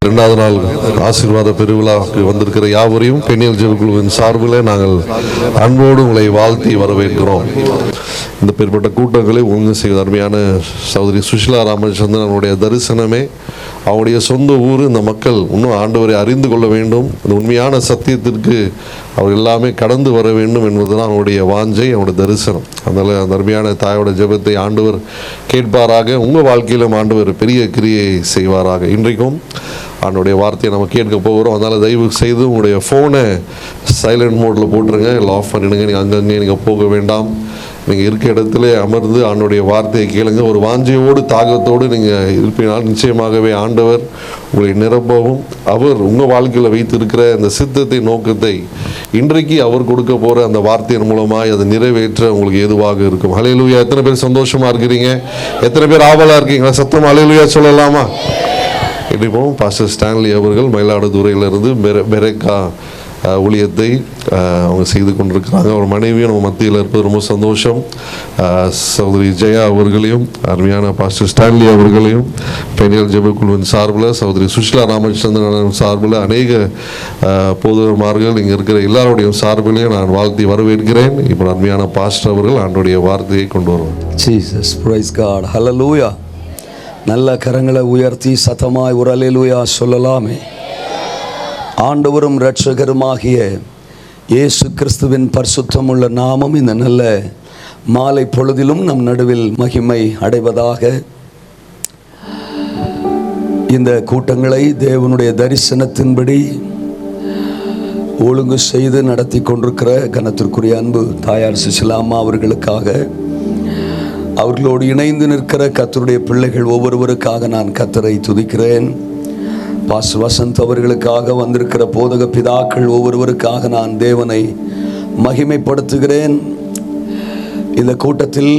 இரண்டாவது நாள் ஆசீர்வாத பெருவிழாவுக்கு வந்திருக்கிற யாவரையும் பெண்ணியல் ஜெப குழுவின் சார்பில் நாங்கள் அன்போடு உங்களை வாழ்த்தி வரவேற்கிறோம். இந்த பேர்பட்ட கூட்டங்களை ஒழுங்கு செய்வது அருமையான சகோதரி சுஷிலா ராமச்சந்திரன் அவருடைய தரிசனமே அவருடைய சொந்த ஊர். இந்த மக்கள் இன்னும் ஆண்டவரை அறிந்து கொள்ள வேண்டும், இந்த உண்மையான சத்தியத்திற்கு அவர் எல்லாமே கடந்து வர வேண்டும் என்பதுதான் அவருடைய வாஞ்சை, அவருடைய தரிசனம். அதனால் அந்த அருமையான தாயோட ஜெபத்தை ஆண்டவர் கேட்பாராக. உங்கள் வாழ்க்கையிலும் ஆண்டவர் பெரிய கிரியை செய்வாராக. இன்றைக்கும் ஆண்டோடைய வார்த்தையை நம்ம கேட்க போகிறோம். அதனால் தயவு செய்து உங்களுடைய ஃபோனை சைலண்ட் மோடில் போட்டுருங்க, இல்லை ஆஃப் பண்ணிடுங்க. நீங்கள் அங்கங்கே நீங்கள் போக வேண்டாம். நீங்கள் இருக்க இடத்துல அமர்ந்து ஆண்டோடைய வார்த்தையை கேளுங்க. ஒரு வாஞ்சையோடு தாகத்தோடு நீங்கள் இருப்பினால் நிச்சயமாகவே ஆண்டவர் உங்களை நிரப்பவும், அவர் உங்கள் வாழ்க்கையில் வைத்திருக்கிற அந்த சித்தத்தை நோக்கத்தை இன்றைக்கு அவர் கொடுக்க போகிற அந்த வார்த்தையின் மூலமாக அதை நிறைவேற்ற உங்களுக்கு ஏதுவாக இருக்கும். ஹல்லேலூயா! எத்தனை பேர் சந்தோஷமாக இருக்கிறீங்க? எத்தனை பேர் ஆவலாக இருக்கீங்களா? சத்தம் ஹல்லேலூயா சொல்லலாமா? இன்றைக்கும் பாஸ்டர் ஸ்டான்லி அவர்கள் மயிலாடுதுறையிலிருந்து பெரேக்கா ஊழியத்தை அவங்க செய்து கொண்டிருக்கிறாங்க. அவர் மனைவியும் நம்ம மத்தியில் இருப்பது ரொம்ப சந்தோஷம். சகோதரி ஜெயா அவர்களையும் அருமையான பாஸ்டர் ஸ்டான்லி அவர்களையும் பெண்ணியல் ஜெப குழுவின் சார்பில் சகோதரி சுஷிலா ராமச்சந்திரன் சார்பில் அநேக போதகர்மார்கள் இங்கே இருக்கிற எல்லாருடைய சார்பிலையும் நான் வாழ்த்தி வரவேற்கிறேன். இப்போ அருமையான பாஸ்டர் அவர்கள் ஆண்டுடைய வார்த்தையை கொண்டு வருவார். Jesus praise God. ஹல்லேலூயா! நல்ல கரங்களை உயர்த்தி சத்தமாய் ஒரு அல்லேலூயா சொல்லலாமே. ஆண்டவரும் இரட்சகருமாகிய இயேசு கிறிஸ்துவின் பரிசுத்தமுள்ள நாமம் இந்த நல்ல மாலை பொழுதிலும் நம் நடுவில் மகிமை அடைவதாக. இந்த கூட்டங்களை தேவனுடைய தரிசனத்தின்படி ஒழுங்கு செய்து நடத்தி கொண்டிருக்கிற கனத்திற்குரிய அன்பு தாயார் சுஷிலா அம்மா அவர்களுக்காக, அவர்களோடு இணைந்து நிற்கிற கர்த்தருடைய பிள்ளைகள் ஒவ்வொருவருக்காக நான் கர்த்தரை துதிக்கிறேன். பாஸ் வசந்த் அவர்களுக்காக வந்திருக்கிற போதக பிதாக்கள் ஒவ்வொருவருக்காக நான் தேவனை மகிமைப்படுத்துகிறேன். இந்த கூட்டத்தில்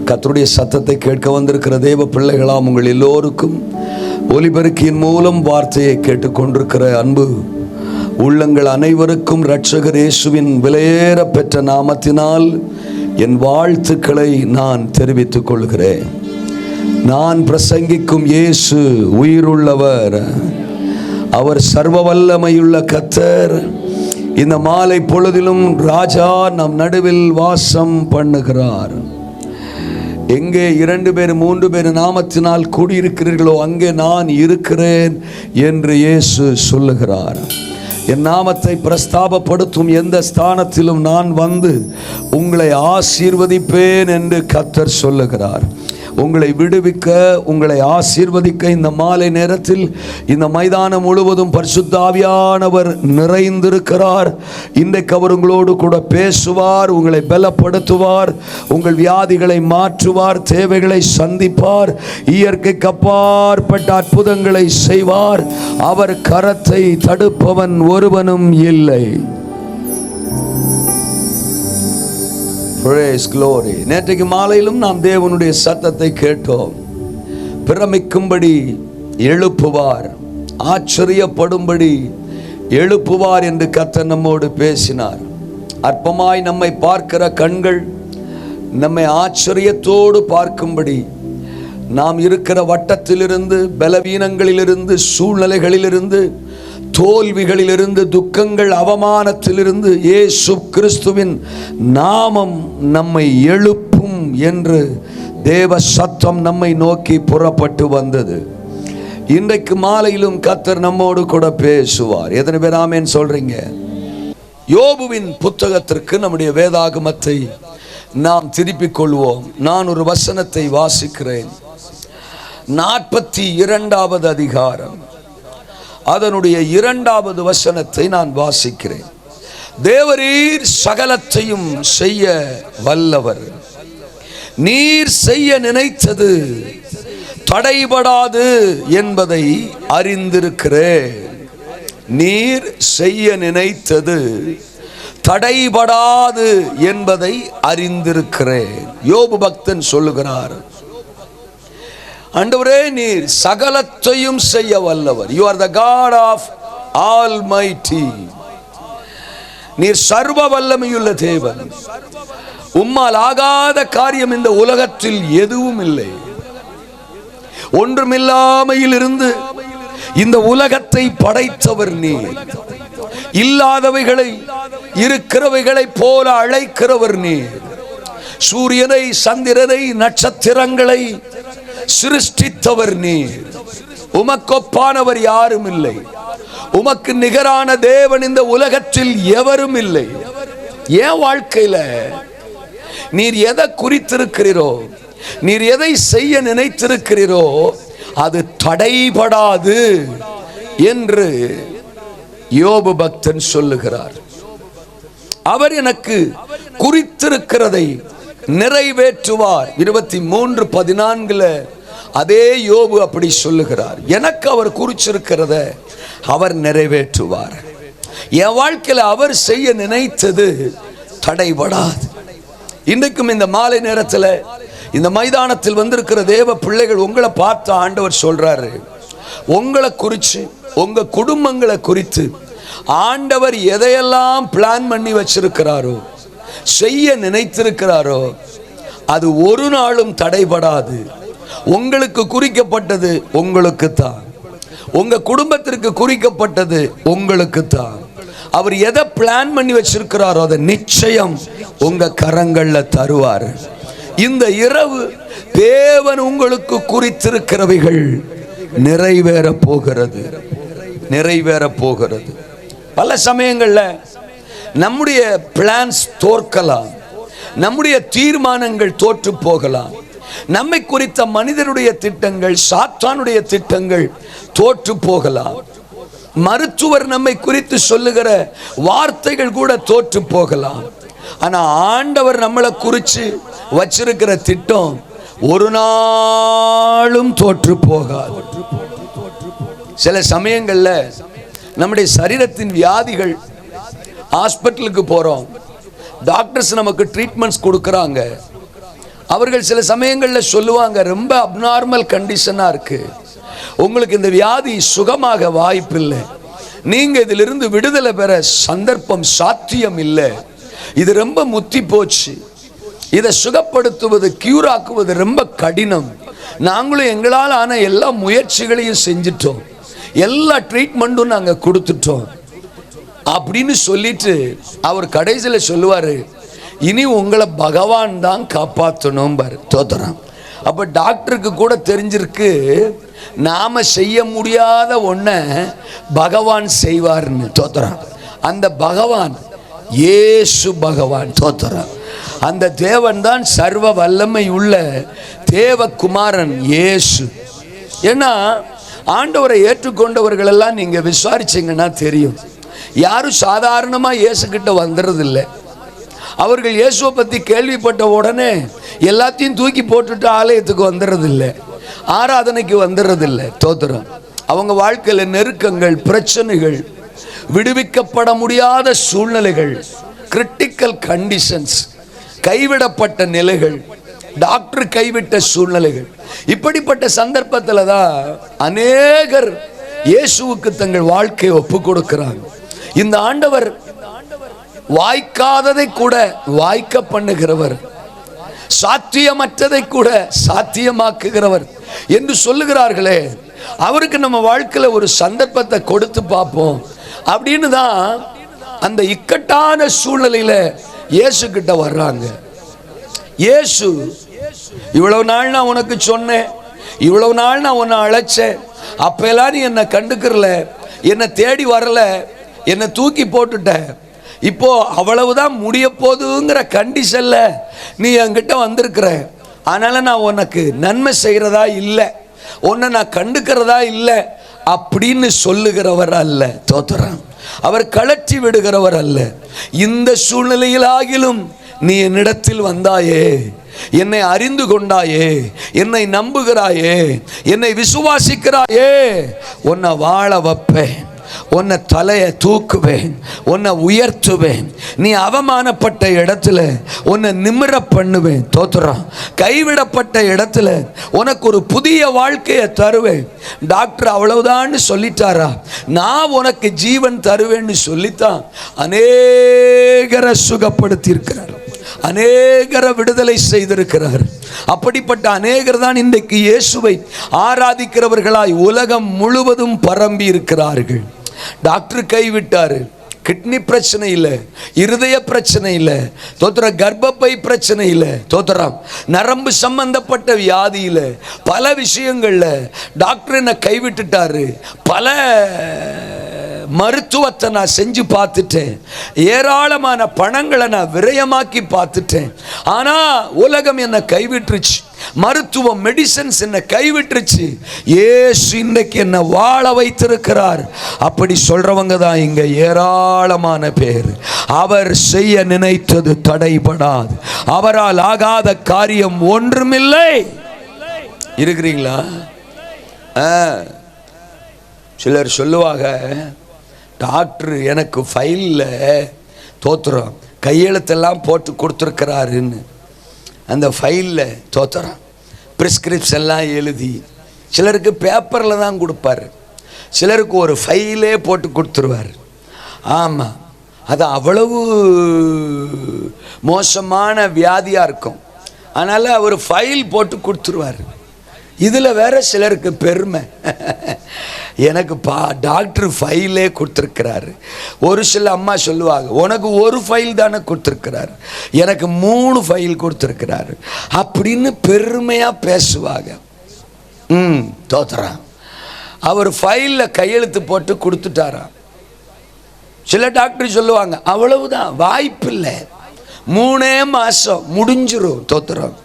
கர்த்தருடைய சத்தத்தை கேட்க வந்திருக்கிற தேவ பிள்ளைகளாம் உங்கள் எல்லோருக்கும் ஒலிபெருக்கியின் மூலம் வார்த்தையை கேட்டுக்கொண்டிருக்கிற அன்பு உள்ளங்கள் அனைவருக்கும் இரட்சகர் இயேசுவின் விலையேற பெற்ற நாமத்தினால் என் வாழ்த்துக்களை நான் தெரிவித்துக் கொள்கிறேன். நான் பிரசங்கிக்கும் இயேசு உயிருள்ளவர், அவர் சர்வ வல்லமையுள்ள கர்த்தர். இந்த மாலை பொழுதிலும் ராஜா நம் நடுவில் வாசம் பண்ணுகிறார். எங்கே 2 பேர் 3 பேர் நாமத்தினால் கூடியிருக்கிறீர்களோ அங்கே நான் இருக்கிறேன் என்று இயேசு சொல்லுகிறார். என் நாமத்தை பிரஸ்தாபப்படுத்தும் எந்த ஸ்தானத்திலும் நான் வந்து உங்களை ஆசீர்வதிப்பேன் என்று கர்த்தர் சொல்லுகிறார். உங்களை விடுவிக்க, உங்களை ஆசீர்வதிக்க இந்த மாலை நேரத்தில் இந்த மைதானம் முழுவதும் பரிசுத்த ஆவியானவர் நிறைந்திருக்கிறார். இன்றைக்கு அவர் உங்களோடு கூட பேசுவார், உங்களை பலப்படுத்துவார், உங்கள் வியாதிகளை மாற்றுவார், தேவைகளை சந்திப்பார், இயற்கைக்கு அப்பாற்பட்ட அற்புதங்களை செய்வார். அவர் கரத்தை தடுப்பவன் ஒருவனும் இல்லை. Praise glory. நேற்றைக்கு மாலையிலும் நாம் தேவனுடைய சத்தத்தை கேட்டோம். பிரமிக்கும்படி எழுப்புவார், ஆச்சரியப்படும்படி எழுப்புவார் என்று கர்த்தர் நம்மோடு பேசினார். அற்பமாய் நம்மை பார்க்கிற கண்கள் நம்மை ஆச்சரியத்தோடு பார்க்கும்படி, நாம் இருக்கிற வட்டத்திலிருந்து, பலவீனங்களிலிருந்து, சூழ்நிலைகளிலிருந்து, தோல்விகளிலிருந்து, துக்கங்கள், அவமானத்திலிருந்து இயேசு கிறிஸ்துவின் நாமம் நம்மை எழுப்பும் என்று தேவ சத்தம் நம்மை நோக்கி புறப்பட்டு வந்தது. இன்றைக்கு மாலையிலும் கர்த்தர் நம்மோடு கூட பேசுவார். எத்தனை பேர் ஆமென் சொல்றீங்க? யோபுவின் புத்தகத்திற்கு நம்முடைய வேதாகமத்தை நாம் திருப்பிக் கொள்வோம். நான் ஒரு வசனத்தை வாசிக்கிறேன். 42வது அதிகாரம் அதனுடைய 2வது வசனத்தை நான் வாசிக்கிறேன். தேவரீர் சகலத்தையும் செய்ய வல்லவர், நீர் செய்ய நினைத்தது தடைபடாது என்பதை அறிந்திருக்கிறேன். நீர் செய்ய நினைத்தது தடைபடாது என்பதை அறிந்திருக்கிறேன். யோபு பக்தன் சொல்லுகிறார், ஆண்டவரே நீர் சகலத்தையும் செய்ய வல்லவர். You are the God of Almighty. நீர் சர்வ வல்லமையுள்ள தேவன். உம்மால் ஆகாத காரியம் இந்த உலகத்தில் எதுவும் இல்லை. ஒன்றுமில்லாமையில் இருந்து இந்த உலகத்தை படைத்தவர் நீர். இல்லாதவைகளை இருக்கிறவைகளை போல அழைக்கிறவர் நீர். சூரியனை, சந்திரனை, நட்சத்திரங்களை சிருஷ்டித்தவர் நீர். உமக்கொப்பானவர் யாரும் இல்லை. உமக்கு நிகரான தேவன் இந்த உலகத்தில் எவரும் இல்லை. என் வாழ்க்கையில நீர் எதை குறித்திருக்கிறீரோ, நீர் எதை செய்ய நினைத்திருக்கிறீரோ அது தடைபடாது என்று யோபு பக்தன் சொல்லுகிறார். அவர் எனக்கு குறித்திருக்கிறதை நிறைவேற்றுவார். 23:14 அதே யோபு அப்படி சொல்லுகிறார். எனக்கு அவர் குறிச்சிருக்கிறத அவர் நிறைவேற்றுவார். என் வாழ்க்கையில் அவர் செய்ய நினைத்தது தடைபடாது. இன்றைக்கும் இந்த மாலை நேரத்தில் இந்த மைதானத்தில் வந்திருக்கிற தேவ பிள்ளைகள் உங்களை பார்த்து ஆண்டவர் சொல்றாரு, உங்களை குறித்து, உங்க குடும்பங்களை குறித்து ஆண்டவர் எதையெல்லாம் பிளான் பண்ணி வச்சிருக்கிறாரோ, செய்ய நினைத்திருக்கிறாரோ அது ஒரு நாளும் தடைபடாது. உங்களுக்கு குறிக்கப்பட்டது உங்களுக்கு தான், உங்க குடும்பத்திற்கு குறிக்கப்பட்டது உங்களுக்கு தான். அவர் எதை பிளான் பண்ணி வச்சிருக்கிறாரோ அதை நிச்சயம் உங்க கரங்கள்ல தருவார். இந்த இரவு தேவன் உங்களுக்கு குறித்திருக்கிறவைகள் நிறைவேற போகிறது, நிறைவேற போகிறது. பல சமயங்கள்ல நம்முடைய பிளான்ஸ் தோற்கலாம், நம்முடைய தீர்மானங்கள் தோற்று போகலாம். நம்மை குறித்த மனிதனுடைய திட்டங்கள், சாத்தானுடைய திட்டங்கள் தோற்று போகலாம். மருத்துவர் நம்மை குறித்து சொல்லுகிற வார்த்தைகள் கூட தோற்று போகலாம். ஆனா ஆண்டவர் நம்மளை குறித்து வச்சிருக்கிற திட்டம் ஒரு நாளும் தோற்று போகாது. சில சமயங்கள்ல நம்முடைய சரீரத்தின் வியாதிகள், ஹாஸ்பிட்டலுக்கு போறோம், டாக்டர்ஸ் நமக்கு ட்ரீட்மெண்ட்ஸ் கொடுக்குறாங்க. அவர்கள் சில சமயங்களில் சொல்லுவாங்க, ரொம்ப அப்நார்மல் கண்டிஷனாக இருக்கு, உங்களுக்கு இந்த வியாதி சுகமாக வாய்ப்பில்லை, நீங்க இதிலிருந்து விடுதலை பெற சந்தர்ப்பம் சாத்தியம் இல்லை, இது ரொம்ப முத்தி போச்சு, இதை சுகப்படுத்துவது, கியூர் ஆக்குவது ரொம்ப கடினம், நாங்களும் எங்களால் ஆன எல்லா முயற்சிகளையும் செஞ்சிட்டோம், எல்லா ட்ரீட்மெண்ட்டும் நாங்கள் கொடுத்துட்டோம் அப்படின்னு சொல்லிட்டு அவர் கடைசியில் சொல்லுவார், இனி உங்களை பகவான் தான் காப்பாற்றணும் பாரு. தோத்துறான். அப்போ டாக்டருக்கு கூட தெரிஞ்சிருக்கு நாம செய்ய முடியாத ஒன்றை பகவான் செய்வார்னு. தோத்துறான். அந்த பகவான் இயேசு பகவான். தோத்துறான். அந்த தேவன் தான் சர்வ வல்லமை உள்ள தேவகுமாரன் இயேசு. ஏன்னா ஆண்டவரை ஏற்றுக்கொண்டவர்கள் எல்லாம் நீங்க விசாரிச்சீங்கன்னா தெரியும், யாரும் சாதாரணமா இயேசு கிட்ட வந்துடுறதில்லை. அவர்கள் இயேசுவை பற்றி கேள்விப்பட்ட உடனே எல்லாத்தையும் தூக்கி போட்டுட்டு ஆலயத்துக்கு வந்துடுறதில்லை, ஆராதனைக்கு வந்துடுறதில்லை. தோத்திரம். அவங்க வாழ்க்கையில் நெருக்கங்கள், பிரச்சனைகள், விடுவிக்கப்பட முடியாத சூழ்நிலைகள், கிரிட்டிக்கல் கண்டிஷன்ஸ், கைவிடப்பட்ட நிலைகள், டாக்டர் கைவிட்ட சூழ்நிலைகள், இப்படிப்பட்ட சந்தர்ப்பத்தில் தான் அநேகர் இயேசுவுக்கு தங்கள் வாழ்க்கையை ஒப்பு கொடுக்கிறாங்க. இந்த ஆண்டவர் வாய்க்காததை கூட வாய்க்க பண்ணுகிறவர், சாத்தியமற்றதை கூட சாத்தியமாக்குகிறவர் என்று சொல்லுகிறார்களே, அவருக்கு நம்ம வாழ்க்கையில் ஒரு சந்தர்ப்பத்தை கொடுத்து பார்ப்போம் அப்படின்னு தான் அந்த இக்கட்டான சூழ்நிலையில இயேசு கிட்ட வர்றாங்க. இயேசு, இவ்வளவு நாள் நான் உனக்கு சொன்னேன், இவ்வளவு நாள் நான் உன்னை அழைச்சேன், அப்பெல்லாம் நீ என்னை கண்டுக்கிறல, என்னை தேடி வரல, என்னை தூக்கி போட்டுட்ட, இப்போ அவ்வளவுதான் முடிய போதுங்கிற கண்டிஷன்ல நீ என்கிட்ட வந்திருக்கிற, அதனால நான் உனக்கு நன்மை செய்யறதா இல்லை, உன்னை நான் கண்டுக்கிறதா இல்லை அப்படின்னு சொல்லுகிறவர் அல்ல. தோத்துறான். அவர் கலற்றி விடுகிறவர் அல்ல. இந்த சூழ்நிலையில் ஆகிலும் நீ என்னிடத்தில் வந்தாயே, என்னை அறிந்து கொண்டாயே, என்னை நம்புகிறாயே, என்னை விசுவாசிக்கிறாயே, உன்னை வாழ வைப்பேன், உன்னை தலையை தூக்குவேன், உன்னை உயர்த்துவேன், நீ அவமானப்பட்ட இடத்துல உன்னை நிமிர பண்ணுவேன். தோத்துறான். கைவிடப்பட்ட இடத்துல உனக்கு ஒரு புதிய வாழ்க்கையை தருவேன். டாக்டர் அவ்வளவுதான் சொல்லிட்டாரா? நான் உனக்கு ஜீவன் தருவேன்னு சொல்லித்தான் அநேகரை சுகப்படுத்தி இருக்கிறார், அநேகரை விடுதலை செய்திருக்கிறார். அப்படிப்பட்ட அநேகர் தான் இன்றைக்கு இயேசுவை ஆராதிக்கிறவர்களாய் உலகம் முழுவதும் பரம்பி இருக்கிறார்கள். டாக்டர் கைவிட்டாரு, கிட்னி பிரச்சனை இல்லை, இருதய பிரச்சனை இல்லை, தோத்திர கர்ப்பப்பை பிரச்சனை இல்லை, தோத்திரம் நரம்பு சம்பந்தப்பட்ட வியாதியில பல விஷயங்கள்ல டாக்டர் என்ன கைவிட்டுட்டாரு. பல மருத்துவத்தை நான் செஞ்சு பார்த்துட்டேன், ஏராளமான பணங்களை நான் விரயமாக்கி பார்த்துட்டேன். ஆனா உலகம் என்ன கைவிட்டுருச்சு, மருத்துவம் மெடிசன்ஸ் என்ன கைவிட்டுருச்சு. இயேசு இன்றைக்கு என்ன வாழ வைத்திருக்கிறார். அப்படி சொல்றவங்க தான் இங்க ஏராளமான பேர். அவர் செய்ய நினைத்தது தடைபடாது, அவரால் ஆகாத காரியம் ஒன்றுமில்லை. இருக்கிறீங்களா? சிலர் சொல்லுவாங்க, டாக்டர் எனக்கு ஃபைலில் தோத்துறோம் கையெழுத்தெல்லாம் போட்டு கொடுத்துருக்கிறாருன்னு. அந்த ஃபைலில் தோத்துறோம் ப்ரிஸ்கிரிப்ஷன் எல்லாம் எழுதி, சிலருக்கு பேப்பரில் தான் கொடுப்பார், சிலருக்கு ஒரு ஃபைலே போட்டு கொடுத்துருவார். ஆமாம், அது அவ்வளவு மோசமான வியாதியாக இருக்கும். அதனால் அவர் ஃபைல் போட்டு கொடுத்துருவார். இதில் வேற சிலருக்கு பெருமை, எனக்கு டாக்டர் ஃபைலே கொடுத்துருக்கிறாரு. ஒரு சில அம்மா சொல்லுவாங்க, உனக்கு ஒரு ஃபைல் தானே கொடுத்துருக்கிறாரு, எனக்கு 3 ஃபைல் கொடுத்துருக்கிறாரு அப்படின்னு பெருமையாக பேசுவாங்க. தோத்துறான். அவர் ஃபைலில் கையெழுத்து போட்டு கொடுத்துட்டாராம். சில டாக்டர் சொல்லுவாங்க, அவ்வளவுதான், வாய்ப்பில்லை, 3 மாதம் முடிஞ்சிரும், தோத்துறோம்,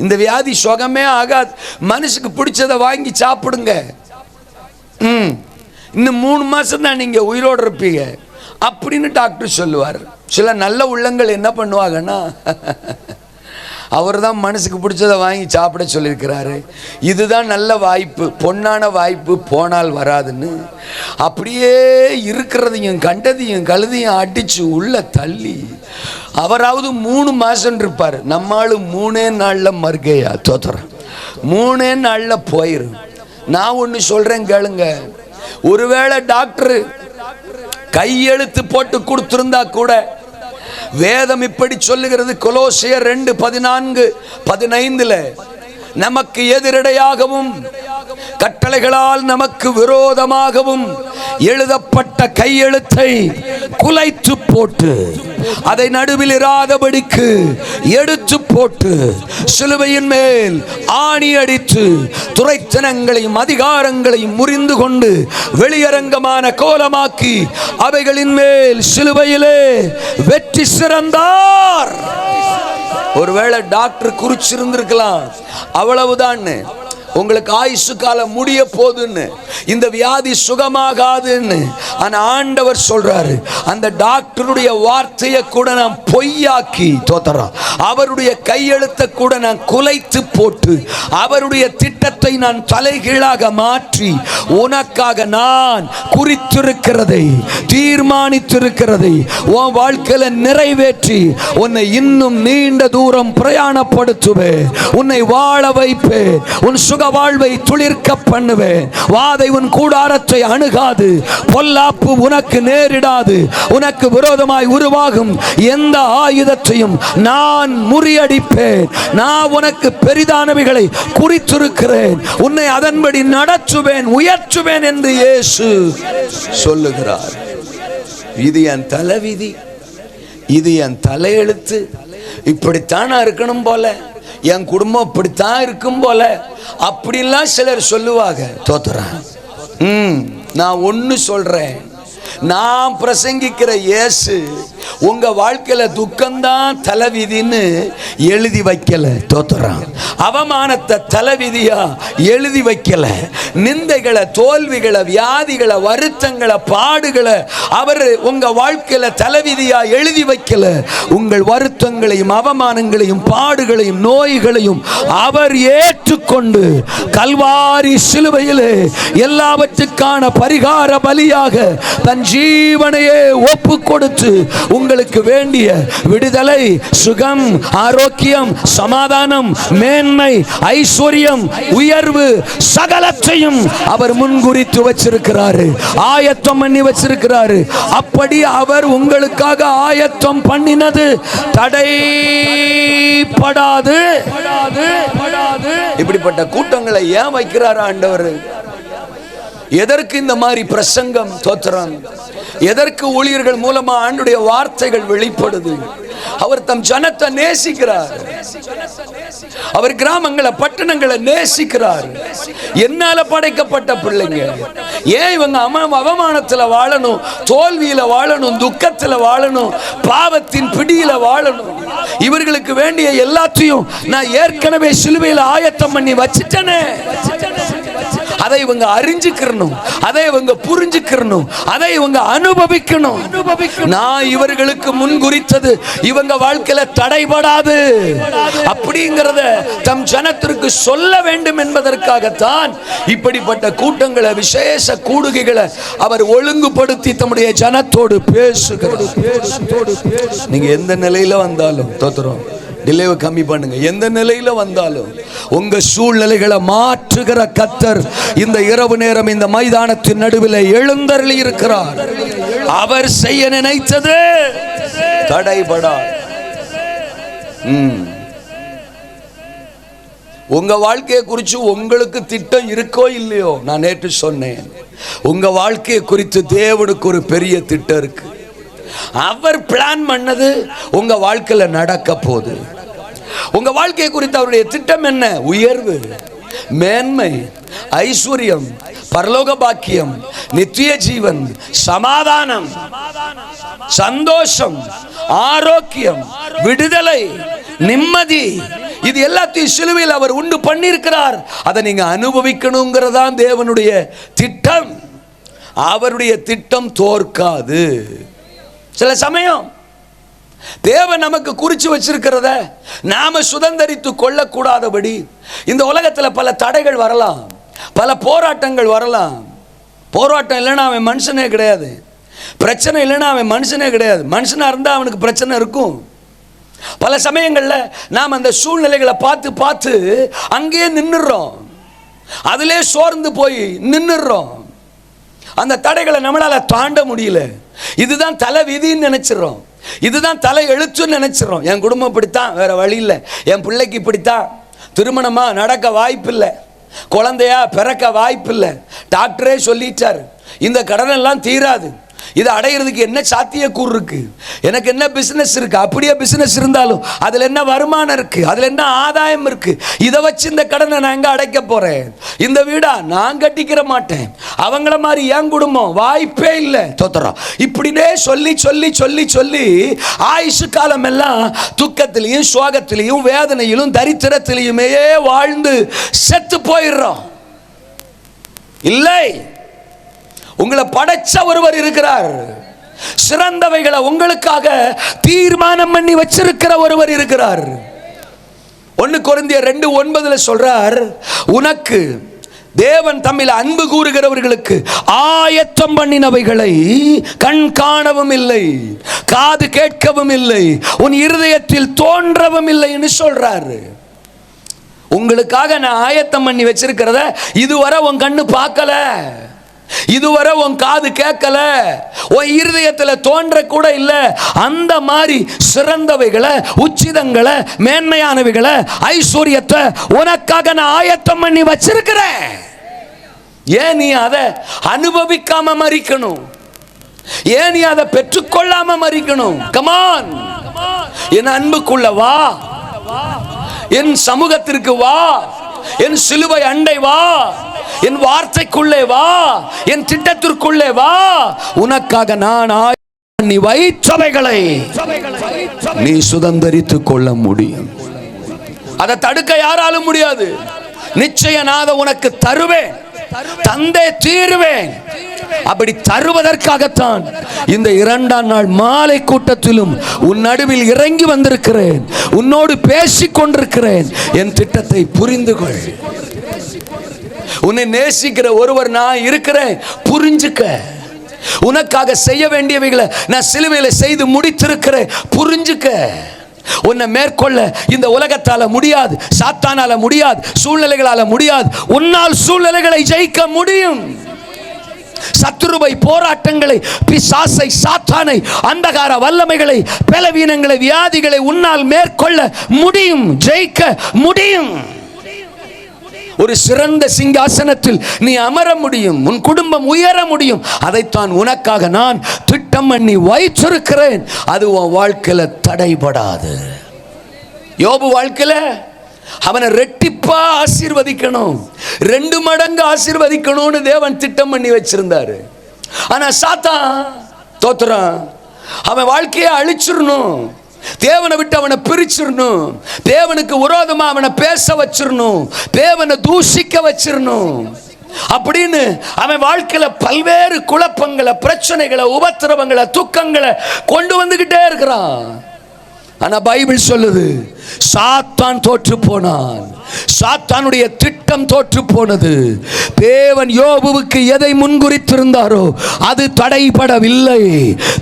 இந்த வியாதி சுகமே ஆகாது, மனுஷுக்கு பிடிச்சதை வாங்கி சாப்பிடுங்க, இன்னும் 3 மாசம் தான் நீங்க உயிரோடு இருப்பீங்க அப்படின்னு டாக்டர் சொல்லுவார். சில நல்ல உள்ளங்கள் என்ன பண்ணுவாங்கன்னா, அவர் தான் மனசுக்கு பிடிச்சதை வாங்கி சாப்பிட சொல்லியிருக்கிறாரு, இதுதான் நல்ல வாய்ப்பு, பொன்னான வாய்ப்பு, போனால் வராதுன்னு அப்படியே இருக்கிறதையும் கண்டதையும் கழுதையும் அடிச்சு உள்ள தள்ளி, அவராவது 3 மாசம் இருப்பார், நம்மளும் 3 நாள்ல மறுகையா தோத்துறோம், 3 நாள்ல போயிரும். நான் ஒன்று சொல்றேன் கேளுங்க, ஒருவேளை டாக்டர் கையெழுத்து போட்டு கொடுத்திருந்தா கூட, வேதம் இப்படி சொல்லுகிறது, கொலோசியர் 2:14-15 நமக்கு எதிரடையாகவும் கட்டளைகளால் நமக்கு விரோதமாகவும் எழுதப்பட்ட கையெழுத்தை குலைத்து போட்டு அதை நடுவில் இராதபடிக்கு எடுத்து போட்டு சிலுவையின் மேல் ஆணி அடித்து துரைத்தனங்களையும் அதிகாரங்களையும் முறிந்து கொண்டு வெளியரங்கமான கோலமாக்கி அவைகளின் மேல் சிலுவையிலே வெற்றி சிறந்தார். ஒருவேளை டாக்டர் குறிச்சிருந்திருக்கலாம், அவ்வளவுதான், உங்களுக்கு ஆயுசு காலம் முடிய போதுன்னு, இந்த வியாதி சுகமாகாதுன்னு. ஆனா ஆண்டவர் சொல்றாரு, அந்த டாக்டருடைய வார்த்தையை கூட நான் பொய்யாக்கி தோத்தறேன், அவருடைய கையெழுத்தை கூட நான் குலைத்து போட்டு அவருடைய திட்டத்தை நான் தலைகீழாக மாற்றி உனக்காக நான் குறித்திருக்கிறதை தீர்மானித்திருக்கிறதை உன் வாழ்க்கையில நிறைவேற்றி உன்னை இன்னும் நீண்ட தூரம் பிரயாணப்படுத்துவேன், உன்னை வாழ வைப்பேன், உன் வாழ்வை துளிர்க்க பண்ணுவேன், வாதை உன் கூடாரத்தை அணுகாது, பொல்லாப்பு உனக்கு நேரிடாது, உனக்கு விரோதமாய் உருவாகும் எந்த ஆயுதத்தையும் நான் முறியடிப்பேன், நான் உனக்கு பெரிதானவைகளை குறித்திருக்கிறேன், உன்னை அதன்படி நடத்துவேன், உயர்த்துவேன் என்று இயேசு சொல்லுகிறார். இது என் தலைவிதி, இது என் தலையெழுத்து, இப்படித்தான் இருக்கணும் போல, என் குடும்பம் இப்படித்தான் இருக்கும் போல அப்படிலாம் சிலர் சொல்லுவாங்க. தோத்துறேன். நான் ஒன்னு சொல்றேன், நான் பிரசங்கிக்கிற இயேசு உங்க வாழ்க்கையில துக்கம்தான் தலைவிதின்னு எழுதி வைக்கல. தோத்துறான். அவமானத்தை தலைவிதியா எழுதி வைக்கல. நிந்தைகளை, தோல்விகளை, வியாதிகளை, வருத்தங்களை, பாடுகளை அவர் உங்க வாழ்க்கையில தலைவிதியா எழுதி வைக்கல. உங்கள் வருத்தங்களையும் அவமானங்களையும் பாடுகளையும் நோய்களையும் அவர் ஏற்றுக்கொண்டு கல்வாரி சிலுவையிலே எல்லாவற்றுக்கான பரிகார பலியாக தன் ஜீவனையே ஒப்பு கொடுத்து உங்கள் உங்களுக்கு வேண்டிய விடுதலை, சுகம், ஆரோக்கியம், சமாதானம், மேன்மை, ஐஸ்வர்யம், உயர்வு சகலத்தையும் அவர் முன்குறித்து வச்சிருக்கிறாரு, ஆயத்தம் பண்ணி வச்சிருக்கிறாரு. அப்படி அவர் உங்களுக்காக ஆயத்தம் பண்ணினது தடைபடாது. இப்படிப்பட்ட கூட்டங்களை ஏன் வைக்கிறார் ஆண்டவர்? எதற்கு இந்த மாதிரி பிரசங்கம்? தோத்திரம். எதற்கு ஊழியர்கள் மூலமா ஆண்டுடைய வார்த்தைகள் வெளிப்படுது? அவர் தம் ஜனத்தை நேசிக்கிறார். அவர் கிராமங்களை, பட்டணங்களை நேசிக்கிறார். என்னால படைக்கப்பட்ட பிள்ளைங்க ஏன் இவங்க அவமானத்துல வாழணும், தோல்வியில வாழணும், துக்கத்துல வாழணும், பாவத்தின் பிடியில வாழணும்? இவர்களுக்கு வேண்டிய எல்லாத்தையும் நான் ஏற்கனவே சிலுவையில் ஆயத்தம் பண்ணி வச்சிட்டேனே. அதை இவங்க அறிஞ்சுக்கணும், அதை இவங்க புரிஞ்சுக்கணும், அதை இவங்க அனுபவிக்கணும். நான் இவர்களுக்கு முன்குறித்தது இவங்க வாழ்க்கையில தடைபடாது அப்படிங்கறத தம் ஜனத்திற்கு சொல்ல வேண்டும் என்பதற்காகத்தான் இப்படிப்பட்ட கூட்டங்களை, விசேஷ கூடுகைகளை அவர் ஒழுங்குபடுத்தி தம்முடைய ஜனத்தோடு பேசுகிறார். நீங்க எந்த நிலையில வந்தாலும் தோத்திரம், டிலேவை கம்மி பண்ணுங்க. எந்த நிலையில வந்தாலும் உங்க சூழ்நிலைகளை மாற்றுகிற கர்த்தர் இந்த இரவு நேரம் இந்த மைதானத்தின் நடுவில் எழுந்தருளி இருக்கிறார். அவர் செய்ய நினைத்தது தடைபடாது. உங்க வாழ்க்கையை குறித்து உங்களுக்கு திட்டம் இருக்கோ இல்லையோ, நான் நேற்று சொன்னேன், உங்க வாழ்க்கையை குறித்து தேவனுக்கு ஒரு பெரிய திட்டம் இருக்கு. அவர் பிளான் பண்ணது உங்க வாழ்க்கையில நடக்க போகுது. உங்க வாழ்க்கையை குறித்து அவருடைய திட்டம் என்ன? உயர்வு, மேன்மை, ஐஸ்வர்யம், பரலோக பாக்கியம், நித்திய ஜீவன், சமாதானம், சந்தோஷம், ஆரோக்கியம், விடுதலை, நிம்மதி. இது எல்லாத்தையும் சிலுவையில் அவர் உண்டு பண்ணியிருக்கிறார். அதை நீங்க அனுபவிக்கணுங்கிறதான் தேவனுடைய திட்டம். அவருடைய திட்டம் தோற்காது. சில சமயம் தேவன் நமக்கு குறிச்சு வச்சிருக்கிறத நாம சுதந்தரித்து கொள்ளக்கூடாதபடி இந்த உலகத்தில் பல தடைகள் வரலாம், பல போராட்டங்கள் வரலாம். போராட்டம் இல்லைன்னா அவன் மனுஷனே கிடையாது, பிரச்சனை இல்லைன்னா அவன் மனுஷனே கிடையாது. மனுஷனா இருந்தால் அவனுக்கு பிரச்சனை இருக்கும். பல சமயங்களில் நாம் அந்த சூழ்நிலைகளை பார்த்து பார்த்து அங்கேயே நின்றுறோம், அதிலே சோர்ந்து போய் நின்றுறோம். அந்த தடைகளை நம்மளால தாண்ட முடியல. இதுதான் தலை விதின்னு நினைச்சிடறோம், இதுதான் தலை எழுத்துன்னு நினைச்சிடறோம். என் குடும்பம் இப்படித்தான், வேற வழி இல்லை. என் பிள்ளைக்கு இப்படித்தான், திருமணமா நடக்க வாய்ப்பு இல்லை, குழந்தையா பிறக்க வாய்ப்பு இல்லை, டாக்டரே சொல்லிட்டார் இந்த கடன் எல்லாம் தீராது, இதை அடையிறதுக்கு என்ன சாத்தியக்கூறு இருக்கு, எனக்கு என்ன பிசினஸ் இருக்கு, அப்படியே பிசினஸ் இருந்தாலும் அதுல என்ன வருமானம் இருக்கு, அதுல என்ன ஆதாயம் இருக்கு, இதை வச்சு இந்த கடனை நான் எங்க அடைக்க போறேன், இந்த வீடா நான் கட்டிக்கிற மாட்டேன், அவங்கள மாதிரி என் குடும்பம் வாய்ப்பே இல்லை, தோத்துறோம். இப்படினே சொல்லி சொல்லி சொல்லி சொல்லி ஆயுசு காலம் எல்லாம் துக்கத்திலையும் சோகத்திலையும் வேதனையிலும் தரித்திரத்திலையுமே வாழ்ந்து செத்து போயிடுறோம். இல்லை, உங்களை படைச்ச ஒருவர் இருக்கிறார். சிறந்தவைகளை உங்களுக்காக தீர்மானம் பண்ணி வச்சிருக்கிற ஒருவர் இருக்கிறார். 1 கொரிந்தியர் 2:9 சொல்றார், உனக்கு தேவன் தம்மில் அன்பு கூறுகிறவர்களுக்கு ஆயத்தம் பண்ணினவைகளை கண் காணவும் இல்லை, காது கேட்கவும் இல்லை, உன் இருதயத்தில் தோன்றவும் இல்லைன்னு சொல்றாரு. உங்களுக்காக நான் ஆயத்தம் பண்ணி வச்சிருக்கிறத இதுவரை உன் கண்ணு பார்க்கல, இதுவரை உன் காது கேட்கல, உன் இருதயத்தில் தோன்ற கூட இல்லை. அந்த மாதிரி சிறந்தவைகளை, உச்சிதங்களை, மேன்மையானவைகளை, ஐஸ்வர்யத்தை உனக்காக நான் ஆயத்தம் பண்ணி வச்சிருக்கிறேன். ஏன் நீ அதை அனுபவிக்காம மறிக்கணும்? ஏன் நீ அதை பெற்றுக்கொள்ளாம மறிக்கணும்? கமான், என் அன்புக்குள்ள வா, என் சமூகத்திற்கு வா, என் சிலுவை அண்டை வா, என் வார்த்தைக்குள்ளே வா, என் திட்டத்திற்குள்ளே வா. உனக்காக நான் நீ வைத்தவைகளை நீ சுதந்தரித்துக் கொள்ள முடியும். அதை தடுக்க யாராலும் முடியாது. நிச்சயம் நான் உனக்கு தருவேன், தந்தே தீருவேன். அப்படி தருவதற்காகத்தான் இந்த 2ஆம் நாள் மாலை கூட்டத்திலும் உன் நடுவில் இறங்கி வந்திருக்கிறேன், உன்னோடு பேசிக் கொண்டிருக்கிறேன். என் திட்டத்தை புரிந்து கொள். உன்னை நேசிக்கிற ஒருவர் நான் இருக்கிறேன், புரிஞ்சுக்க. உனக்காக செய்ய வேண்டியவைகளை நான் சிலுவையில் செய்து முடித்திருக்கிறேன். புரிஞ்சுக்க. உன்னை மேற்கொள்ள இந்த உலகத்தால முடியாது, சாத்தானால முடியாது, சூழ்நிலைகளால முடியாது. உன்னால் சூழ்நிலைகளை ஜெயிக்க முடியும். சத்துருவை, போராட்டங்களை, பிசாசை, சாத்தானை, அந்தகார வல்லமைகளை, பலவீனங்களை, வியாதிகளை உன்னால் மேற்கொள்ள முடியும், ஜெயிக்க முடியும். ஒரு சிறந்த சிங்காசனத்தில் நீ அமர முடியும், உன் குடும்பம் உயர முடியும். அதைத்தான் உனக்காக நான் திட்டம் பண்ணி வைத்திருக்கிறேன். அது உன் வாழ்க்கையில தடைபடாது. யோபு வாழ்க்கையில அவனை ரெட்டிப்பா ஆசீர்வதிக்கணும், 2 மடங்கு ஆசீர்வதிக்கணும்னு தேவன் திட்டம் பண்ணி வச்சிருந்தாரு. ஆனா சாத்தான் தோத்துறான். அவன் வாழ்க்கையை அழிச்சிடணும், தேவனை விட்டு அவனை பிரிச்சிடணும், தேவனுக்கு விரோதமா அவனை பேச வச்சிடணும், தேவனை தூஷிக்க வச்சிடணும் அப்படின்னு அவன் வாழ்க்கையில பல்வேறு குழப்பங்களை, பிரச்சனைகளை, உபத்திரவங்களை, துக்கங்களை கொண்டு வந்துகிட்டே இருக்கிறான். ஆனா பைபிள் சொல்லுது, சாத்தான் தோற்று போனான். சாத்தானுடைய திட்டம் தோற்று போனது. தேவன் யோபுவுக்கு எதை முன்குறித்திருந்தாரோ அது தடைபடவில்லை.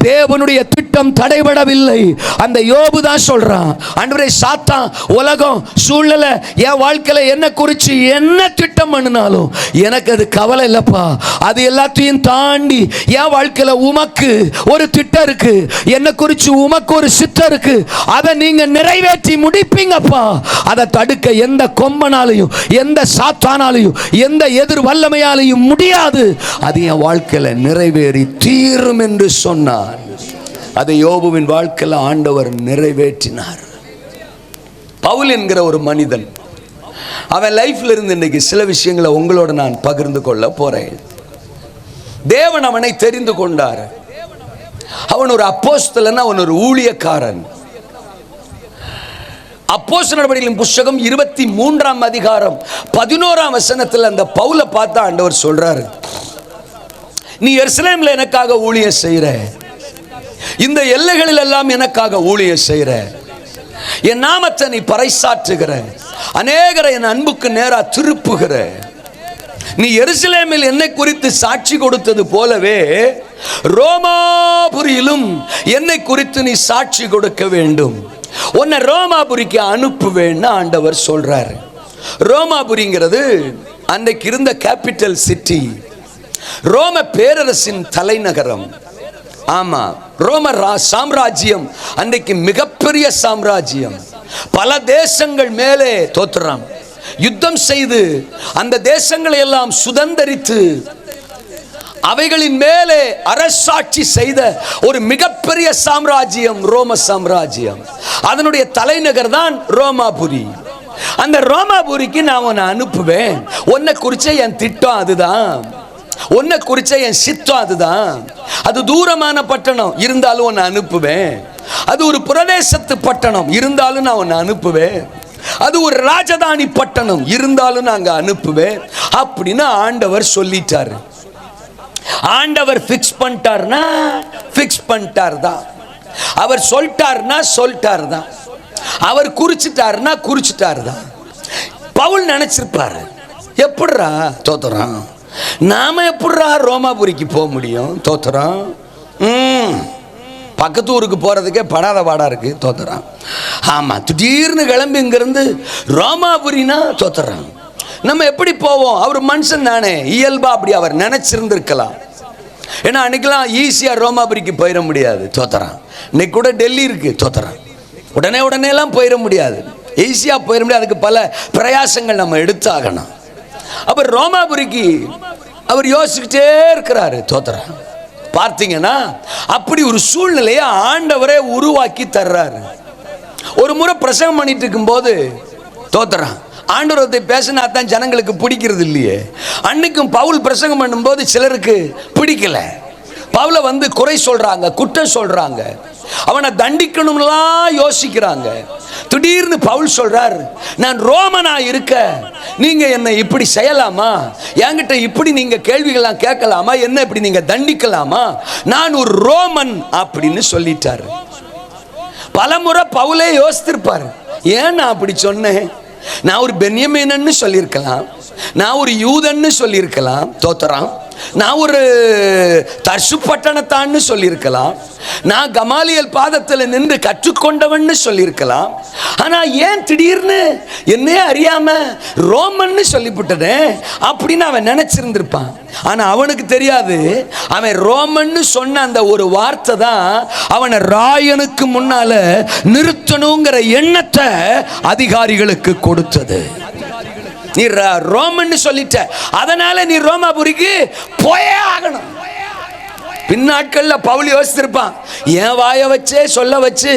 தேவனுடைய திட்டம் தடைபடவில்லை. அந்த யோபு தான் சொல்றான், ஆண்டவரே, சாத்தான், உலகம், சூழ்நிலை, என் வாழ்க்கையில என்ன குறிச்சு என்ன திட்டம் பண்ணினாலும் எனக்கு அது கவலை இல்லப்பா. அது எல்லாத்தையும் தாண்டி என் வாழ்க்கையில உமக்கு ஒரு திட்டம் இருக்கு, என்ன குறிச்சு உமக்கு ஒரு சித்தம் இருக்கு. அதை நீங்க நிறைவேற்றி முடிப்பீங்கப்பா. அதை தடுக்க எந்த கொம்பனாலையும், எந்த சாத்தானாலையும், எந்த எதிர் வல்லமையாலையும் முடியாது. அது என் வாழ்க்கையில நிறைவேறி தீரும் என்று சொன்னார். அதை யோபுவின் வாழ்க்கையில ஆண்டவர் நிறைவேற்றினார். பவுல் என்கிற ஒரு மனிதன், அவன் லைஃப்ல இருந்து இன்னைக்கு சில விஷயங்களை உங்களோட நான் பகிர்ந்து கொள்ள போறேன். தேவன் அவனை தெரிந்து கொண்டார். அவன் ஒரு அப்போஸ்தலன், அவன் ஒரு ஊழியக்காரன். அப்போஸ்தலர் நடவடிக்கைகளின் புத்தகம் 23ஆம் அதிகாரம் 11ஆம் வசனத்தில் அந்த பவுலை பார்த்து ஆண்டவர் சொல்றாரு, நீ எருசலேமில் எனக்காக ஊழியம் செய்யற, இந்த எல்லைகளில் எல்லாம் எனக்காக ஊழியம் செய்யற, என் நாமத்தை நீ பறைசாற்றுகிற, அநேகரை என் அன்புக்கு நேரா திருப்புகிற. நீ எருசலேமில் என்னை குறித்து சாட்சி கொடுத்தது போலவே ரோமாபுரியிலும் என்னை குறித்து நீ சாட்சி கொடுக்க வேண்டும். உன்னை ரோமாபுரிக்கு அனுப்புவேன்னு ஆண்டவர் சொல்றாரு. ரோமாபுரிங்கிறது அன்றைக்கு இருந்த கேபிட்டல் சிட்டி, ரோம பேரரசின் தலைநகரம். ஆமா, ரோம சாம்ராஜ்யம் அன்றைக்கு மிகப்பெரிய சாம்ராஜ்யம். பல தேசங்கள் மேலே தோத்துறான், யுத்தம் செய்து அந்த தேசங்களை எல்லாம் சுதந்தரித்து அவைகளின் மேலே அரசாட்சி செய்த ஒரு மிகப்பெரிய சாம்ராஜ்யம் ரோம சாம்ராஜ்யம். அதனுடைய தலைநகர் தான் ரோமாபுரி. அந்த ரோமாபுரிக்கு நான் உன்னை அனுப்புவேன். உன்னை குறிச்ச என் திட்டம் அதுதான், உன்னை குறிச்ச என் சித்தம் அதுதான். அது தூரமான பட்டணம் இருந்தாலும் உன்னை அனுப்புவேன். அது ஒரு பிரதேசத்து பட்டணம் இருந்தாலும் நான் உன்னை அனுப்புவேன். அது ஒரு ராஜதானி பட்டணம் இருந்தாலும் நாங்க அனுப்புவேன் அப்படின்னு ஆண்டவர் சொல்லிட்டாரு. ஆண்டவர் ஃபிக்ஸ் பண்ணிட்டார்னா ஃபிக்ஸ் பண்ணிட்டார் தான். அவர் சொல்லிட்டார்னா சொல்லிட்டார் தான். அவர் குறிச்சிட்டார்னா குறிச்சிட்டார் தான். பவுல் நினைச்சிருப்பாரு, எப்படிரா தோத்துறான், நாம எப்படிரா ரோமாபுரிக்கு போக முடியும், தோத்துறான், பக்கத்து ஊருக்கு போறதுக்கே படாத பாடா இருக்கு, தோத்துறான். ஆமா, திடீர்னு கிளம்பி இங்கிருந்து ரோமாபுரினா தோத்துறான். நம்ம எப்படி போவோம்? அவர் மனுஷன் தானே, இயல்பா அப்படி அவர் நினைச்சிருந்திருக்கலாம். ஏன்னா அன்னைக்கெல்லாம் ஈஸியா ரோமாபுரிக்கு போயிட முடியாது, தோத்துறான். இன்னைக்கு கூட டெல்லி இருக்கு, தோத்துறான். உடனே எல்லாம் போயிட முடியாது, ஈஸியா போயிட முடியாது. அதுக்கு பல பிரயாசங்கள் நம்ம எடுத்தாகணும். அப்ப ரோமாபுரிக்கு அவர் யோசிச்சுட்டே இருக்கிறாரு, தோத்துறான். பார்த்தீங்கன்னா அப்படி ஒரு சூழ்நிலையை ஆண்டவரே உருவாக்கி தர்றாரு. ஒரு முறை பிரசங்கம் பண்ணிட்டு இருக்கும் போது தோத்துறான். ஆண்டவரத்தை பேசினா தான் ஜனங்களுக்கு பிடிக்கிறது இல்லையே. அன்னைக்கும் பவுல் பிரசங்கம் பண்ணும்போது சிலருக்கு பிடிக்கல. பவுலை வந்து குறை சொல்றாங்க, குற்றம் சொல்றாங்க, அவனை தண்டிக்கணும்லாம் யோசிக்கிறாங்க. திடீர்னு பவுல் சொல்றார், நான் ரோமனா இருக்க நீங்க என்ன இப்படி செய்யலாமா, என்கிட்ட இப்படி நீங்க கேள்விகள்லாம் கேட்கலாமா, என்ன இப்படி நீங்க தண்டிக்கலாமா, நான் ஒரு ரோமன் அப்படின்னு சொல்லிட்டாரு. பலமுறை பவுலே யோசித்திருப்பாரு, ஏன் நான் அப்படி சொன்னேன், நான் ஒரு பென்யமீனன்னு சொல்லியிருக்கலாம், நான் ஒரு யூதன்னு சொல்லியிருக்கலாம், தோத்துறான். நான் ஒரு தர்சு பட்டணத்தான்னு சொல்லியிருக்கலாம், நான் கமாலியல் பாதத்தில் நின்று கற்றுக்கொண்டவன்னு சொல்லியிருக்கலாம். ஆனா ஏன் திடீர்னு என்னையே அறியாம ரோமன்னு சொல்லிவிட்டனே அப்படின்னு அவன் நினைச்சிருந்திருப்பான். ஆனா அவனுக்கு தெரியாது, அவன் ரோமன்னு சொன்ன அந்த ஒரு வார்த்தை தான் அவனை ராயனுக்கு முன்னால நிறுத்தணுங்கிற எண்ணத்தை அதிகாரிகளுக்கு கொடுத்தது. நீ ரோமன்னு சொல்லிட்ட, அதனால நீ ரோமாபுரிக்கு போயே ஆகணும். பின்னாட்கள்ல பவுல் யோசித்திருப்பான், என் வாய வச்சே சொல்ல வச்சு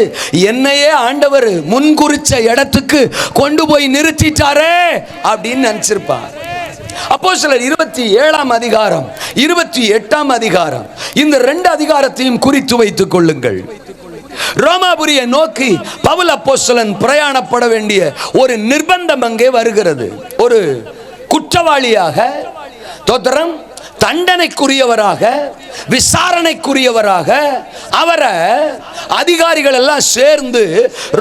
என்னையே ஆண்டவர் முன்குறிச்ச இடத்துக்கு கொண்டு போய் நிறுத்திட்டாரே அப்படின்னு நினைச்சிருப்பான். அப்போஸ்தலர் 27ஆம் அதிகாரம் 28ஆம் அதிகாரம் இந்த 2 அதிகாரத்தையும் குறித்து வைத்துக் கொள்ளுங்கள். ரோமாபுரியை நோக்கி பவுல் அப்போஸ்தலன் பிரயாணப்பட வேண்டிய ஒரு நிர்பந்தம் அங்கே வருகிறது. ஒரு குற்றவாளியாக, தோத்திரம், தண்டனைக்குரியவராக, விசாரணைக்குரியவராக அவரை அதிகாரிகள் எல்லாம் சேர்ந்து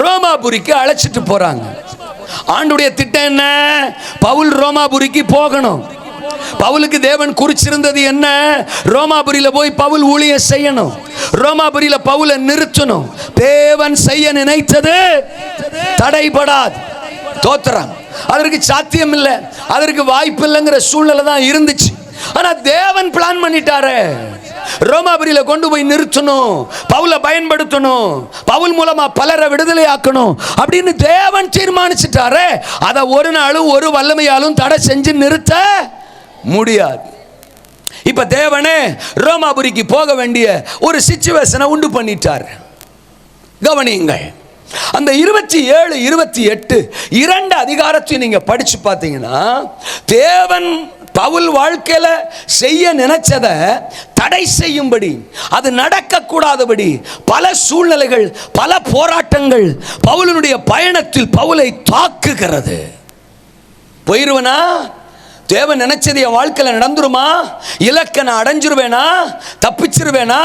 ரோமாபுரிக்கு அழைச்சிட்டு போறாங்க. ஆண்டுடைய திட்டம் என்ன? பவுல் ரோமாபுரிக்கு போகணும். பவுலுக்கு தேவன் குறிச்சிருந்தது என்ன? ரோமாபுரியில போய் பவுல் ஊழியம் செய்யணும், ரோமாபுரியில பவுலை நிறுத்தணும். தேவன் செய்ய நினைத்தது தடைபடாது. தோத்திரம், அதற்கு சாத்தியம் இல்லை, அதற்கு வாய்ப்பு இல்லைங்கிற சூழ்நிலை தான் இருந்துச்சு. ஆனா தேவன் பிளான் பண்ணிட்டாரு, ரோமாபுரியில கொண்டு போய் நிறுத்தணும், பவுலை பயன்படுத்தணும், பவுல் மூலமா பலரை விடுதலை ஆக்கணும் அப்படின்னு தேவன் தீர்மானிச்சிட்டாரு. அதை ஒரு நாளும் ஒரு வல்லமையாலும் தடை செஞ்சு நிறுத்த முடியாது. இப்ப தேவனே ரோமாபுரிக்கு போக வேண்டிய ஒரு சிச்சுவேஷனை உண்டு பண்ணிட்டார். கவனியுங்கள், அந்த 27, 28 2 அதிகாரத்தையும் நீங்க படிச்சு பார்த்தீங்கன்னா, தேவன் பவுல் வாழ்க்கையில செய்ய நினைச்சத தடை செய்யும்படி, அது நடக்க கூடாதபடி பல சூழ்நிலைகள், பல போராட்டங்கள் பவுலினுடைய பயணத்தில் பவுலை தாக்குகிறது. போயிருவனா? தேவன் நினைச்சது என் வாழ்க்கையில் நடந்துருமா? இலக்க நான் அடைஞ்சிருவேனா? தப்பிச்சிருவேனா?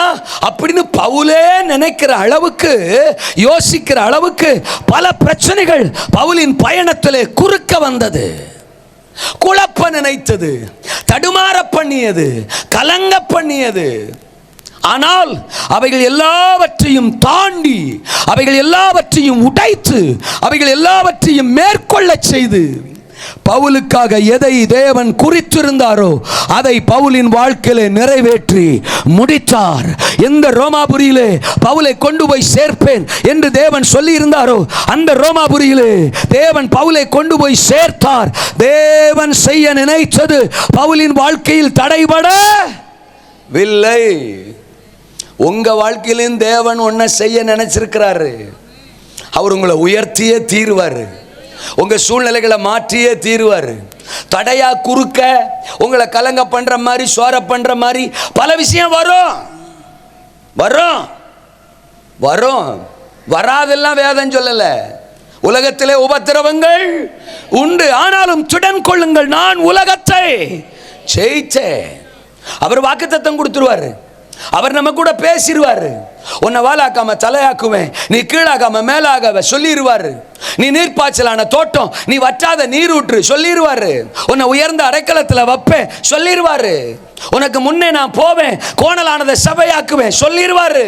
அப்படின்னு பவுலே நினைக்கிற அளவுக்கு, யோசிக்கிற அளவுக்கு பல பிரச்சனைகள் பவுலின் பயணத்திலே குறுக்க வந்தது. குழப்ப நினைத்தது, தடுமாற பண்ணியது, கலங்க பண்ணியது. ஆனால் அவைகள் எல்லாவற்றையும் தாண்டி, அவைகள் எல்லாவற்றையும் உடைத்து, அவைகள் எல்லாவற்றையும் மேற்கொள்ள செய்து, பவுலுக்காக எதை தேவன் குறித்திருந்தாரோ அதை பவுலின் வாழ்க்கையிலே நிறைவேற்றி முடித்தார். எந்த ரோமாபுரியிலே பவுலை கொண்டு போய் சேர்ப்பேன் என்று தேவன் சொல்லி இருந்தாரோ அந்த ரோமாபுரியிலே தேவன் பவுலை கொண்டு போய் சேர்த்தார். தேவன் செய்ய நினைத்தது பவுலின் வாழ்க்கையில் தடைபடவில்லை. உங்க வாழ்க்கையிலும் தேவன் ஒன்ன செய்ய நினைச்சிருக்கிறாரு. அவர் உங்களை உயர்த்தியே தீர்வாரு, உங்க சூழ்நிலைகளை மாற்றியே தீர்வார். தடையா குறுக்க உங்களை கலங்க பண்ற மாதிரி, சோர பண்ற மாதிரி பல விஷயம் வரும் வரும் வரும். வராதெல்லாம் வேதம் சொல்லல. உலகத்திலே உபத்திரவங்கள் உண்டு, ஆனாலும் திடன் கொள்ளுங்கள், நான் உலகத்தை ஜெயிச்சேன். அவர் வாக்குத்தத்தம் கொடுத்துருவாரு, அவர் நம்ம கூட பேசிடுவாரு. உன்னை வாலாக்காம தலையாக்குவேன், நீ கீழாக்காம மேலாக சொல்லிடுவாரு. நீ நீர்ப்பாய்ச்சலான தோட்டம், நீ வற்றாத நீரூற்று சொல்லிடுவாரு. உன்னை உயர்ந்த அடைக்கலத்தில் வைப்பேன் சொல்லிடுவாரு. உனக்கு முன்னே நான் போவேன், கோணலானதை சபையாக்குவேன் சொல்லிடுவாரு.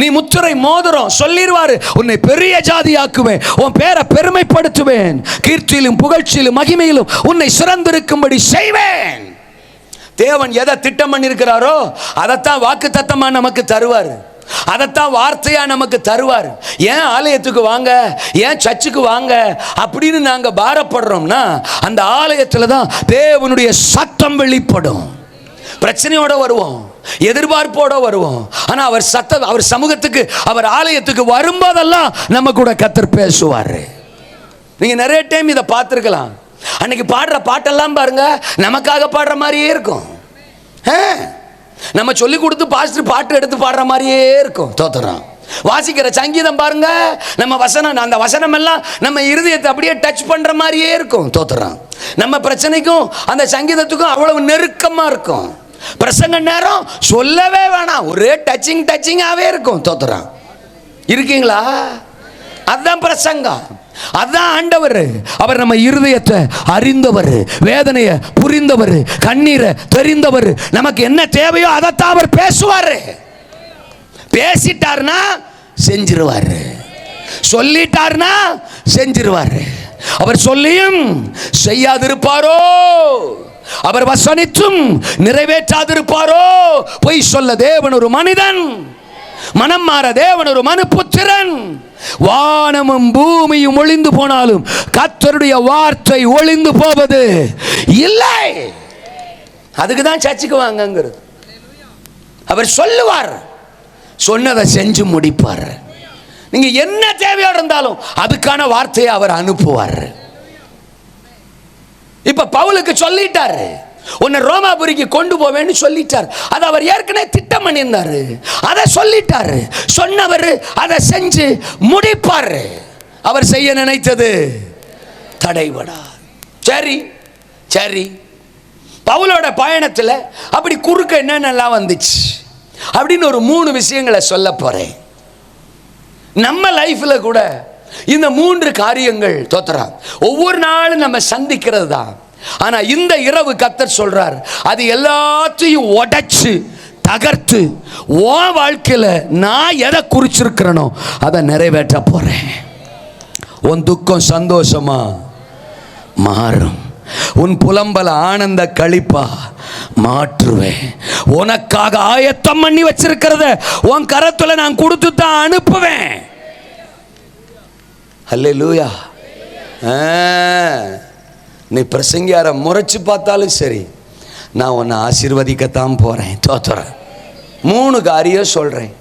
நீ முத்திரை மோதிரம் சொல்லிடுவாரு. உன்னை பெரிய ஜாதியாக்குவேன், உன் பேரை பெருமைப்படுத்துவேன், கீர்த்தியிலும் புகழ்ச்சியிலும் மகிமையிலும் உன்னை சிறந்திருக்கும்படி செய்வேன். தேவன் எதை திட்டம் பண்ணியிருக்கிறாரோ அதைத்தான் வாக்கு தத்தமா நமக்கு தருவார், அதைத்தான் வார்த்தையா நமக்கு தருவார். ஏன் ஆலயத்துக்கு வாங்க, ஏன் சர்ச்சுக்கு வாங்க அப்படின்னு நாங்க பாரப்படுறோம்னா, அந்த ஆலயத்துல தான் தேவனுடைய சத்தம் வெளிப்படும். பிரச்சனையோட வருவோம், எதிர்பார்ப்போட வருவோம், ஆனா அவர் சமூகத்துக்கு, அவர் ஆலயத்துக்கு வரும்போதெல்லாம் நம்ம கூட கர்த்தர் பேசுவாரு. நீங்க நிறைய டைம் இதை பார்த்துருக்கலாம். அன்னைக்கு பாடுற பாட்டெல்லாம் பாருங்க, நமக்காக பாடுற மாதிரியே இருக்கும். நம்ம சொல்லி கொடுத்து பாஸ்டர் பாட்டு எடுத்து பாடுற மாதிரியே இருக்கும். தோத்திரம் வாசிக்கிற சங்கீதம் பாருங்க, நம்ம வசனம், அந்த வசனம் எல்லாம் நம்ம இருதயத்தை அப்படியே டச் பண்ற மாதிரியே இருக்கும். தோத்திரம் நம்ம பிரச்சனைக்கும் அந்த சங்கீதத்துக்கும் அவ்வளவு நெருக்கமா இருக்கும். பிரசங்க நேரம் சொல்லவே வேணாம், ஒரே டச்சிங்காவே இருக்கும். தோத்திரம் இருக்கீங்களா? அதுதான் பிரசங்கம், அதுதான் ஆண்டவர். அவர் நம்ம இருதயத்தை அறிந்தவர், வேதனையை புரிந்தவர், கண்ணீரை தெரிந்தவர். நமக்கு என்ன தேவையோ அதைத்தான் அவர் பேசுவார். பேசிட்டார்னா செஞ்சிருவார், சொல்லிட்டார்னா செஞ்சிருவார். அவர் சொல்லியும் செய்யாதிருப்பாரோ, அவர் வசனித்தும் நிறைவேற்றாதிருப்பாரோ? பொய் சொல்ல தேவன் ஒரு மனிதன், மனம் மாற தேவன் ஒரு மனுபுத்திரன். வானமும் பூமியும் ஒளிந்து போனாலும் கர்த்தருடைய வார்த்தை ஒளிந்து போவது இல்லை. அதுக்கு தான் சர்ச்சுக்கு வாங்கங்கிறது. அவர் சொல்லுவார், சொன்னதை செஞ்சு முடிப்பார். நீங்க என்ன தேவையோடு இருந்தாலும் அதுக்கான வார்த்தையை அவர் அனுப்புவார். இப்ப பவுலுக்கு சொல்லிட்டாரு, உன்னை ரோமாபுரிக்கு கொண்டு போவேன்னு சொல்லிட்டார். அதை அவர் ஏற்கனவே திட்டம் பண்ணியிருந்தாரு, அதை சொல்லிட்டாரு. சொன்னவர் அதை செஞ்சு முடிப்பார். அவர் செய்ய நினைத்தது தடைபடா. சரி சரி, பவுலோட பயணத்தில் அப்படி குறுக்க என்னென்னலாம் வந்துச்சு அப்படின்னு ஒரு 3 விஷயங்களை சொல்ல போறேன். நம்ம லைஃப்ல கூட இந்த 3 காரியங்கள் தோத்துறான் ஒவ்வொரு நாளும் நம்ம சந்திக்கிறது தான். ஆனா இந்த இரவு கர்த்தர் சொல்றார், அது எல்லாத்தையும் உடைச்சு தகர்த்து உன் வாழ்க்கையில நான் எதை குறிச்சிருக்கிறேனோ அதை நிறைவேற்ற போறேன். உன் துக்கம் சந்தோஷமா மாறும், உன் புலம்பல ஆனந்த களிப்பா மாற்றுவேன். உனக்காக ஆயத்தம் பண்ணி வச்சிருக்கிறத உன் கரத்துல நான் கொடுத்து தான் அனுப்புவேன். அல்லேலூயா. நீ பிரசங்கியார முறைச்சு பார்த்தாலும் சரி, நான் உன்னை ஆசீர்வதிக்கத்தான் போறேன். தோத்துறேன். 3 காரியம் சொல்றேன்.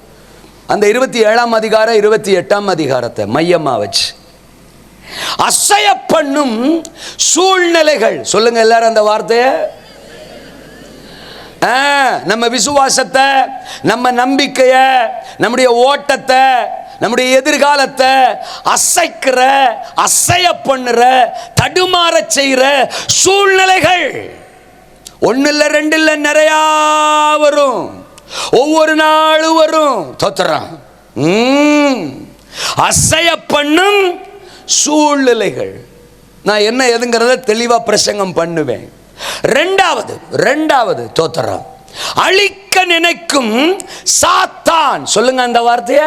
அந்த 27ஆம் அதிகாரம் 28ஆம் அதிகாரத்தை மையமா வச்சு அசைய பண்ணும் சூழ்நிலைகள். சொல்லுங்க எல்லாரும் அந்த வார்த்தைய. நம்ம விசுவாசத்தை, நம்ம நம்பிக்கைய, நம்முடைய ஓட்டத்தை, நம்முடைய எதிர்காலத்தை அசைக்கிற, அசைய பண்ணுற, தடுமாற செய்கிற சூழ்நிலைகள் 1 இல்லை 2 இல்லை, நிறையா வரும். ஒவ்வொரு நாளும் வரும். தோத்துறான். அசைய பண்ணும் சூழ்நிலைகள். நான் என்ன எதுங்கிறத தெளிவா பிரசங்கம் பண்ணுவேன். ரெண்டாவது தோத்துறான், அழிக்க நினைக்கும் சாத்தான். சொல்லுங்க அந்த வார்த்தைய.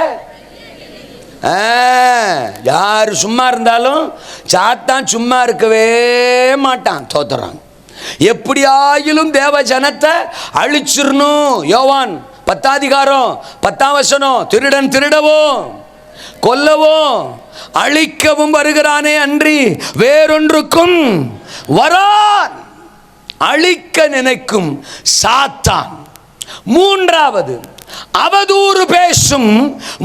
யாரு சும்மா இருந்தாலும் சாத்தான் சும்மா இருக்கவே மாட்டான். தோத்துறான். எப்படியாயிலும் தேவ ஜனத்தை அழிச்சிடணும். யோவான் 10ஆம் அதிகாரம் 10ஆம் வசனம், திருடன் திருடவும் கொல்லவும் அழிக்கவும் வருகிறானே அன்றி வேறொன்றுக்கும் வரான். அழிக்க நினைக்கும் சாத்தான். 3வது அவதூறு பேசும்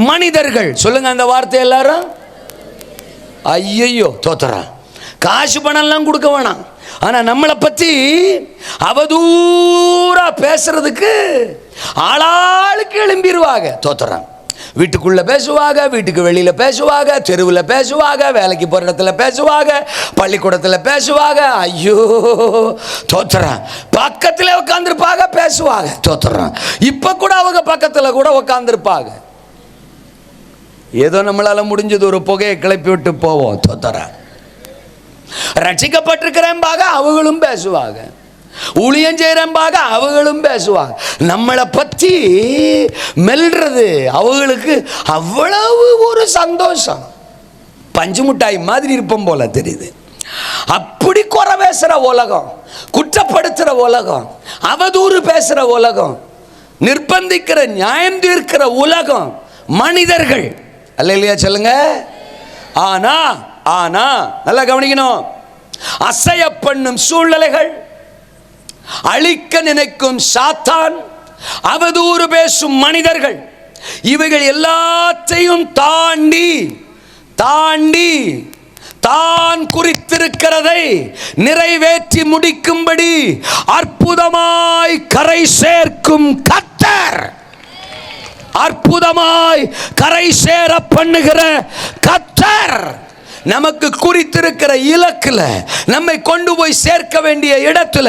மனிதர்கள். சொல்லுங்க அந்த வார்த்தை எல்லாரும். ஐயோ தோத்துறான். காசு பணம் எல்லாம் கொடுக்க வேணாம், ஆனா நம்மளை பத்தி அவதூறா பேசுறதுக்கு ஆளாளுக்கு எழும்பிடுவாங்க. தோத்துறான். வீட்டுக்குள்ள பேசுவாங்க, வீட்டுக்கு வெளியில பேசுவாங்க, தெருவில் பேசுவாங்க, வேலைக்கு போற இடத்துல பேசுவாங்க, பள்ளிக்கூடத்தில் பேசுவாங்க. ஐயோ தோத்துறான். பக்கத்தில் உட்காந்துருப்பாங்க, பேசுவாங்க. தோத்துறான். இப்ப கூட அவங்க பக்கத்தில் கூட உட்காந்துருப்பாங்க. ஏதோ நம்மளால முடிஞ்சது ஒரு புகையை கிளப்பி விட்டு போவோம். தோத்துறான். ரட்சிக்கப்பட்டிருக்கிறேன்பாக அவங்களும் பேசுவாங்க, ஊழியம் செய்யறம்பாக அவங்களும் பேசுவாங்க. நம்மளை பத்தி மெல்றது அவங்களுக்கு அவ்வளவு ஒரு சந்தோஷம். பஞ்சு மிட்டாய் மாதிரி இருப்போம் போல தெரியுது. அப்படி குறை பேசுற உலகம், குற்றப்படுத்துற உலகம், அவதூறு பேசுற உலகம், நிர்பந்திக்கிற நியாயம் தீர்க்கிற உலகம், மனிதர்கள். அல்லேலூயா சொல்லுங்க. ஆனா ஆனா நல்லா கவனிக்கணும். அசைய பண்ணும் சூழ்நிலைகள், அழிக்க நினைக்கும் சாத்தான், அவதூறு பேசும் மனிதர்கள், இவைகள் எல்லாத்தையும் தாண்டி தாண்டி தான் குறித்திருக்கிறதை நிறைவேற்றி முடிக்கும்படி அற்புதமாய் கரை சேர்க்கும் கர்த்தர், அற்புதமாய் கரை சேர பண்ணுகிற கர்த்தர் நமக்கு குறித்திருக்கிற இலக்குல நம்மை கொண்டு போய் சேர்க்க வேண்டிய இடத்துல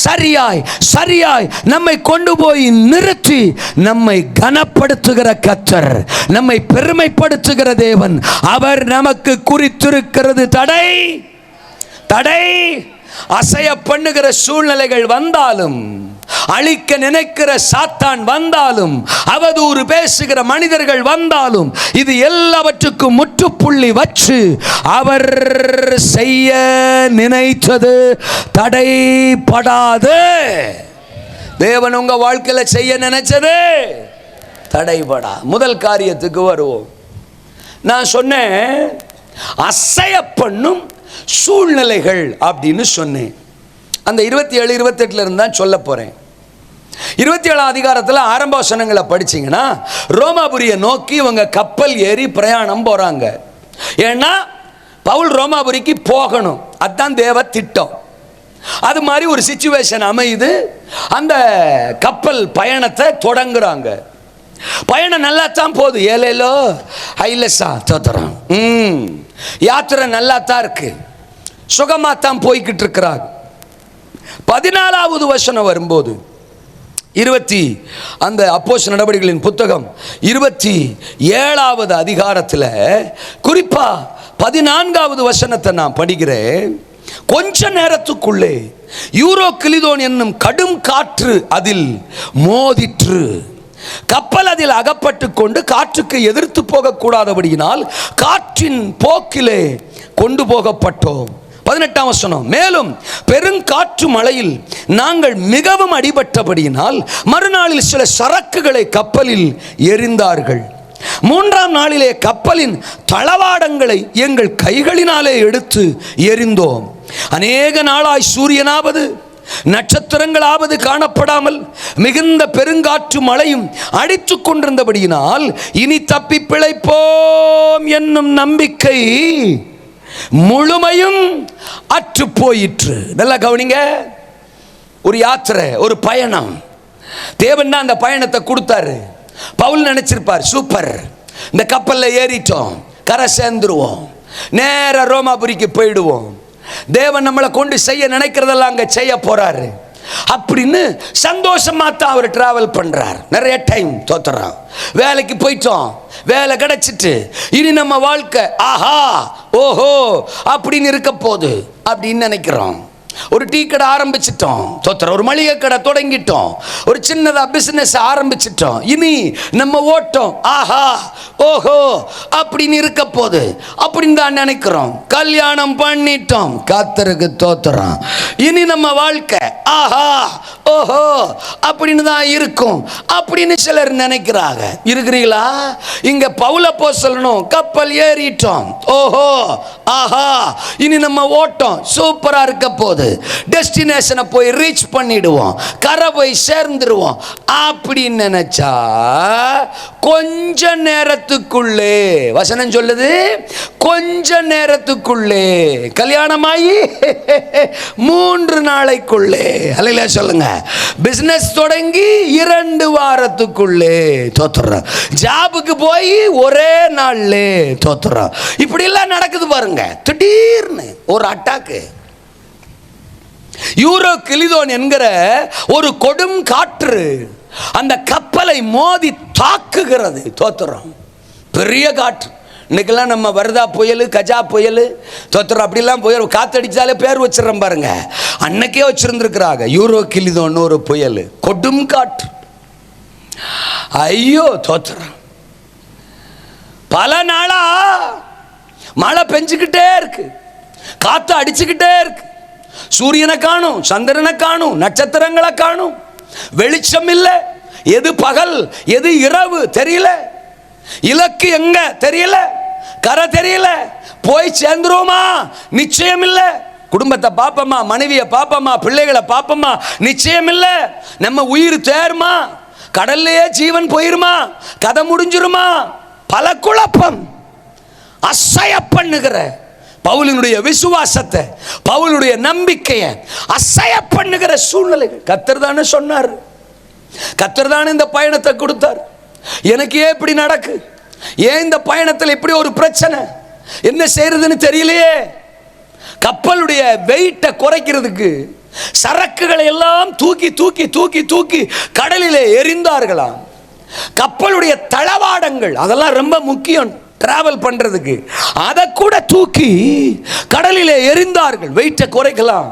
சரியாய் நம்மை கொண்டு போய் நிறுத்தி நம்மை கனப்படுத்துகிற கர்த்தர், நம்மை பெருமைப்படுத்துகிற தேவன். அவர் நமக்கு குறித்திருக்கிறது தடை அசைய பண்ணுகிற சூழ்நிலைகள் வந்தாலும், அழிக்க நினைக்கிற சாத்தான் வந்தாலும், அவதூறு பேசுகிற மனிதர்கள் வந்தாலும், இது எல்லாவற்றுக்கும் முற்றுப்புள்ளி வச்சு அவர் செய்ய நினைத்தது தடைபடாது. தேவன் உங்க வாழ்க்கையில செய்ய நினைச்சது தடைபடா. முதல் காரியத்துக்கு வருவோம். நான் சொன்னேன் அசைய பண்ணும் சூழ்நிலைகள் அப்படின்னு சொன்னேன். அந்த 27, 28 இருந்து தான் சொல்ல போறேன். 27 அதிகாரத்தில் ஆரம்ப வசனங்களை படிச்சீங்கன்னா, ரோமாபுரியை நோக்கி இவங்க கப்பல் ஏறி பிரயாணம் போறாங்க. ஏன்னா பவுல் ரோமாபுரிக்கு போகணும், அதுதான் தேவ திட்டம். அது மாதிரி ஒரு சிச்சுவேஷன் அமையுது. அந்த கப்பல் பயணத்தை தொடங்குறாங்க. பயணம் நல்லா தான் போகுது. ஏலேலோ ஐலசா தோத்துறோம். யாத்திரை நல்லா தான் இருக்கு, சுகமாக தான் போய்கிட்டு இருக்கிறாங்க. 14வது வசனம் வரும்போது அந்த அப்போஸ்தலர் நடவடிக்கைகளின் புத்தகம் 27வது அதிகாரத்தில் குறிப்பா 14வது வசனத்தை நான் படிக்கிறேன். கொஞ்ச நேரத்துக்குள்ளே யூரோகிலிதோன் என்னும் கடும் காற்று அதில் மோதிற்று. கப்பல் அதில் அகப்பட்டு கொண்டு காற்றுக்கு எதிர்த்து போகக்கூடாதபடியினால் காற்றின் போக்கிலே கொண்டு போகப்பட்டோம். 18ஆம் வசனம், மேலும் பெருங்காற்று மழையில் நாங்கள் மிகவும் அடிபட்டபடியினால் மறுநாளில் சில சரக்குகளை கப்பலில் எறிந்தார்கள். 3ஆம் நாளிலே கப்பலின் தளவாடங்களை எங்கள் கைகளினாலே எடுத்து எறிந்தோம். அநேக நாளாய் சூரியனாவது நட்சத்திரங்களாவது காணப்படாமல் மிகுந்த பெருங்காற்று மழையும் அடித்து கொண்டிருந்தபடியினால் இனி தப்பி பிழைப்போம் என்னும் நம்பிக்கை முழுமையும் அற்று போயிற்று. நல்லா கவனிங்க. ஒரு யாத்திரை, ஒரு பயணம். தேவன் தான் அந்த பயணத்தை கொடுத்தாரு. பவுல் நினைச்சிருப்பார், சூப்பர், இந்த கப்பல்ல ஏறிட்டோம், கரை சேர்ந்துருவோம், நேர ரோமாபுரிக்கு போயிடுவோம், தேவன் நம்மளை கொண்டு செய்ய நினைக்கிறதெல்லாம் அங்க செய்ய போறாரு அப்படின்னு சந்தோஷமா தான் அவர் டிராவல் பண்றார். நிறைய டைம் தோத்துறான். வேலைக்கு போயிட்டோம், வேலை கிடைச்சிட்டு இனி நம்ம வாழ்க்கை ஆஹா ஓஹோ அப்படின்னு இருக்க போகுது அப்படின்னு நினைக்கிறோம். ஒரு டீ கடை ஆரம்பிச்சிட்டோம், தோத்துறோம். ஒரு மளிகை கடை தொடங்கிட்டோம், ஒரு சின்னதா பிசினஸ் ஆரம்பிச்சிட்டோம். இனி நம்ம ஓட்டம் ஆஹா ஓஹோ அப்படின்னு இருக்க போது அப்படின்னு தான் நினைக்கிறோம். கல்யாணம் பண்ணிட்டோம், கர்த்தருக்கு தோத்துறோம். இனி நம்ம வாழ்க்கை ஆஹா ஓஹோ அப்படின்னு தான் இருக்கும் அப்படின்னு சிலர் நினைக்கிறாங்க. இருக்கிறீங்களா? இங்க பவுல் அப்போஸ்தலனும் கப்பல் ஏறிட்டோம், ஓஹோ ஆஹா இனி நம்ம ஓட்டம் சூப்பரா இருக்க போது, டெஸ்டினேஷனை போய் ரீச் பண்ணிடுவோம், கரை போய் சேர்ந்துருவோம் அப்படின்னு நினைச்சா கொஞ்ச நேரத்துக்குள்ளே, வசனம் சொல்லுது கொஞ்ச நேரத்துக்குள்ளே, கல்யாணமாயி 3 நாளைக்குள்ளே, அல்லேலூயா சொல்லுங்க, பிசினஸ் தொடங்கி 2 வாரத்துக்குள்ளே தோத்துறோம், ஜாபுக்கு போய் ஒரே நாள்ல தோத்துறோம். இப்படி எல்லாம் நடக்குது பாருங்க. திடீர்னு ஒரு அட்டாக்கு. யூரோகிலிதோன் என்கிற ஒரு கொடும் காற்று அந்த கப்பலை மோதி தாக்குகிறது. தோத்துறோம். பெரிய காற்று. இன்னைக்கெல்லாம் நம்ம வருதா புயல், கஜா புயல், தோத்துறோம். அப்படிலாம் புயல் காத்தடிச்சாலே பேர் வச்சிடறோம் பாருங்க. அன்னைக்கே வச்சிருந்துருக்கிறாங்க யூரோகிலிதோன் ஒரு புயல், கொடும் காற்று. ஐயோ தோத்துறோம். பல நாளா மழை பெஞ்சுக்கிட்டே இருக்கு, காத்து அடிச்சுக்கிட்டே இருக்கு. சூரியனை காணும், சந்திரனை காணும், நட்சத்திரங்களை காணும், வெளிச்சம் இல்லை. எது பகல் எது இரவு தெரியல, இலக்கு எங்க தெரியல, கரை தெரியல, போய் சேர்ந்துருவோமா நிச்சயம் இல்லை. குடும்பத்தை பாப்பமா, மனைவியை பாப்பமா, பிள்ளைகளை பாப்பமா நிச்சயம் இல்லை. நம்ம உயிர் தேருமா, கடல்லையே ஜீவன் போயிருமா, கதை முடிஞ்சிருமா, பல குழப்பம். அசைய பண்ணுகிற பவுலினுடைய விசுவாசத்தை, பவுலுடைய நம்பிக்கையை அசைய பண்ணுகிற சூழ்நிலைகள். கர்த்தர் தானே சொன்னார், கர்த்தர் தானே இந்த பயணத்தை கொடுத்தார். எனக்கு ஏன் இப்படி நடக்கு, ஏன் இந்த பயணத்தில் இப்படி ஒரு பிரச்சனை, என்ன செய்யறதுன்னு தெரியலையே. கப்பலுடைய வெயிட்டை குறைக்கிறதுக்கு சரக்குகளை எல்லாம் தூக்கி தூக்கி தூக்கி தூக்கி கடலிலே எறிந்தார்களாம். கப்பலுடைய தளவாடங்கள் அதெல்லாம் ரொம்ப முக்கியம் டிராவல் பண்றதுக்கு, அதை கூட தூக்கி கடலிலே எறிந்தார்கள். வெயிட்டை குறைக்கலாம்,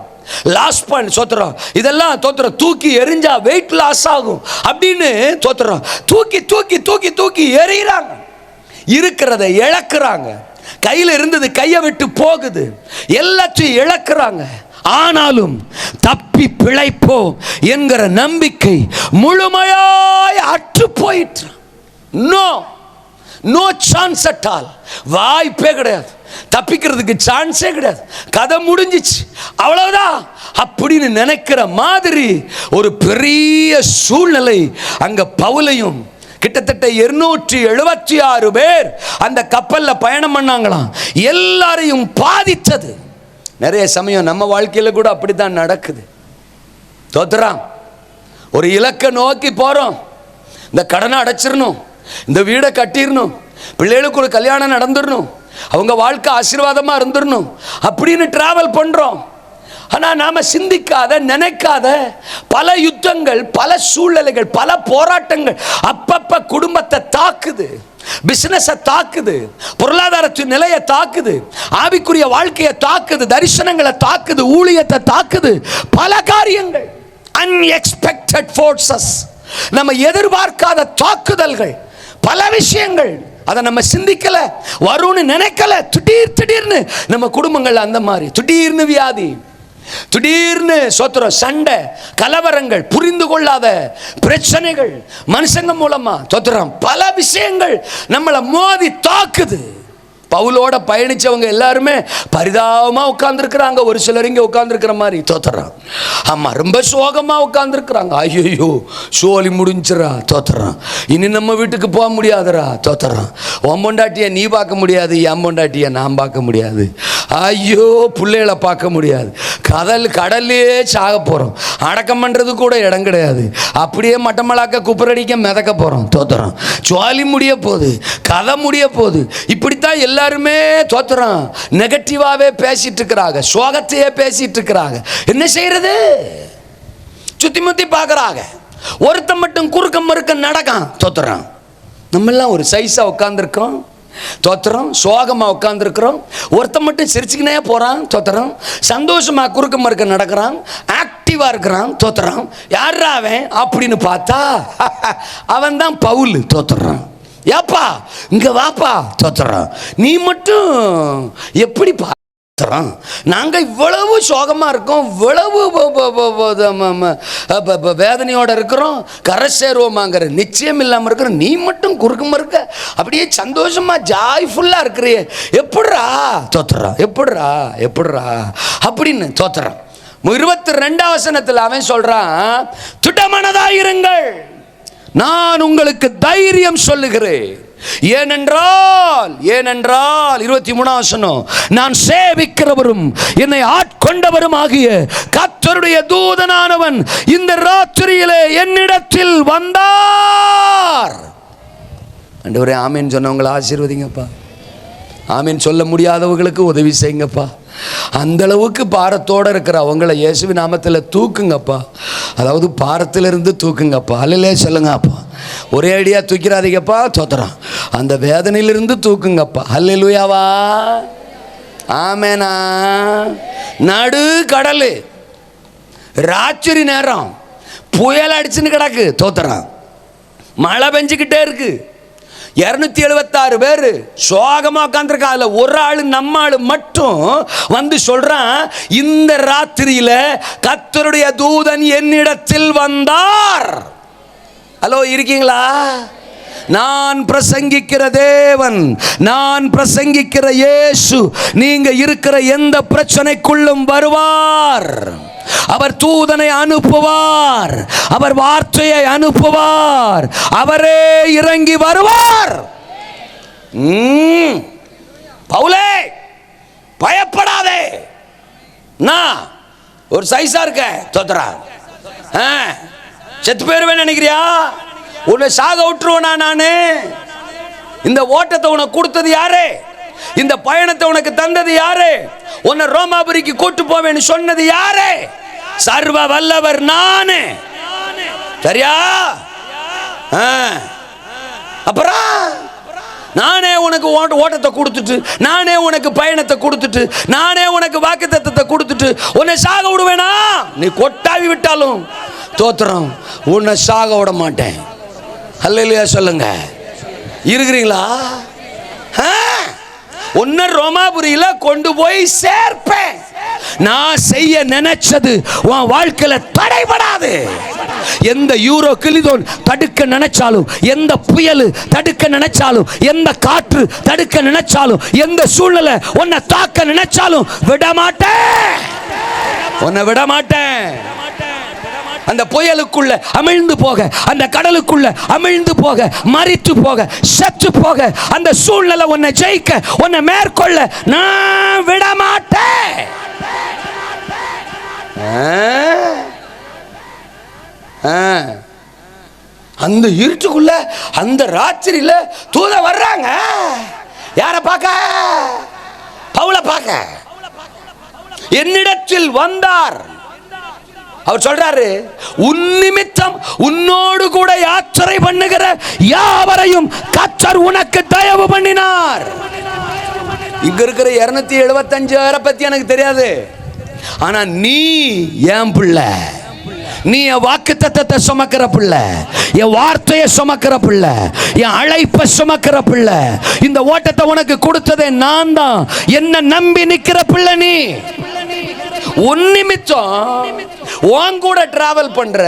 லாஸ் பாயிண்ட் தோத்துறோம், இதெல்லாம் தோத்துறோம், தூக்கி எரிஞ்சா வெயிட் லாஸ் ஆகும் அப்படின்னு தோத்துறோம். தூக்கி தூக்கி தூக்கி தூக்கி எறிகிறாங்க, இருக்கிறத இழக்கிறாங்க. கையில் இருந்தது கையை விட்டு போகுது, எல்லாத்தையும் இழக்கிறாங்க. ஆனாலும் தப்பி பிழைப்போம் என்கிற நம்பிக்கை முழுமையாய் அற்று போயிற்று. No chance at all. வாய்ப்பே கிடையாது, தப்பிக்கிறதுக்கு சான்ஸே கிடையாது, கதை முடிஞ்சிச்சு, அவ்வளவுதான் அப்படின்னு நினைக்கிற மாதிரி ஒரு பெரிய சூழ்நிலை அங்க பவுலையும் கிட்டத்தட்ட 276 பேர் அந்த கப்பல்ல பயணம் பண்ணாங்களாம். எல்லாரையும் பாதித்தது. நிறைய சமயம் நம்ம வாழ்க்கையில கூட அப்படித்தான் நடக்குது. தோத்துறான், ஒரு இலக்கை நோக்கி போறோம், இந்த கடனை அடைச்சிடணும், இந்த வீடை கட்டிடணும், பிள்ளைகளுக்கு ஒரு கல்யாணம் நடந்துடணும், அவங்க வாழ்க்கை ஆசீர்வாதமா இருந்துடணும் அப்படின்னு டிராவல் பண்றோம். ஆனா நாம சிந்திக்காத நினைக்காத பல யுத்தங்கள், பல சூழ்நிலைகள், பல போராட்டங்கள் அப்பப்ப குடும்பத்தை தாக்குது, பிசினஸை தாக்குது, பொருளாதாரத்தின் நிலையை தாக்குது, ஆவிக்குரிய வாழ்க்கையை தாக்குது, தரிசனங்களை தாக்குது, ஊழியத்தை தாக்குது, பல காரியங்கள். அன்எக்ஸ்பெக்டட் ஃபோர்சஸ், நம்ம எதிர்பார்க்காத தாக்குதல்கள், பல விஷயங்கள். அதை நம்ம சிந்திக்கல, வரும்னு நினைக்கல, திடீர்னு நம்ம குடும்பங்கள் அந்த மாதிரி திடீர்னு வியாதி, திடீர்னு சோத்திரம், சண்டை, கலவரங்கள், புரிந்து கொள்ளாத பிரச்சனைகள், மனுஷங்க மூலமா சோத்திரம் பல விஷயங்கள் நம்மளை மோதி தாக்குது. பவுலோட பயணிச்சவங்க எல்லாருமே பரிதாபமா உட்கார்ந்துருக்கிறாங்க. ஒரு சிலர் இங்கே உட்கார்ந்துருக்கிற மாதிரி தோத்துறான். ஆமா, ரொம்ப சோகமா உட்கார்ந்துருக்கிறாங்க. ஐயோ சோழி முடிஞ்சிடா தோத்துறான், இனி நம்ம வீட்டுக்கு போக முடியாதுரா தோத்துறான். உன் பொண்டாட்டியை நீ பார்க்க முடியாது, என் பொண்டாட்டியை நான் பார்க்க முடியாது, ஐயோ பிள்ளைகளை பார்க்க முடியாது, கடல்லே சாக போறோம், அடக்கம் பண்றது கூட இடம் கிடையாது, அப்படியே மட்டமலாக்க குப்பரடிக்க மிதக்க போறோம் தோத்துறோம். சோழி முடிய போகுது, கதை முடிய போகுது. இப்படித்தான் எல்லாருமே தோத்துறோம், நெகட்டிவாவே பேசிட்டு இருக்கிறாங்க, சோகத்தையே பேசிட்டு இருக்கிறாங்க. என்ன செய்யறது? சுத்தி முத்தி பார்க்கறாங்க. ஒருத்தன் மட்டும் குறுக்க மறுக்க நடக்கான் தோத்துறான். நம்ம எல்லாம் ஒரு சைஸா உட்கார்ந்துருக்கோம் தோத்துறோம், சோகமா உட்கார்ந்துருக்கிறோம். ஒருத்தன் மட்டும் சிரிச்சுக்கினே போறான் தோத்துறோம், சந்தோஷமா குறுக்க மறுக்க நடக்கிறான், ஆக்டிவா இருக்கிறான் தோத்துறான். யாரா அவன் அப்படின்னு பார்த்தா அவன் தான் பவுல் தோத்துறான். ஏப்பா இங்க வாப்பா தோத்துறான், நீ மட்டும் எப்படி பா? நாங்க இவ்வளவு சோகமா இருக்கோம், இவ்வளவு வேதனையோட இருக்கிறோம், கரை சேருவோமாங்கிற நிச்சயம் இல்லாம இருக்கிறோம், நீ மட்டும் குறுக்கு மறுக்க அப்படியே சந்தோஷமா ஜாய்ஃபுல்லா இருக்கிறியே, எப்படிரா தோத்துறான், எப்படிரா அப்படின்னு தோத்துறான். 22ஆம் வசனத்தில் அவன் சொல்றான், திடமனதாயிருங்கள், நான் உங்களுக்கு தைரியம் சொல்லுகிறேன். ஏனென்றால் 23ஆம் வசனம், நான் சேவிக்கிறவரும் என்னை ஆட்கொண்டவரும் ஆகிய கர்த்தருடைய தூதனானவன் இந்த ராத்திரியிலே என்னிடத்தில் வந்தார். ஆண்டவரே ஆமீன் சொன்னவங்களை ஆசீர்வதிங்கப்பா, ஆமீன் சொல்ல முடியாதவங்களுக்கு உதவி செய்யுங்கப்பா. அந்த அளவுக்கு பாரத்தோடு இருக்கிற அவங்கள இயேசுவின் நாமத்தில் தூக்குங்கப்பா, அதாவது பாரத்திலிருந்து தூக்குங்கப்பா. அல்லையே சொல்லுங்க அப்பா, ஒரே அடியா தூக்கிறாதீங்கப்பா தோத்துறான், அந்த வேதனையிலிருந்து தூக்குங்கப்பா. அல்லேலூயாவா, ஆமேனா. நடு கடல், ராத்திரி நேரம், புயல் அடிச்சுன்னு கிடக்கு தோத்துறான், மழை பெஞ்சுக்கிட்டே இருக்கு, 276 பேர் சோகமா உட்காந்துருக்கா. அதுல ஒரு ஆளு, நம்ம ஆளு மட்டும் வந்து சொல்றான், இந்த ராத்திரியில கர்த்தருடைய தூதன் என்னிடத்தில் வந்தார். ஹலோ, இருக்கீங்களா? நான் பிரசங்கிக்கிற தேவன், நான் பிரசங்கிக்கிற இயேசு நீங்க இருக்கிற எந்த பிரச்சனைக்குள்ளும் வருவார். அவர் தூதனை அனுப்புவார், அவர் வார்த்தையை அனுப்புவார், அவரே இறங்கி வருவார். பவுலே பயப்படாதே, நான் ஒரு சைஸா இருக்க தோத்துறா, செத்து போயிருவேன் நினைக்கிறியா? உன்னை சாக விட்டுருவேனா? நானு இந்த ஓட்டத்தை உனக்கு கொடுத்தது யாரு? இந்த பயணத்தை உனக்கு தந்தது யாரு? உன்னை ரோமாபுரிக்கு கூட்டு போவேன்னு சொன்னது யாரு? சர்வ வல்லவர் நானே. சரியா? அப்புறம் நானே உனக்கு ஓட்டத்தை கொடுத்துட்டு, நானே உனக்கு பயணத்தை கொடுத்துட்டு, நானே உனக்கு வாக்குத்தத்தத்தை கொடுத்துட்டு உன்னை சாக விடுவேனா? நீ கொட்டாவி விட்டாலும் தோத்திரம், உன்னை சாக விட மாட்டேன். அல்லேலூயா சொல்லுங்க. இருக்கிறீங்களா? உன்னை ரோமாபுரியில கொண்டு போய் சேர்ப்பேன். நான் செய்ய நினைச்சது உன் வாழ்க்கையில தடைபடாது. எந்த யூரோ கிளிதோன் தடுக்க நினைச்சாலும், எந்த புயல் தடுக்க நினைச்சாலும், எந்த காற்று தடுக்க நினைச்சாலும், எந்த சூழ்நிலை உன்னை தாக்க நினைச்சாலும் விட மாட்டேன். உன்னை விட மாட்டேன். அந்த புயலுக்குள்ள அமிழ்ந்து போக, அந்த கடலுக்குள்ள அமிழ்ந்து போக, மரித்து போக, செத்து போக, அந்த சூழ்நிலை உன்னை ஜெயிக்க, உன்னை மேற்கொள்ள நான் விட மாட்டேன். அந்த இருட்டுக்குள்ள, அந்த ராத்திரியில தூத வர்றாங்க. யார பார்க்க? பவுலை பார்க்க. என்னிடத்தில் வந்தார். அவர் சொல்றாரு, உன் நிமித்தம் உன்னோடு கூட யாத்திரை பண்ணுகிற யாவரையும் கர்த்தர் உனக்கு தயவு பண்ணினார். இங்க இருக்கிற 275 பேரை பத்தி எனக்கு தெரியாது. ஆனா நீ என் பிள்ளை, நீ என் வாக்குத்தத்தத்தை சுமக்கிற பிள்ளை, என் வார்த்தையை சுமக்கிற பிள்ளை, என் அழைப்பை சுமக்கிற பிள்ளை. இந்த ஓட்டத்தை உனக்கு கொடுத்ததே நான் தான். என்ன நம்பி நிக்கிற பிள்ளை நீ. உன் நிமித்தம் உன் கூட டிராவல் பண்ற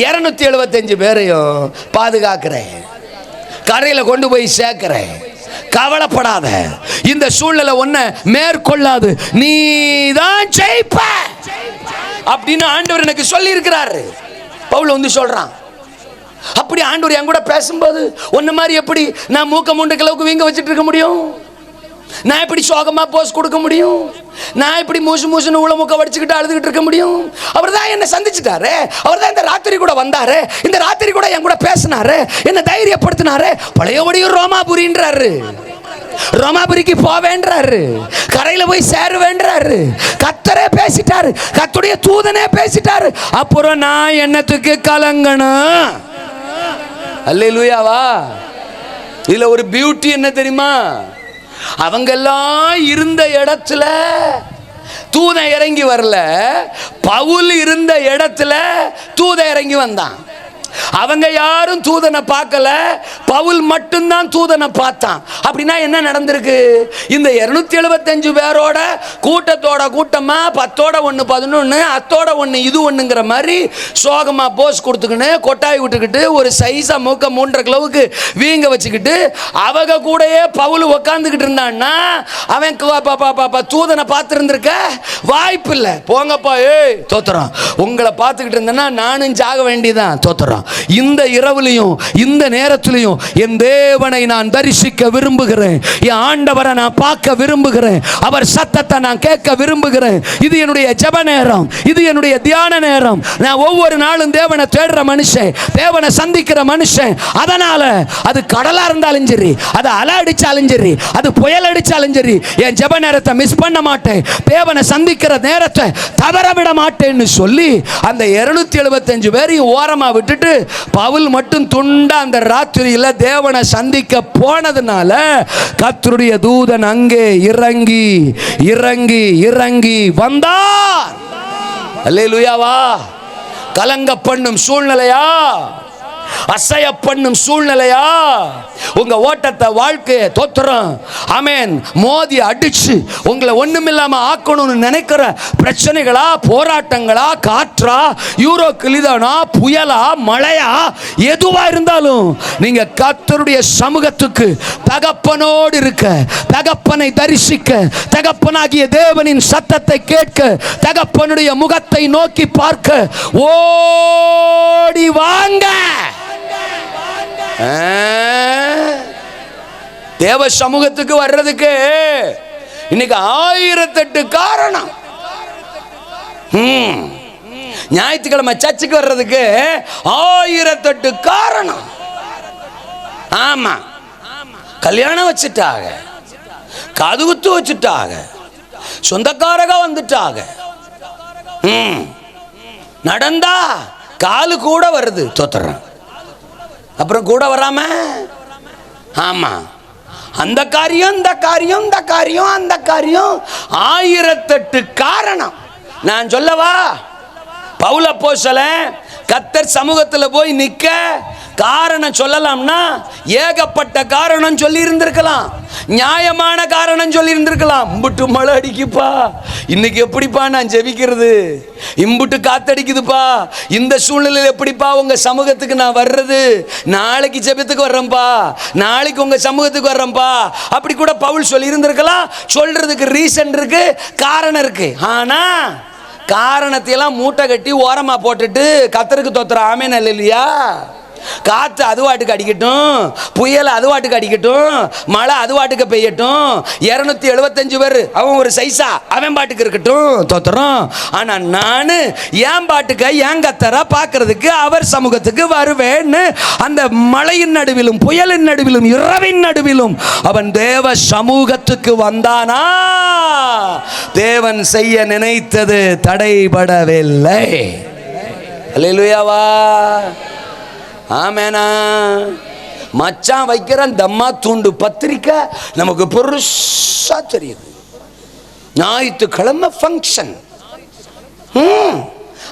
275 பேரையும் பாதுகாக்கிறேன், கரையில கொண்டு போய் சேர்க்கிறேன். கவலைப்படாத, இந்த சூழ்நிலை உன்னை மேற்கொள்ளாது, நீ தான் ஜெயிப்ப அப்படின்னு ஆண்டவர் எனக்கு சொல்லி இருக்கிறாரு. பவுல் வந்து சொல்றான். அப்படி ஆண்டவர் என் கூட பேசும்போது உன்ன மாதிரி எப்படி நான் மூக்க மூன்று கிலோவுக்கு வீங்க வச்சுட்டு இருக்க முடியும்? நான் எப்படி சோகமா போஸ் கொடுக்க முடியும்? நான் எப்படி மூசுன்னு உள்ள மூக்க வடிச்சுக்கிட்டு அழுதுகிட்டு இருக்க முடியும்? அவர் தான் என்ன சந்திச்சுட்டாரு. அவர் தான் இந்த ராத்திரி கூட வந்தாரு. இந்த ராத்திரி கூட என் கூட பேசினாரு, என்ன தைரியப்படுத்தினாரு. பழையபடியும் ரோமாபுரின்றாரு, ரோமாபுரிக்கு போவேன்றாரு, கரையில போய் சேருவேன்றாரு. கர்த்தரே பேசிட்டாரு, கர்த்தருடைய தூதனே பேசிட்டாரு. அப்புறம் நான் என்னத்துக்கு கலங்கணும்? அல்லேலூயாவா. இதுல ஒரு பியூட்டி என்ன தெரியுமா? அவங்கெல்லாம் இருந்த இடத்துல தூதன் இறங்கி வரல, பவுல் இருந்த இடத்துல தூதன் இறங்கி வந்தான். அவங்க யாரும் தூதனை பார்க்கல, பவுல் மட்டும்தான் தூதனை பார்த்தான். அப்படின்னா என்ன நடந்திருக்கு? இந்த 275 பேரோட கூட்டத்தோட கூட்டமா 10ஓட 1 11 அத்தோட 1 இது ஒண்ணுங்கிற மாதிரி சோகமா போஸ் கொடுத்துக்கின்னு கொட்டாய் விட்டுக்கிட்டு ஒரு சைஸா மூக்க 3.5 கிலோவுக்கு வீங்க வச்சுக்கிட்டு அவங்க கூடயே பவுல் உக்காந்துக்கிட்டு இருந்தான்னா அவன் தூதனை பார்த்துருந்துருக்க வாய்ப்பு இல்லை. போங்கப்பா, ஏய் தோத்துறோம், உங்களை பார்த்துக்கிட்டு இருந்தேன்னா நானும் ஜாக வேண்டியதான். தோத்துறோம். இந்த இரவுலையும் இந்த நேரத்திலையும் என் தேவனை நான் தரிசிக்க விரும்புகிறேன், என் ஆண்டவரை நான் பார்க்க விரும்புகிறேன், அவர் சத்தத்தை நான் கேட்க விரும்புகிறேன். இது என்னுடைய ஜெப நேரம், இது என்னுடைய தியான நேரம். நான் ஒவ்வொரு நாளும் தேவனை தேடுற மனுஷன், தேவனை சந்திக்கிற மனுஷன். அதனால அது கடலா இருந்தாலும் சரி, அது அலை அடிச்சாலும் சரி, அது புயல் அடிச்சாலும் சரி, என் ஜெப நேரத்தை மிஸ் பண்ண மாட்டேன், தேவனை சந்திக்கிற நேரத்தை தவற விட மாட்டேன்னு சொல்லி அந்த 275 பேரையும் ஓரமா விட்டுட்டு பவுல் மட்டும் துண்டா அந்த ராத்திரியில தேவனை சந்திக்க போனதுனால கர்த்தருடைய தூதன் அங்கே இறங்கி இறங்கி இறங்கி வந்தார். அல்லேலூயாவா. கலங்க பண்ணும் சூழ்நிலையா, அசைய பண்ணும் சூழ்நிலையா, உங்க ஓட்டத்தை வாழ்க்கையை தோத்துறோம் ஆமென் மோதி அடிச்சு உங்களை ஒண்ணுமில்லாம ஆக்கணும்னு நினைக்கிற பிரச்சனைகளா, போராட்டங்களா, காற்றா, யூரோ கிளிதானா, புயலா, மழையா, எதுவா இருந்தாலும் நீங்க கர்த்தருடைய சமூகத்துக்கு தகப்பனோடு இருக்க, தகப்பனை தரிசிக்க, தகப்பனாகிய தேவனின் சத்தத்தை கேட்க, தகப்பனுடைய முகத்தை நோக்கி பார்க்க ஓடி வாங்க. தேவ சமூகத்துக்கு வர்றதுக்கு இன்னைக்கு 1008 காரணம். ஞாயிற்றுக்கிழமை சர்ச்சுக்கு வர்றதுக்கு 1008 காரணம். ஆமா, கல்யாணம் வச்சுட்டாங்க, காதுகுத்து வச்சுட்டாங்க, சொந்தக்காரக வந்துட்டாங்க. நடந்தா காலு கூட வருது, தோத்துறான். அப்புறம் கூட வராம, ஆமா அந்த காரியம் இந்த காரியம் இந்த காரியம் அந்த காரியம், 1008 காரணம். நான் சொல்லவா, பவுல் அப்போஸ்தலன் கர்த்தர் சமூகத்தில் போய் நிற்க காரணம் சொல்லலாம்னா ஏகப்பட்ட காரணம் சொல்லி இருந்திருக்கலாம், நியாயமான காரணம் சொல்லி இருந்திருக்கலாம். இம்புட்டு மழை அடிக்குப்பா, இன்னைக்கு எப்படிப்பா நான் ஜெபிக்கிறது, இம்புட்டு காத்தடிக்குதுப்பா, இந்த சூழ்நிலையில் எப்படிப்பா உங்க சமூகத்துக்கு நான் வர்றது, நாளைக்கு ஜெபத்துக்கு வர்றேன்ப்பா, நாளைக்கு உங்க சமூகத்துக்கு வர்றேன்ப்பா, அப்படி கூட பவுல் சொல்லி இருந்திருக்கலாம். சொல்றதுக்கு ரீசன் இருக்கு, காரணம் இருக்கு. ஆனா காரணத்தையெல்லாம் மூட்டை கட்டி ஓரமா போட்டுட்டு கர்த்தருக்கு தோத்துற ஆமென் அல்லேலூயா. காற்று அதுவாட்டுக்கு அடிக்கட்டும், புயல் அதுவாட்டுக்கு அடிக்கட்டும், மழை அதுவாட்டுக்கு பெய்யட்டும், 275 பேர் அவன் ஒரு சைஸா அவன் பாட்டுக்கு இருக்கட்டும், தோத்துறோம். ஆனா நான் என் பாட்டுக்க என் கத்தரை பார்க்கறதுக்கு அவர் சமூகத்துக்கு வருவேன்னு அந்த மழையின் நடுவிலும் புயலின் நடுவிலும் இரவின் நடுவிலும் அவன் தேவ சமூகத்துக்கு வந்தானா, தேவன் செய்ய நினைத்தது தடைபடவில்லை. அல்லேலூயாவா, ஆமேனா. மச்சான் வைக்கிற தம்மா தூண்டு பத்திரிக்கை நமக்கு பெருசா தெரியுது. ஞாயிற்றுக்கிழமை ஃபங்க்ஷன்,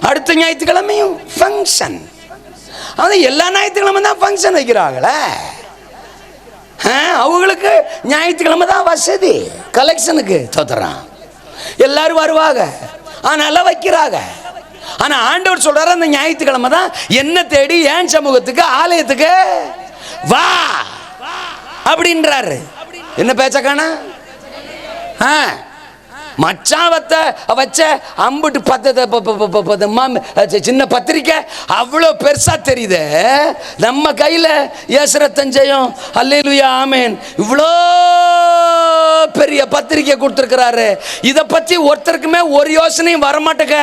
அடுத்த ஞாயிற்றுக்கிழமையும் ஃபங்க்ஷன். அது எல்லா ஞாயிற்றுக்கிழமை தான் ஃபங்க்ஷன் வைக்கிறாங்களே, அவங்களுக்கு ஞாயிற்றுக்கிழமை தான் வசதி கலெக்ஷனுக்கு, தோத்துறான். எல்லாரும் வருவாங்க, அதனால வைக்கிறாங்க. ஆனா ஆண்டவர் சொல்றாரு அந்த ஞாயிற்றுக்கிழமை தான் என்ன தேடி என் சமூகத்துக்கு ஆலயத்துக்கு வா அப்படின்றாரு. என்ன பேச்சக்கான மச்சான் வச்ச அம்புட்டு சின்ன பத்திரிக்கை அவ்வளோ பெருசா தெரியுது. நம்ம கையில ஏசுரத்தஞ்சயம் அல்லேலூயா ஆமென் இவ்வளோ பெரிய பத்திரிக்கை கொடுத்துருக்கிறாரு. இதை பத்தி ஒருத்தருக்குமே ஒரு யோசனையும் வரமாட்டேங்க.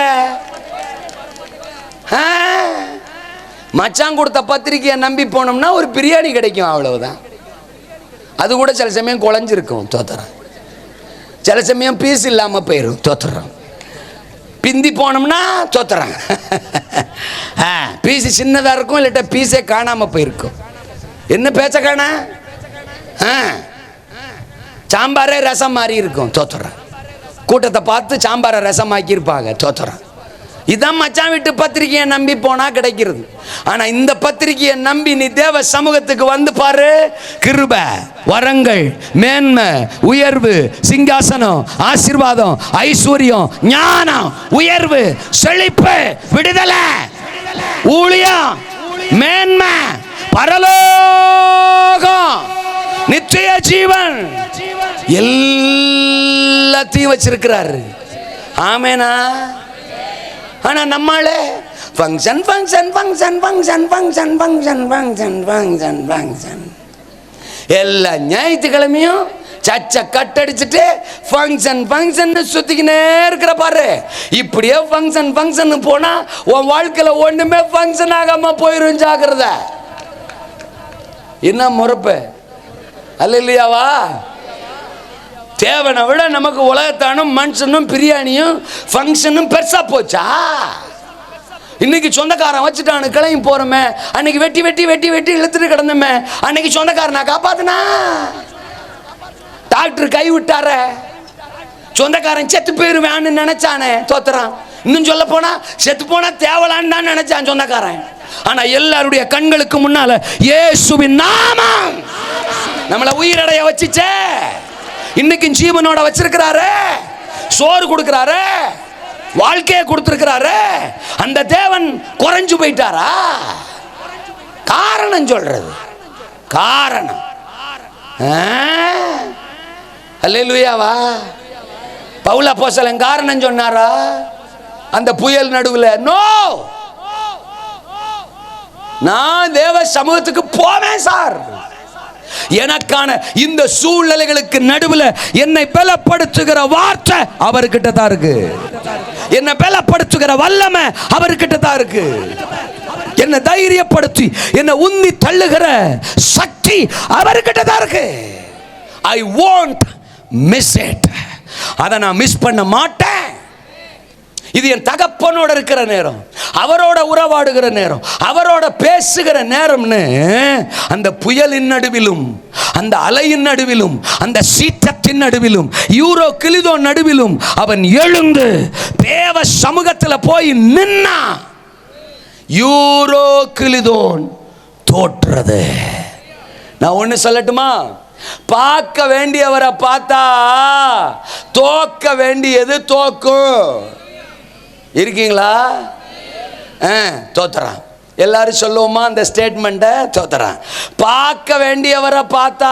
மச்சான் கொடுத்த பத்திரிக்கையை நம்பி போனோம்னா ஒரு பிரியாணி கிடைக்கும், அவ்வளவுதான். அது கூட சில சமயம் குழஞ்சிருக்கும், தோத்துறோம். சில சமயம் பீஸ் இல்லாம போயிடும், தோத்துறோம். பிந்தி போனோம்னா தோத்துறோம். பீஸ் சின்னதா இருக்கும், இல்லாட்ட பீஸே காணாம போயிருக்கும். என்ன பேச்ச காண, சாம்பாரே ரசம் மாதிரி இருக்கும், தோத்துறோம். கூட்டத்தை பார்த்து சாம்பாரை ரசமாக்கி இருப்பாங்க, தோத்துறோம். இதான் மச்சான் வீட்டு பத்திரிகையை நம்பி போனா கிடைக்கிறது. ஆனா இந்த பத்திரிகையை நம்பி நீ தேவ சமூகத்துக்கு வந்து பாரு, கிருபை, வரங்கள், மேன்மை, உயர்வு, சிங்காசனம், ஆசீர்வாதம், ஐஸ்வர்யம், ஞானம், உயர்வு, செழிப்பு, விடுதலை, ஊழியம், மேன்மை, பரலோகம், நித்திய ஜீவன் எல்லாத்தையும் வச்சிருக்கிறாரு. ஆமேனா. ஆனா நம்மளே function function function function function function function function function எல்லா ஞாயிற்றுக்கிழமையும் சச்ச கட்டடிச்சுட்டு ஃபங்க்ஷன் ஃபங்க்ஷன் சுத்திக்கினே இருக்கிற பாரு. இப்படியே ஃபங்க்ஷன் ஃபங்க்ஷன் போனா உன் வாழ்க்கையில ஒண்ணுமே ஃபங்க்ஷன் ஆகாம போயிரும், ஜாக்கிரத. என்ன முறப்பு அல்லேலூயாவா. தேவனை விட நமக்கு உலகத்தானும் மனுஷனும் பிரியாணியும் ஃபங்க்ஷனும் பெருசா போச்சா. இன்னைக்கு சொந்தக்காரன் வச்சுட்டானு கிளம்பி போறோமே, அன்னைக்கு வெட்டி வெட்டி வெட்டி வெட்டி இழுத்துட்டு கிடந்தோமே, அன்னைக்கு சொந்தக்காரனா காப்பாத்துனா. டாக்டர் கை விட்டார, சொந்தக்காரன் செத்து போயிருவேன்னு நினைச்சானே, தோத்துறான். இன்னும் சொல்ல போனா செத்து போனா தேவலான்னு தான் நினைச்சான் சொந்தக்காரன். ஆனா எல்லாருடைய கண்களுக்கு முன்னால இயேசுவின் நாமம் நம்மளை உயிரடைய வச்சுச்சே. இன்னைக்கு ஜீவனோட வச்சிருக்கிறாரு, சோறு கொடுக்கிறாரு, வாழ்க்கையை கொடுத்திருக்கிறாரு. அந்த தேவன் குறைஞ்சு போயிட்டாரா? காரணம் சொல்றது, காரணம். அல்லேலூயாவா. பவுல் அப்போஸ்தலன் காரணம் சொன்னாரா அந்த புயல் நடுவில்? நோ, நான் தேவ சமூகத்துக்கு போவேன் சார். எனக்கான இந்த சூழ்நிலைகளுக்கு நடுவில் என்னை பலப்படுத்துகிற வார்த்தை அவர்கிட்ட தான் இருக்கு. என்னை பலப்படுத்துகிற வல்லமை அவர்கிட்ட தான் இருக்கு. என்னை தைரியப்படுத்தி என்னை உந்தி தள்ளுகிற சக்தி அவர்கிட்ட தான் இருக்கு. I won't miss it. அதை நான் மிஸ் பண்ண மாட்டேன். இது என் தகப்பனோட இருக்கிற நேரம், அவரோட உறவாடுகிற நேரம், அவரோட பேசுகிற நேரம்னு அந்த புயலின் நடுவிலும், அந்த அலையின் நடுவிலும், அந்த சீற்றத்தின் நடுவிலும், யூரோ கிளிதோன் நடுவிலும் அவன் எழுந்து தேவ சமூகத்தில் போய் நின்னா. யூரோ கிளிதோன் தோற்றது. நான் ஒன்று சொல்லட்டுமா? பார்க்க வேண்டியவரை பார்த்தா தோக்க வேண்டியது தோக்கும். இருக்கீங்களா? தோத்துறான். எல்லாரும் சொல்லுவோமா அந்த ஸ்டேட்மெண்ட்டை? தோத்துறான். பார்க்க வேண்டியவரை பார்த்தா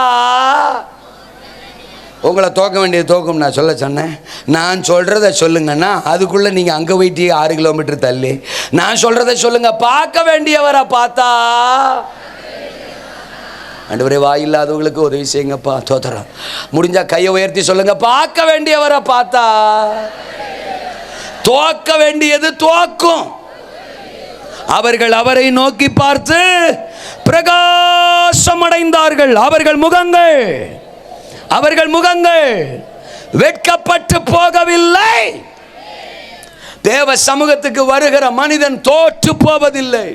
உங்களை தோக்க வேண்டியது தோக்கும். நான் சொன்னேன். நான் சொல்கிறத சொல்லுங்கன்னா அதுக்குள்ளே நீங்கள் அங்கே போயிட்டு 6 கிலோமீட்டர் தள்ளி நான் சொல்கிறத சொல்லுங்க. பார்க்க வேண்டியவரை பார்த்தா, ஆண்டவரே வாயில்லாதவங்களுக்கு உதவி செய்யுங்கப்பா. தோத்துறான். முடிஞ்சா கையை உயர்த்தி சொல்லுங்க. பார்க்க வேண்டியவரை பார்த்தா தோக்க வேண்டியது தோக்கும். அவர்கள் அவரை நோக்கி பார்த்து பிரகாசம் அடைந்தார்கள். அவர்கள் முகங்கள் வெட்கப்பட்டு போகவில்லை. தேவ சமூகத்துக்கு வருகிற மனிதன் தோற்று போவதில்லை.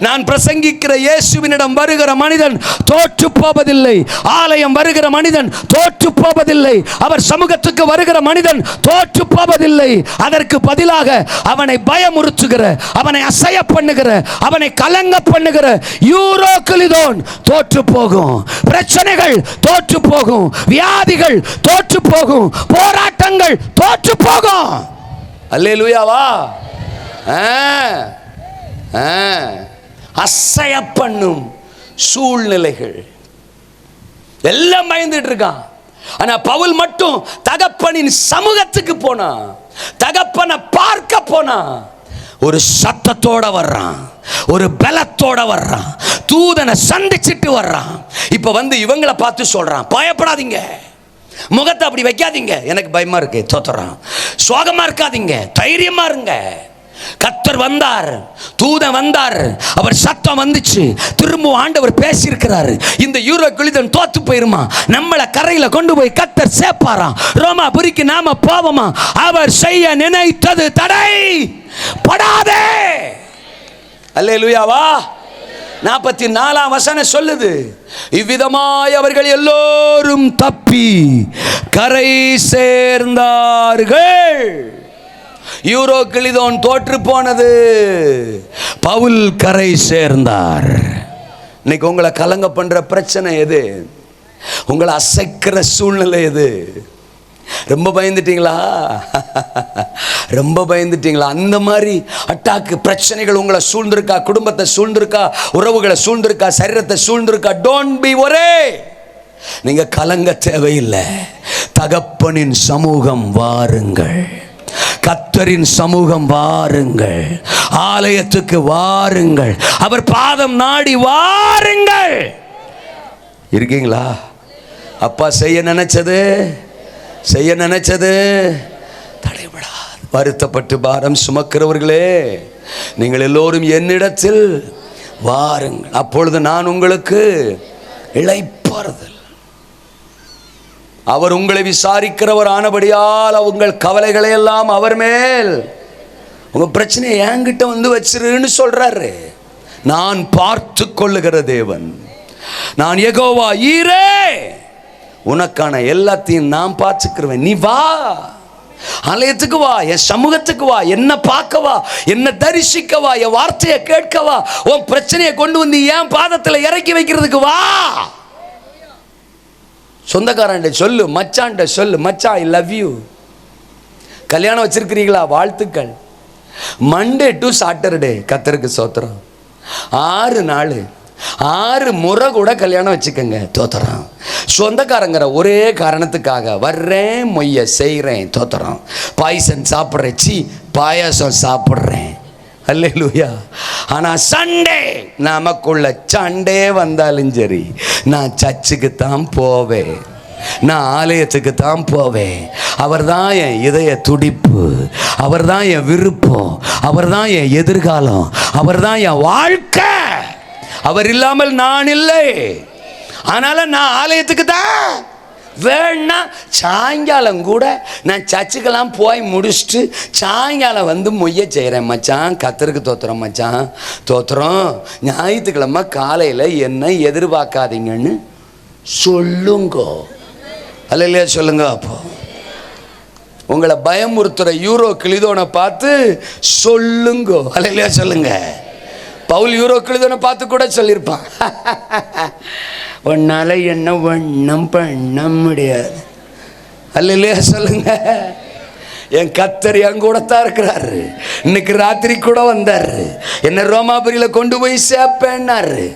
நான் பிரசங்கிக்கிற இயேசுவினிடம் வருகிற மனிதன் தோற்று போவதில்லை. ஆலயம் வருகிற மனிதன் தோற்று போவதில்லை. அவர் சமூகத்துக்கு வருகிற மனிதன் தோற்று போவதில்லை. அதற்கு பதிலாக அவனை பயமுறுத்துகிற, அவனை அசைய பண்ணுகிற, அவனை கலங்க பண்ணுகிற யூரோ கிளிதோன் தோற்று போகும். பிரச்சனைகள் தோற்று போகும். வியாதிகள் தோற்று போகும். போராட்டங்கள் தோற்று போகும். அல்லேலூயாவா? அசைய பண்ணும் சூழ்நிலைகள் எல்லாம் பயந்துட்டு இருக்கான். ஆனா பவுல் மட்டும் தகப்பனின் சமூகத்துக்கு போனா, தகப்பனை பார்க்க போனா, ஒரு சத்தத்தோட வர்றான், ஒரு பலத்தோட வர்றான், தூதனை சந்திச்சிட்டு வர்றான். இப்ப வந்து இவங்களை பார்த்து சொல்றான், பயப்படாதீங்க, முகத்தை அப்படி வைக்காதீங்க, எனக்கு பயமா இருக்கு, தோத்துறான். சோகமா இருக்காதீங்க, தைரியமா இருங்க. கர்த்தர் வந்தார், தூதன் வந்தார், அவர் சத்தம் வந்துச்சு, திரும்ப ஆண்டவர் பேசியிருக்கிறாரு. இந்த யூரோ கிளிதோன் தோத்து போயிருமா, நம்மளை கரையில கொண்டு போய் கர்த்தர் சேர்ப்பாராம், ரோமாபுரிக்கு நாம போவோமா. அவர் செய்ய நினைத்தது தடை படாதே. அல்லேலூயாவா? 44 வசனம் சொல்லுது, இவ்விதமாய் அவர்கள் எல்லோரும் தப்பி கரை சேர்ந்தார்கள். யூரோ கிளிதோன் தோற்று போனது, பவுல் கரை சேர்ந்தார். இன்னைக்கு உங்களை கலங்க பண்ற பிரச்சனை எது? உங்களை அசைக்கிற சூழ்நிலை எது? ரொம்ப பயந்துட்டீங்களா? ரொம்ப பயந்துட்டீங்களா? அந்த மாதிரி அட்டாக்கு பிரச்சனைகள் உங்களை சூழ்ந்திருக்கா, குடும்பத்தை சூழ்ந்திருக்கா, உறவுகளை சூழ்ந்திருக்கா, சரீரத்தை சூழ்ந்திருக்கா? டோன்ட் பி ஒரே. நீங்க கலங்க தேவையில்லை. தகப்பனின் சமூகம் வாருங்கள், கர்த்தரின் சமூகம் வாருங்கள், ஆலயத்துக்கு வாருங்கள், அவர் பாதம் நாடி வாருங்கள். இருக்கீங்களா? அப்பா செய்ய நினைச்சது தடைபடாது. வருத்தப்பட்டு பாரம் சுமக்கிறவர்களே, நீங்கள் எல்லோரும் என்னிடத்தில் வாருங்கள், அப்பொழுது நான் உங்களுக்கு இளைப்பாறுதல். அவர் உங்களை விசாரிக்கிறவர் ஆனபடியால் உங்கள் கவலைகளை எல்லாம் அவர் மேல், உங்க பிரச்சனையை என்கிட்ட வந்து வச்சிருன்னு சொல்றாரு. நான் பார்த்து கொள்ளுகிற தேவன், நான் யெகோவா ஈரே, உனக்கான எல்லாத்தையும் நான் பார்த்துக்கிறேன். நீ வா, ஆலயத்துக்கு வா, என் சமூகத்துக்கு வா, என்ன பார்க்க வா, என்ன தரிசிக்க வா, என் வார்த்தையை கேட்க வா, உன் பிரச்சனையை கொண்டு வந்து என் பாதத்தில் இறக்கி வைக்கிறதுக்கு வா. சொந்தக்காரன் சொல்லு, மச்சான் சொல்லு, மச்சான் ஐ லவ் யூ. கல்யாணம் வச்சிருக்கிறீங்களா? வாழ்த்துக்கள். மண்டே டு சாட்டர்டே, கர்த்தருக்கு ஸ்தோத்திரம். 6 நாள் 6 முறை கூட கல்யாணம் வச்சுக்கோங்க, தோத்துறோம். சொந்தக்காரங்கிற ஒரே காரணத்துக்காக வர்றேன், மொய்ய செய்கிறேன், தோத்துறோம். பாய்சன் சாப்பிட்றேன், பாயாசம் சாப்பிட்றேன், அல்லேலூயா. ஆனால் சண்டே, நமக்குள்ள சண்டே வந்தாலும் சரி, நான் சர்ச்சுக்கு தான் போவேன், நான் ஆலயத்துக்கு தான் போவேன். அவர் தான் என் இதய துடிப்பு, அவர் தான் என் விருப்பம், அவர் தான் என் எதிர்காலம், அவர் தான் என் வாழ்க்கை. அவர் இல்லாமல் நான் இல்லை. அதனால நான் ஆலயத்துக்கு தான் வேணா சாயங்காலம் கூட நான் சர்ச்சுக்கெல்லாம் போய் முடிச்சுட்டு சாயங்காலம் வந்து மொய்ய செய்கிறேன் மச்சான், கத்தருக்கு தோத்துறோம் மச்சான், தோத்துறோம், ஞாயிற்றுக்கிழமை காலையில் என்ன எதிர்பார்க்காதீங்கன்னு சொல்லுங்க. அல்லையா சொல்லுங்க. அப்போ உங்களை பயமுறுத்துற யூரோ கிளிதோனை பார்த்து சொல்லுங்க. அல்லையா சொல்லுங்க. பவுல் யூரோ கிளிதோனை பார்த்து கூட சொல்லியிருப்பான், உன்னால என்ன ஒன்றும் பண்ண முடியாது. அல்லையா சொல்லுங்க. என் கத்தர் என் கூட தான் இருக்கிறாரு, இன்னைக்கு ராத்திரி கூட வந்தாரு, என்ன ரோமாபுரியில கொண்டு போய் சேர்ப்பேன்னாரு.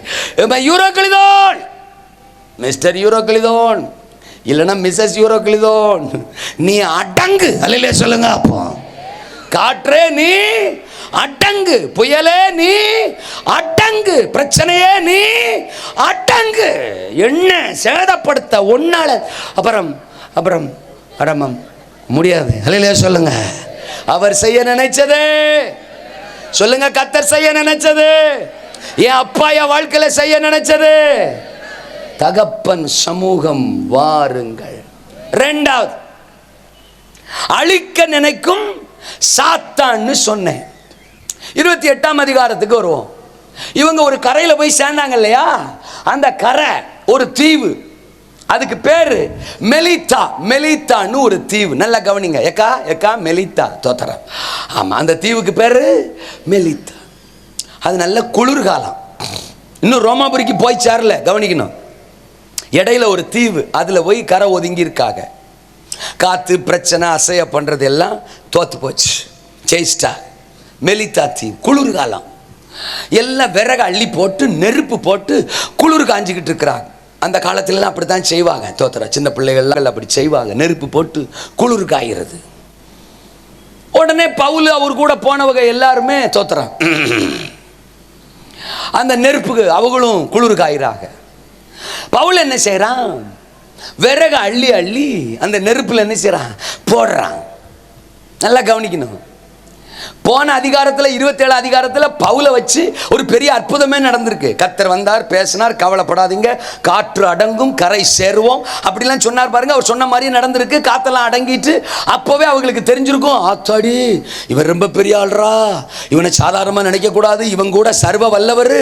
யூரோ கிளிதோன், மிஸ்டர் யூரோ கிளிதோன், இல்லைன்னா மிஸ்ஸஸ் யூரோ கிளிதோன், நீ அடங்கு. அல்லையா சொல்லுங்க. அப்போ காற்றே நீ அடங்கு, புயலே நீ அடங்கு, பிரச்சனையே நீ அடங்கு. என்ன சேதப்படுத்த ஒன்னால அப்புறம் அப்புறம் அரமம் முடியாது. அல்லையா சொல்லுங்க. அவர் செய்ய நினைச்சது சொல்லுங்க, கத்தர் செய்ய நினைச்சது, என் அப்பா என் வாழ்க்கையில செய்ய நினைச்சது, தகப்பன் சமூகம் வாருங்கள். இரண்டாவது, அழிக்க நினைக்கும் சாத்தான்னு சொன்னேன். 28ஆம் அதிகாரத்துக்கு வருவோம். இவங்க ஒரு கரையில போய் சேர்ந்தாங்க இல்லையா, அந்த கரை ஒரு தீவு, அதுக்கு பேரு மெலித்தா. மெலித்தான்னு ஒரு தீவு. நல்லா கவனிங்க. எக்கா எக்கா மெலித்தா தோத்தரம். ஆமா, அந்த தீவுக்கு பேரு மெலித்தா. அது நல்ல குளிர்காலம். இன்னும் ரோமாபுரிக்கு போய் சேரல, கவனிக்கணும். இடையில ஒரு தீவு, அதுல போய் கரை ஒதுங்கி இருக்காங்க. காத்து பிரச்சனை அசைய பண்றது எல்லாம் தோத்து போச்சு, ஜெயிச்சிட்டா. மெலித்தா தீவு, குளிர்காலம். எல்லாம் விறகு அள்ளி போட்டு நெருப்பு போட்டு குளிர் காஞ்சிக்கிட்டு இருக்கிறாங்க. அந்த காலத்துலலாம் அப்படித்தான் செய்வாங்க. தோத்துற சின்ன பிள்ளைகள்லாம் அப்படி செய்வாங்க, நெருப்பு போட்டு குளிர் காய்கிறது. உடனே பவுல் அவர் கூட போனவங்க எல்லாருமே தோத்துறான். அந்த நெருப்புக்கு அவங்களும் குளிர் காய்கிறாங்க. பவுல் என்ன செய்யறான், விறகு அள்ளி அள்ளி அந்த நெருப்புல என்ன செய்யறான், போடுறான். நல்லா கவனிக்கணும். போன அதிகாரத்தில் 27 அதிகாரத்தில் பவுலை வச்சு ஒரு பெரிய அற்புதமே நடந்திருக்கு. கர்த்தர் வந்தார், பேசினார், கவலைப்படாதீங்க, காற்று அடங்கும், கரை சேருவோம் அப்படிலாம் சொன்னார் பாருங்க. அவர் சொன்ன மாதிரி நடந்திருக்கு. காத்தெல்லாம் அடங்கிட்டு அப்போவே அவங்களுக்கு தெரிஞ்சிருக்கும், ஆத்தாடி இவர் ரொம்ப பெரிய ஆள்ரா, இவனை சாதாரணமாக நினைக்க கூடாது, இவன் கூட சர்வ வல்லவர்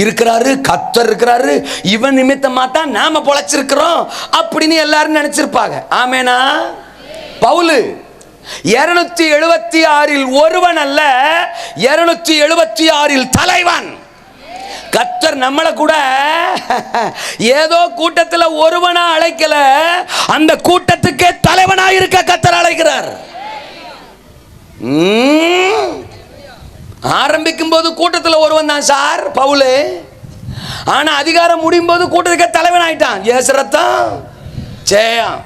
இருக்கிறாரு, கர்த்தர் இருக்கிறாரு, இவன் நிமித்தமா தான் நாம பொழைச்சிருக்கிறோம் அப்படின்னு எல்லாரும் நினைச்சிருப்பாங்க. ஆமேனா? பவுல் 276 ஒருவன் அல்ல, 276 தலைவன். கர்த்தர் நம்மளை கூட ஏதோ கூட்டத்தில் ஒருவனா அழைக்கல, அந்த கூட்டத்துக்கே தலைவனா இருக்க கர்த்தர் அழைக்கிறார். ஆரம்பிக்கும் போது கூட்டத்தில் ஒருவன் தான் சார் பவுல். ஆனா அதிகாரம் முடியும் போது கூட்டத்துக்கே தலைவன் ஆயிட்டான். ஏசுரத்தான் ஜெயம்.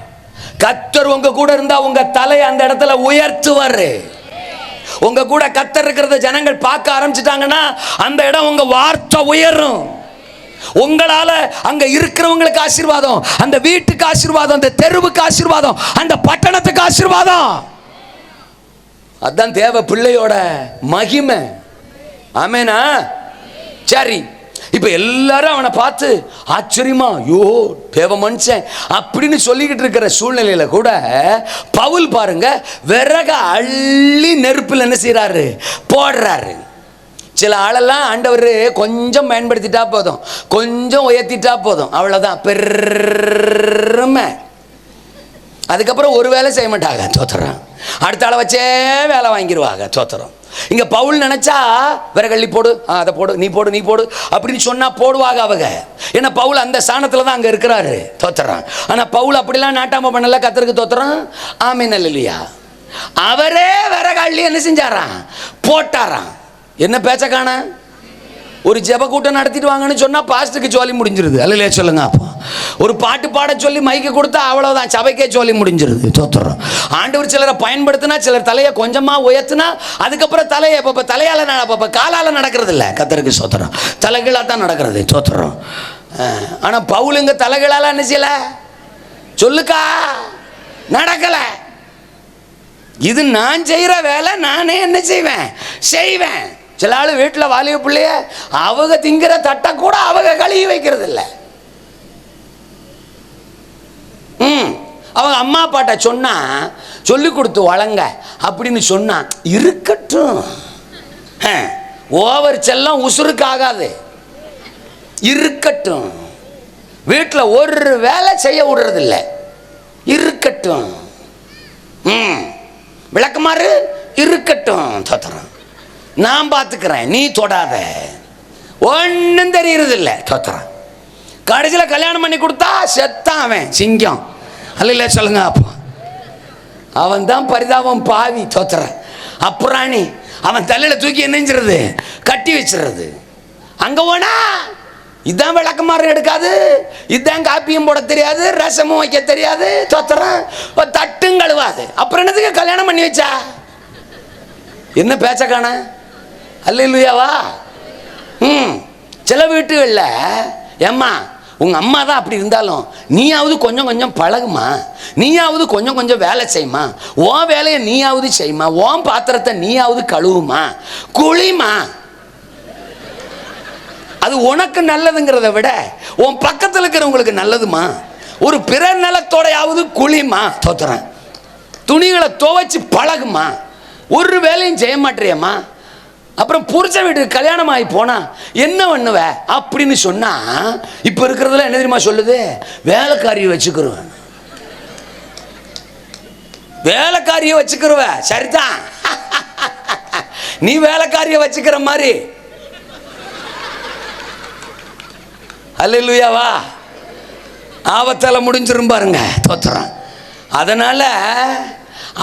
கர்த்தர் உங்க கூட இருந்தா உங்க தலை அந்த இடத்துல உயர்த்துவாரு. உங்க கூட கர்த்தர் இருக்கிறத ஜனங்கள் பார்க்க ஆரம்பிச்சிட்டாங்கன்னா அந்த இடம் உங்க வார்த்தை உயரும். உங்களால அங்க இருக்கிறவங்களுக்கு ஆசீர்வாதம், அந்த வீட்டுக்கு ஆசீர்வாதம், அந்த தெருவுக்கு ஆசீர்வாதம், அந்த பட்டணத்துக்கு ஆசீர்வாதம். அதான் தேவ பிள்ளையோட மகிமை. ஆமேனா? சரி, இப்ப எல்லாரும் அவனை பார்த்து ஆச்சரியமா, யோ தேவ மனுஷன் அப்படின்னு சொல்லிக்கிட்டு இருக்கிற சூழ்நிலையில கூட பவுல் பாருங்க, விறக அள்ளி நெருப்புல என்ன செய்யறாரு, போடுறாரு. சில ஆளெல்லாம் ஆண்டவர் கொஞ்சம் பயன்படுத்திட்டா போதும், கொஞ்சம் உயர்த்திட்டா போதும், அவ்வளவுதான் பெருமை. அதுக்கப்புறம் ஒரு வேலை செய்ய மாட்டாங்க, தோத்துறான். அடுத்த ஆளை வச்சே வேலை வாங்கிடுவாங்க, தோத்துறோம். இங்க பவுல் நினைச்சா விறகள்ளி போடு, அதை போடு, நீ போடு, நீ போடு அப்படின்னு சொன்னா போடுவாங்க அவங்க. ஏன்னா பவுல் அந்த ஸ்தானத்துல தான் அங்க இருக்கிறாரு, தோத்துறான். ஆனா பவுல் அப்படிலாம் நாட்டாம பண்ணல, கர்த்தருக்கு தோத்துறான். ஆமீன் அல்லேலூயா. அவரே விறகள்ளி என்ன செஞ்சாராம், போட்டாராம். என்ன பேச்ச காண, ஒரு ஜெப கூட்டம் நடத்திட்டு வாங்கன்னு சொன்னா பாஸ்டருக்கு ஜோலி முடிஞ்சிருது. அல்லையா சொல்லுங்க. அப்போ ஒரு பாட்டு பாட சொல்லி மைக்க கொடுத்தா அவ்வளவுதான், சபைக்கே ஜோலி முடிஞ்சிருது. தோத்துறோம். ஆண்டவர் சிலரை பயன்படுத்தினா, சிலர் தலையை கொஞ்சமா உயர்த்தினா, அதுக்கப்புறம் தலையை இப்ப தலையால காலால நடக்கிறது இல்லை. கர்த்தருக்கு சோத்திரம், தலைகளாக தான் நடக்கிறது. தோத்துறோம். ஆனா பவுலுங்க தலைகளால என்ன செய்யல, சொல்லுக்கா, நடக்கல. இது நான் செய்யற வேலை, நானே என்ன செய்வேன். சில ஆளு வீட்டில் வாலிப பிள்ளைய அவங்க திங்கிற தட்டை கூட அவங்க கழுவி வைக்கிறது இல்லை. அவங்க அம்மா அப்பாட்ட சொன்னா சொல்லி கொடுத்து வளங்க அப்படின்னு சொன்னா இருக்கட்டும். ஓவர் செல்லம் உசுருக்கு ஆகாது, இருக்கட்டும். வீட்டில் ஒரு வேலை செய்ய விடுறதில்ல, இருக்கட்டும். விளக்கமாறு இருக்கட்டும். தோத்துறோம், நான் பார்த்துக்கிறேன், நீ தொடாத. ஒன்றும் தெரியறதில்ல. தோத்துறான். கடைசியில் கல்யாணம் பண்ணி கொடுத்தா செத்தான் அவன் சிங்கம். அல்ல சொல்லுங்க. அப்போ அவன் தான் பரிதாபம், பாவி. தோத்துறான். அப்புறாணி அவன் தலையில் தூக்கி என்னஞ்சிருது, கட்டி வச்சிடுறது. அங்கே போனா இதான் விளக்கமாறு எடுக்காது, இதான் காப்பியும் போட தெரியாது, ரசமும் வைக்க தெரியாது. தோத்துறான். தட்டும் கழுவாது. அப்புறம் என்னதுக்கு கல்யாணம் பண்ணி வச்சா? என்ன பேச்ச காண? அல்லேலூயாவா? சில வீட்டுகளில் ஏம்மா உங்கள் அம்மா தான் அப்படி இருந்தாலும் நீயாவது கொஞ்சம் கொஞ்சம் பழகுமா, நீயாவது கொஞ்சம் கொஞ்சம் வேலை செய்யுமா, உன் வேலையை நீயாவது செய்யுமா, உன் பாத்திரத்தை நீயாவது கழுவுமா, குளிமா. அது உனக்கு நல்லதுங்கிறத விட உன் பக்கத்தில் இருக்கிறவங்களுக்கு நல்லதுமா. ஒரு பிறர் நிலத்தோடையாவது குளிமா. தோத்துறேன். துணிகளை துவைச்சு பழகுமா. ஒரு வேலையும் செய்ய மாட்டேறியம்மா. அப்புறம் புருஷ வீட்டுக்கு கல்யாணம் ஆகி போனா என்ன பண்ணுவ அப்படின்னு சொன்னா இப்ப இருக்கிறதுல என்ன தெரியுமா சொல்லுது? வேலைக்காரியை வச்சுக்கிருவேன். வேலைக்காரியை வச்சுக்கிருவ. சரிதான், நீ வேலைக்காரியை வச்சுக்கிற மாதிரி. அல்லேலூயாவா? ஆபத்தால முடிஞ்சிரும் பாருங்க. தோத்துறான். அதனால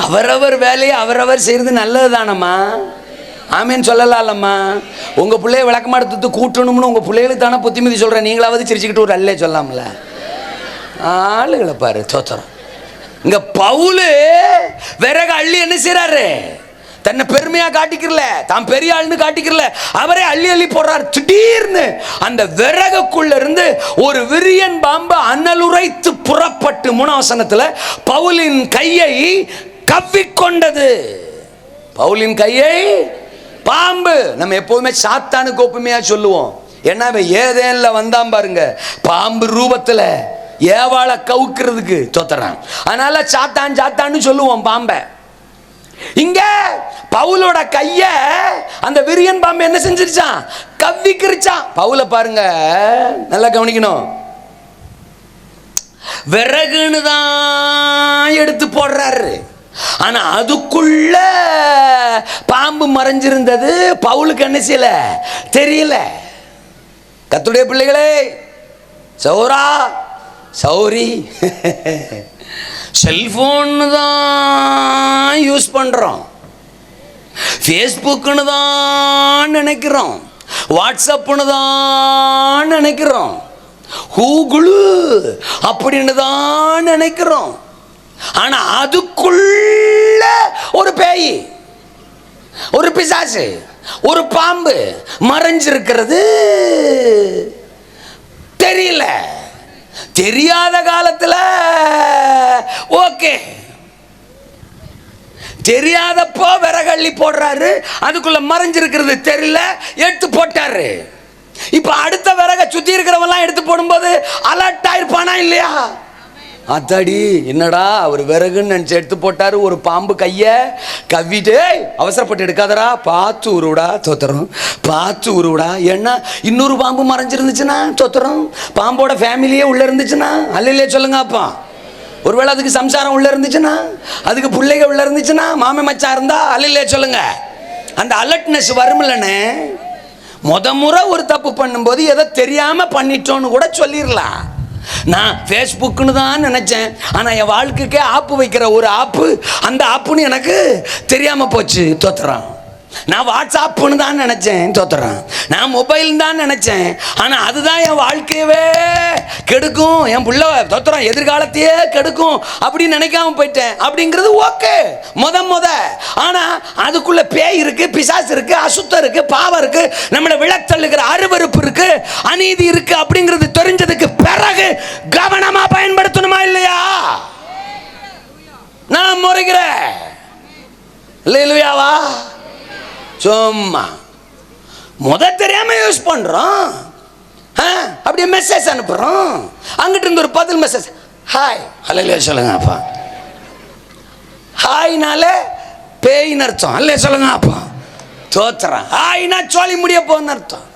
அவரவர் வேலையை அவரவர் செய்யறது நல்லது தானம்மா. ஆமேன்னு சொல்லலாம்மா. உங்கள் பிள்ளைய விளக்கமாடுத்து கூட்டணும்னு உங்கள் பிள்ளைகளுக்கு தானே புத்திமதி சொல்கிறேன். நீங்களாவது சிரிச்சுக்கிட்டு ஒரு அல்லே சொல்லாமல. ஆளுகளை பாரு. தோத்துறோம். இங்கே பவுலு விறகு அள்ளி என்ன செய்கிறாரு? தன்னை பெருமையாக காட்டிக்கிறல, தான் பெரிய ஆள்னு காட்டிக்கிறல, அவரே அள்ளி அள்ளி போடுறார். திடீர்னு அந்த விறகுக்குள்ள இருந்து ஒரு விரியன் பாம்பு அனலுரைத்து புறப்பட்டு 3ஆம் வசனத்தில் பவுலின் கையை கவ்விக்கொண்டது. பவுலின் கையை பாம்பு. நம்ம எப்போதுமே சாத்தானுக்கு ஒப்புமையா சொல்லுவோம். ஏன்னா ஏதேன்ல வந்தான் பாருங்க பாம்பு ரூபத்துல ஏவாளை கவுக்கிறதுக்கு. தோத்துறான். அதனால சாத்தான் சாத்தான்னு சொல்லுவோம் பாம்பை. இங்க பவுலோட கைய அந்த விரியன் பாம்பு என்ன செஞ்சிருச்சான்? கவ்விக்கிருச்சான். பவுல பாருங்க, நல்லா கவனிக்கணும். விறகுன்னு தான் எடுத்து போடுறாரு. ஆனா அதுக்குள்ள பாம்பு மறைஞ்சிருந்தது. பவுலுக்கு என்ன செய்யல? தெரியல. கர்த்தருடைய பிள்ளைகளே, சௌரா சௌரி, செல்போன் தான் யூஸ் பண்றோம், ஃபேஸ்புக்னு தான் நினைக்கிறோம், வாட்ஸ்அப்னு தான் நினைக்கிறோம், கூகுளு அப்படின்னு தான் நினைக்கிறோம். ஆனா அதுக்குள்ள ஒரு பேய், ஒரு பிசாசு, ஒரு பாம்பு மறைஞ்சிருக்கிறது தெரியல. தெரியாத காலத்துல ஓகே, தெரியாதப்போ விறகள்ளி போடுறாரு, அதுக்குள்ள மறைஞ்சிருக்கிறது தெரியல, எடுத்து போட்டாரு. இப்ப அடுத்த விறகை சுத்தி இருக்கிறவெல்லாம் எடுத்து போடும்போது அலர்ட் ஆயிருப்பானா இல்லையா? அத்தாடி என்னடா அவர் விறகுன்னு நினச்சி எடுத்து போட்டாரு, ஒரு பாம்பு கையை கவ்விட்டு அவசரப்பட்டு எடுக்காதரா, பார்த்து உருவிடா. தோத்துறோம். பார்த்து உருவிடா. ஏன்னா இன்னொரு பாம்பு மறைஞ்சிருந்துச்சுன்னா தோத்துறோம். பாம்போட ஃபேமிலியே உள்ள இருந்துச்சுன்னா அல்லையே சொல்லுங்க. அப்பா ஒருவேளை அதுக்கு சம்சாரம் உள்ள இருந்துச்சுன்னா, அதுக்கு பிள்ளைங்க உள்ள இருந்துச்சுன்னா, மாமே மச்சான் இருந்தா அல்லையே சொல்லுங்க. அந்த அலர்ட்னஸ் வரும்லன்னு முறை ஒரு தப்பு பண்ணும்போது எதை தெரியாம பண்ணிட்டோன்னு கூட சொல்லிடலாம். நான் ஃபேஸ்புக்னு தான் நினைச்சேன், ஆனால் என் வாழ்க்கைக்கே ஆப்பு வைக்கிற ஒரு ஆப்பு, அந்த ஆப்புன்னு எனக்கு தெரியாமல் போச்சு. தோத்துறான். நான் வாட்ஸ்அப்னு தான் நினைச்சேன். தோத்துறான். நான் மொபைல் தான் நினைச்சேன், ஆனால் அதுதான் என் வாழ்க்கையவே கெடுக்கும், என் புள்ள தோத்துறான் எதிர்காலத்தையே கெடுக்கும் அப்படின்னு நினைக்காம போயிட்டேன். அப்படிங்கிறது ஓகே முத. ஆனால் அதுக்குள்ள பேய் இருக்கு, பிசாசு இருக்கு, அசுத்தம் இருக்கு, பாவம் இருக்கு, நம்மளை விழத்தள்ளுகிற அருவருப்பு இருக்கு, அநீதி இருக்கு. அப்படிங்கிறது தெரிஞ்சதுக்கு பிறகு கவனமா பயன்படுத்தணுமா இல்லையா? நான் முறைகிறேன். இல்லையாவா? சும்மா தெரியாம யூஸ் பண்றோம். அப்படியே மெசேஜ் அனுப்புறோம். அங்கிட்டு இருந்து ஒரு பதில் மெசேஜ், ஹாய் அல்லையா சொல்லுங்க அப்பா. ஹாய்னால பேயின்னு அர்த்தம், அல்லையா சொல்லுங்க அப்பா. தோத்துறான். ஹாய்னா சோழி முடிய போன்னு அர்த்தம்.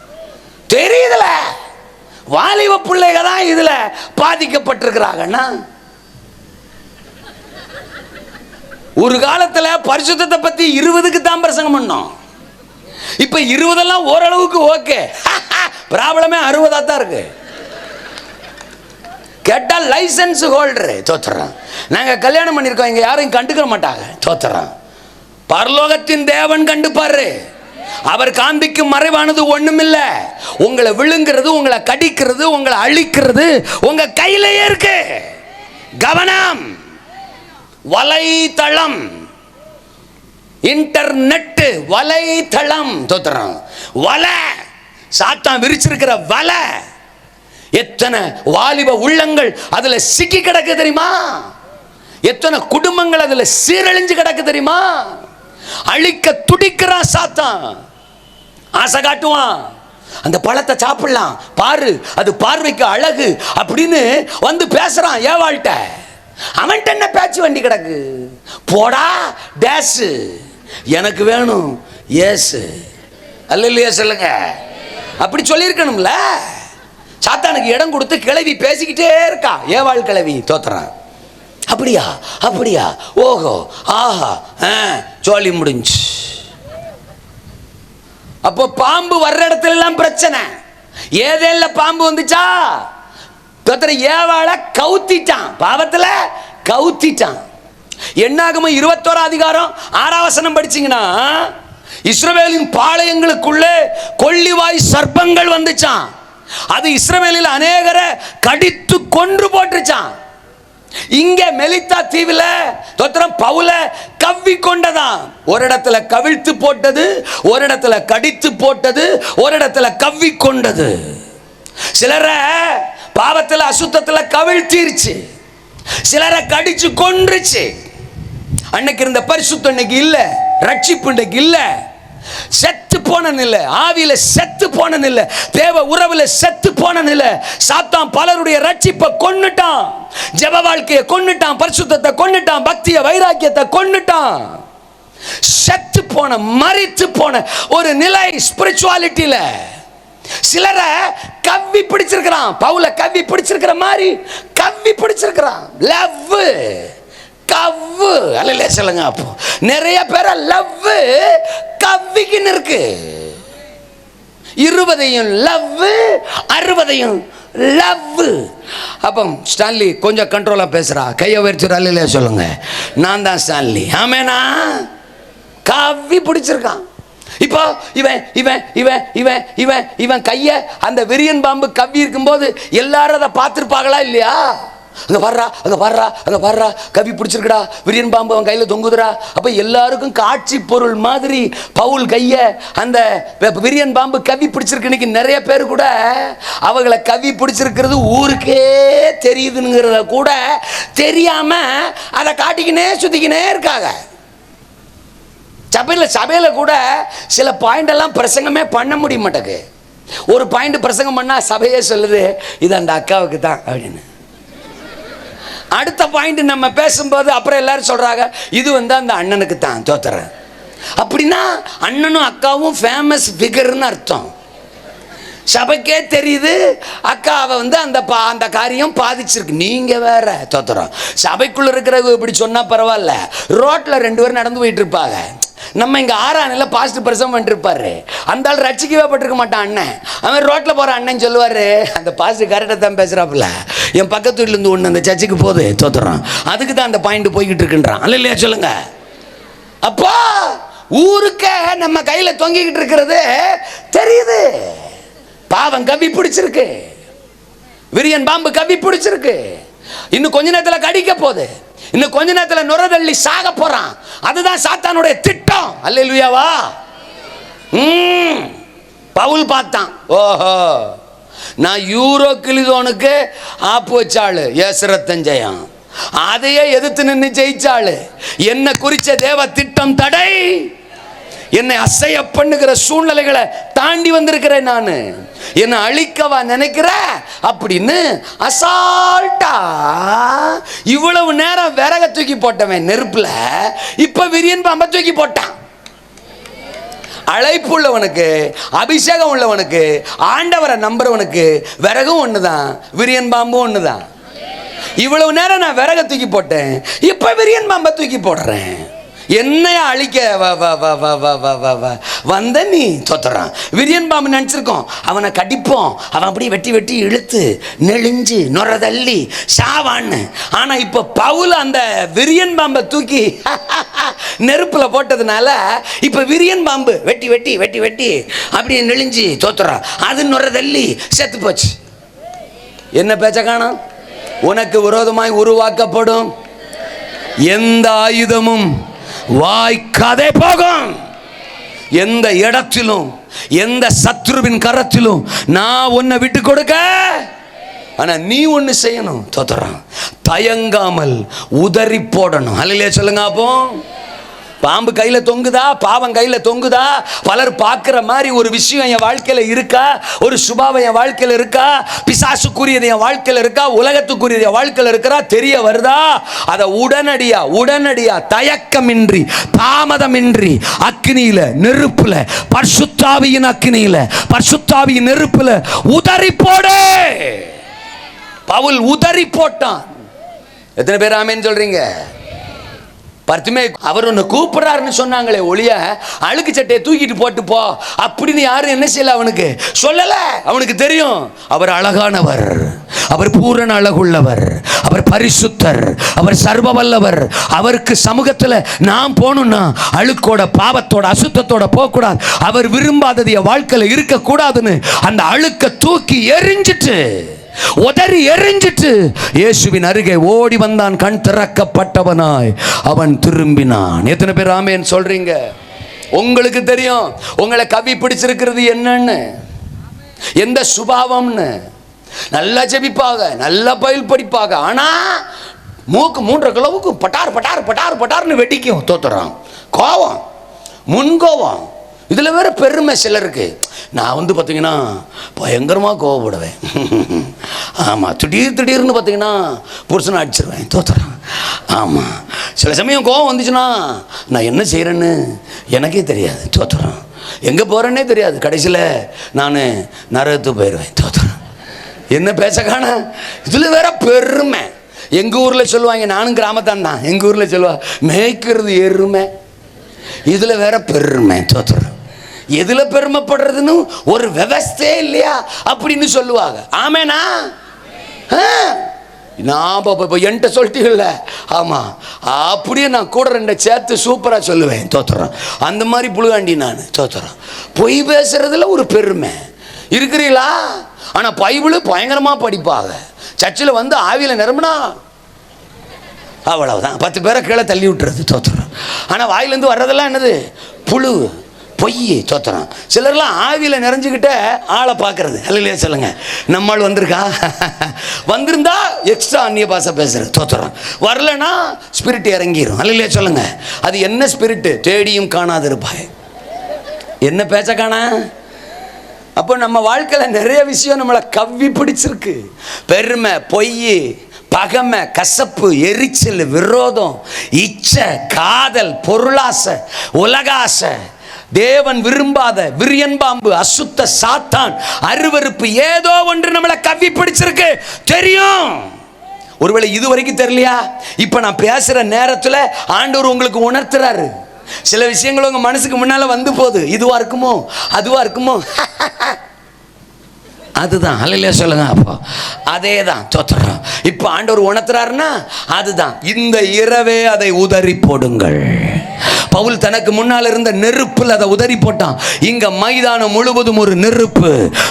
தெரியுதுல, வாலிப பிள்ளைங்க தான் இதுல பாதிக்கப்பட்டிருக்கிறாங்கன்னா. ஒரு காலத்துல பரிசுத்தத்தை பத்தி 20க்கு தான் பிரசங்கம் பண்ணோம். இப்ப 20 ஓரளவுக்கு ஓகே, ப்ராப்ளமே 60 தான் இருக்கு. கேட்டா லைசன்ஸ் ஹோல்டரு தோத்துறான். நாங்க கல்யாணம் பண்ணிருக்கோம், இங்க யாரும் கண்டுக்க மாட்டாங்க தோத்துறான். பரலோகத்தின் தேவன் கண்டுப்பாரு. அவர் காண்பிக்கும் மறைவானது ஒண்ணுமில்ல. உங்களை விழுங்கிறது, உங்களை கடிக்கிறது, உங்களை அழிக்கிறது உங்க கையிலேயே இருக்கு. கவனம். வலைத்தளம், இன்டர்நெட் வலைத்தளம் தோத்துறான். வலை, சாத்தான் விரிச்சிருக்கிற வலை. எத்தனை வாலிப உள்ளங்கள் அதுல சிக்கி கிடக்கு தெரியுமா? எத்தனை குடும்பங்கள் அதுல சீரழிஞ்சு கிடக்கு தெரியுமா? அழிக்க துடிக்கிறான் சாத்தான். ஆசை காட்டுவான், அந்த பழத்தை சாப்பிடலாம் பாரு, அது பார்வைக்கு அழகு அப்படின்னு வந்து பேசுறான் ஏவாள்கிட்ட. அவன்கிட்ட என்ன பேச்சு வண்டி கிடக்கு? போடா டேஸ், எனக்கு வேணும் ஏசு. அல்லையா சொல்லுங்க. அப்படி சொல்லியிருக்கணும்ல. சாத்தானுக்கு இடம் கொடுத்து கிளவி பேசிக்கிட்டே இருக்கா ஏவாள் கிளவி தோத்துறான். அப்படியா அப்படியா, ஓஹோ ஆஹா, சோழி முடிஞ்சு. அப்போ பாம்பு வர்ற இடத்துல எல்லாம் பிரச்சனை. ஏதேல்ல பாம்பு வந்துச்சா, ஏவாளை கவுத்திட்டான், பாவத்துல கவுத்திட்டான். என்னாகுமோ 21 அதிகாரம் 6 வசனம் படிச்சீங்கன்னா, இஸ்ரவேலின் பாளையங்களுக்குள்ளே கொள்ளிவாய் சர்ப்பங்கள் வந்துச்சான். அது இஸ்ரவேலில் அநேகரை கடித்து கொன்று போட்டுச்சான். இங்க மெலித்தா தீவுல தோத்திரம் பவுல கவ்வி கொண்டதான். ஒரு இடத்துல கவிழ்த்து போட்டது, ஒரு இடத்துல கடித்து போட்டது, ஒரு இடத்துல கவ்வி கொண்டது. சிலரை பாவத்துல அசுத்தத்துல கவிழ்த்திருச்சு, சிலரை கடிச்சு கொன்றுச்சு. அன்னைக்கு இருந்த பரிசுத்தம் இன்னைக்கு இல்ல, ரட்சிப்பு இன்னைக்கு இல்ல. செத்து போன நிலை, ஆவியில செத்து போன நிலை, தேவ உறவுல செத்து போன நிலை. சாத்தான் பலருடைய ரட்சிப்பை கொன்னுட்டான், ஜெப வாழ்க்கையை கொன்னுட்டான், பரிசுத்தத்தை கொன்னுட்டான், பக்திய வைராக்கியத்தை கொன்னுட்டான். செத்து போன, மரித்து போன ஒரு நிலை ஸ்பிரிச்சுவாலிட்டியில சிலரை கவ்வி பிடிச்சிருக்கிறான். பவுல கவ்வி பிடிச்சிருக்கிற மாதிரி கவ்வி பிடிச்சிருக்கிறான். லவ் கவ்வு, அல்ல சொல்லுங்க. அப்போ நிறைய பேரை லவ் கவ்விக்குன்னு இருக்கு. 20 லவ், 60 லவ். அப்போ ஸ்டான்லி கொஞ்சம் கண்ட்ரோலா பேசுறா, கையை உயர்த்தி அல்ல சொல்லுங்க. நான் தான் ஸ்டான்லி. ஆமேனா, கவ்வி பிடிச்சிருக்கான். இப்போ இவன் இவன் இவன் இவன் இவன் இவன் கைய அந்த விரியன் பாம்பு கவ்வி இருக்கும்போது எல்லாரும் அதை பார்த்துருப்பாங்களா இல்லையா? அங்க வர்றா, அங்க வர்றா, அங்க வர்றா, கவி பிடிச்சிருக்கடா, விரியன் பாம்பு அவன் கையில தொங்குதுடா. அப்ப எல்லாருக்கும் காட்சி பொருள் மாதிரி பவுல் கைய அந்த விரியன் பாம்பு கவி பிடிச்சிருக்கு. இன்னைக்கு நிறைய பேர் கூட அவங்களை கவி பிடிச்சிருக்கிறது ஊருக்கே தெரியுதுங்கிறத கூட தெரியாம அதை காட்டிக்கினே சுத்திக்கினே இருக்காங்க. சபையில கூட சில பாயிண்ட் எல்லாம் பிரசங்கமே பண்ண முடிய மாட்டேங்குது. ஒரு பாயிண்ட் பிரசங்கம் பண்ணா சபையே சொல்லுது இது அந்த அக்காவுக்கு தான் அப்படின்னு. அடுத்த பாயிண்ட் நம்ம பேசும்போது அப்புறம் எல்லாரும் சொல்றாங்க இது வந்து அந்த அண்ணனுக்கு தான். தோத்துறேன் அப்படின்னா அண்ணனும் அக்காவும் ஃபேமஸ் ஃபிகர்னு அர்த்தம். சபைக்கே தெரியுது அக்காவை வந்து அந்த காரியம் பாதிச்சிருக்கு. நீங்க வேற தோத்துறோம். சபைக்குள்ள இருக்கிறவங்க இப்படி சொன்னா பரவாயில்ல, ரோட்ல 2 பேரும் நடந்து போயிட்டு இருப்பாங்க. நம்ம இங்க 6ஆம் நிலை பாஸ்ட் பிரசவம் பண்ணிட்டு இருப்பாரு. அந்த ஆள் ரட்சிக்கவே பட்டிருக்க மாட்டான் அண்ணன். அவன் ரோட்ல போற அண்ணன் சொல்லுவாரு அந்த பாஸ்ட் கரெக்டா தான் பேசுறாப்புல, என் பக்கத்து வீட்டுல இருந்து ஒண்ணு அந்த சர்ச்சுக்கு போகுது தோத்துறான், அதுக்கு தான் அந்த பாயிண்ட் போய்கிட்டு இருக்குன்றான். அல்ல இல்லையா சொல்லுங்க. அப்போ ஊருக்கே நம்ம கையில தொங்கிக்கிட்டு இருக்கிறது தெரியுது. பாவம் கவி பிடிச்சிருக்கு, விரியன் பாம்பு கவி பிடிச்சிருக்கு. இன்னும் கொஞ்ச நேரத்தில் கடிக்க போகுது, இன்னும் கொஞ்ச நேரத்தில் நுரதள்ளி சாக போறான். அதுதான் சாத்தானுடைய திட்டம். அல்லேலூயாவா. பவுல் பார்த்தான், ஓஹோ நான் யூரோ கிளிதோனுக்கு ஆப்பு வச்சாளு ஏசரத்தஞ்சயம், அதையே எதிர்த்து நின்று ஜெயிச்சாளு. என்ன குறிச்ச தேவ திட்டம் தடை என்னை அசைய பண்ணுகிற சூழ்நிலைகளை தாண்டி வந்திருக்கிறேன். நான் என்னை அழிக்கவா நினைக்கிற அப்படின்னு அசால்ட்டா இவ்வளவு நேரம் விறக தூக்கி போட்டவன் நெருப்புல இப்ப விரியன் பாம்பை தூக்கி போட்டான். அழைப்பு உள்ளவனுக்கு, அபிஷேகம் உள்ளவனுக்கு, ஆண்டவரை நம்புறவனுக்கு விறகும் ஒண்ணுதான், விரியன் பாம்பும் ஒண்ணுதான். இவ்வளவு நேரம் நான் விறக தூக்கி போட்டேன், இப்ப விரியன் பாம்பை தூக்கி போடுறேன். என்னைய அழிக்க வந்த நீ தோத்துறான். விரியன் பாம்பு நினைச்சிருக்கோம், அவனை கடிப்போம், அவன் அப்படியே வெட்டி வெட்டி இழுத்து நெளிஞ்சு நுரதள்ளி சாவான்னு. ஆனா இப்ப பவுல் அந்த விரியன் பாம்பை தூக்கி நெருப்புல போட்டதுனால இப்ப விரியன் பாம்பு வெட்டி வெட்டி வெட்டி வெட்டி அப்படியே நெளிஞ்சு தோத்துறான். அது நுரதள்ளி செத்து போச்சு. என்ன பேச்ச காணோம்? உனக்கு விரோதமாய் உருவாக்கப்படும் எந்த ஆயுதமும் வாய்க்காதே போகும். எந்த இடத்திலும் எந்த சத்ருவின் கரத்திலும் நான் உன்னை விட்டு கொடுக்க. ஆனா நீ ஒண்ணு செய்யணும், தோத்துறான், தயங்காமல் உதறி போடணும். அல்லையா சொல்லுங்க. அப்போ பாம்பு கையில தொங்குதா, பாவம் கையில தொங்குதா, பலர் பார்க்கிற மாதிரி ஒரு விஷயம் என் வாழ்க்கையில இருக்கா, ஒரு சுபாவம் என் வாழ்க்கையில இருக்கா, பிசாசுக்குரியது என் வாழ்க்கையில இருக்கா, உலகத்துக்குரியது என் வாழ்க்கையில இருக்கா, தெரிய வருதா, அதை உடனடியா தயக்கமின்றி தாமதமின்றி அக்னியில நெருப்புல, பரிசுத்தாவியின் அக்னியில, பரிசுத்தாவியின் நெருப்புல உதறி போடு. பவுல் உதறி போட்டான். எத்தனை பேர் ஆமென் சொல்றீங்க? பர்த்திமே அவர் ஒன்று கூப்பிடுறாருன்னு சொன்னாங்களே ஒளிய, அழுக்கு சட்டையை தூக்கிட்டு போட்டு போ அப்படின்னு யாரும் என்ன செய்யல, அவனுக்கு சொல்லல. அவனுக்கு தெரியும் அவர் அழகானவர், அவர் பூரண அழகுள்ளவர், அவர் பரிசுத்தர், அவர் சர்வ வல்லவர். அவருக்கு சமூகத்தில் நாம் போகணும்னா அழுக்கோட பாவத்தோட அசுத்தத்தோட போகக்கூடாது. அவர் விரும்பாதது என் வாழ்க்கையில் இருக்கக்கூடாதுன்னு அந்த அழுக்க தூக்கி எரிஞ்சிட்டு, உதறி எரிஞ்சிட்டு இயேசுவின் அருகே ஓடி வந்தான். கண் திறக்கப்பட்டவனாய் அவன் திரும்பினான். எத்தனை பேர் ஆமென் சொல்றீங்க? உங்களுக்கு தெரியும் உங்களை கவி பிடிச்சிருக்கிறது என்னன்னு, எந்த சுபாவம்னு. நல்லா ஜெபிப்பாங்க, நல்லா பயில் படிப்பாங்க, ஆனா மூக்கு 3 கிலோவுக்கு பட்டார் பட்டார் பட்டார் பட்டார்னு வெடிக்கும். தோத்துறான். கோவம், முன்கோவம், இதில் வேற பெருமை சிலருக்கு. நான் பார்த்தீங்கன்னா பயங்கரமாக கோவப்படுவேன். ஆமாம், திடீர்னு பார்த்தீங்கன்னா புருஷனை அடிச்சிருவேன். தோத்துறேன். ஆமாம், சில சமயம் கோவம் வந்துச்சுன்னா நான் என்ன செய்கிறேன்னு எனக்கே தெரியாது. தோத்துறேன். எங்கே போகிறேன்னே தெரியாது. கடைசியில் நான் நரகத்துக்கு போயிடுவேன். தோத்துறேன். என்ன பேச காண, இதில் வேற பெருமை. எங்கள் ஊரில் சொல்லுவாங்க, நானும் கிராமத்தான் தான், எங்கள் ஊரில் சொல்லுவாங்க மேய்க்கிறது எருமை, இதில் வேற பெருமை. தோத்துறேன். எதுல பெருமைப்படுறதுன்னு ஒரு விவஸ்தே இல்லையா அப்படின்னு சொல்லுவாங்க. ஆமேனா? நான் என்கிட்ட சொல்லிட்டீங்கல்ல, ஆமா, அப்படியே நான் கூட 2 சேர்த்து சூப்பரா சொல்லுவேன். தோத்துறேன். அந்த மாதிரி புழுகாண்டி நான். தோத்துறேன். பொய் பேசுறதுல ஒரு பெருமை இருக்கிறீங்களா? ஆனா பைபிள் பயங்கரமா படிப்பாங்க. சர்ச்சில் ஆவியில நிரம்பினா அவ்வளவுதான், 10 பேரை கீழே தள்ளி விட்டுறது. தோத்துறேன். ஆனா வாயிலேருந்து வர்றதெல்லாம் என்னது? புழு, பொய். தோத்துறான். சிலர்லாம் ஆவியில் நிறைஞ்சுக்கிட்ட ஆளை பார்க்கறது. அல்லையா சொல்லுங்க. நம்மால் வந்திருக்கா, வந்திருந்தா எக்ஸ்ட்ரா அந்நிய பாஷை பேசுறது. தோத்துறான். வரலன்னா ஸ்பிரிட் இறங்கிடும். அல்லையா சொல்லுங்க. அது என்ன ஸ்பிரிட்? தேடியும் காணாது இருப்பாய். என்ன பேச்ச காணா? அப்போ நம்ம வாழ்க்கையில் நிறைய விஷயம் நம்மளை கவ்வி பிடிச்சிருக்கு. பெருமை, பொய், பகமை, கசப்பு, எரிச்சல், விரோதம், இச்சை, காதல், பொருளாசை, உலகாசை, தேவன் விரும்பாத விரியன் பாம்பு, அசுத்த சாத்தான், அருவருப்பு, ஏதோ ஒன்று நம்மளை கவ்வி பிடிச்சிருக்கு. தெரியும். ஒருவேளை இது வரைக்கும் தெரியலையா? இப்ப நான் பேசுற நேரத்தில் ஆண்டவர் உங்களுக்கு உணர்த்துறாரு. சில விஷயங்கள் உங்க மனசுக்கு முன்னால வந்து போகுது. இதுவா இருக்குமோ, அதுவா இருக்குமோ, அதுதான். அல்லையா சொல்லுங்க. அப்போ அதே தான். தோத்துறோம். இப்போ ஆண்டவர் உணர்த்துறாருன்னா அதுதான். இந்த இரவே அதை உதறி போடுங்கள். பவுல் தனக்கு முன்னால் இருந்த நெருப்பில் அதை உதறி போட்டான். இங்க மைதானம் முழுவதும் ஒரு நெருப்பு,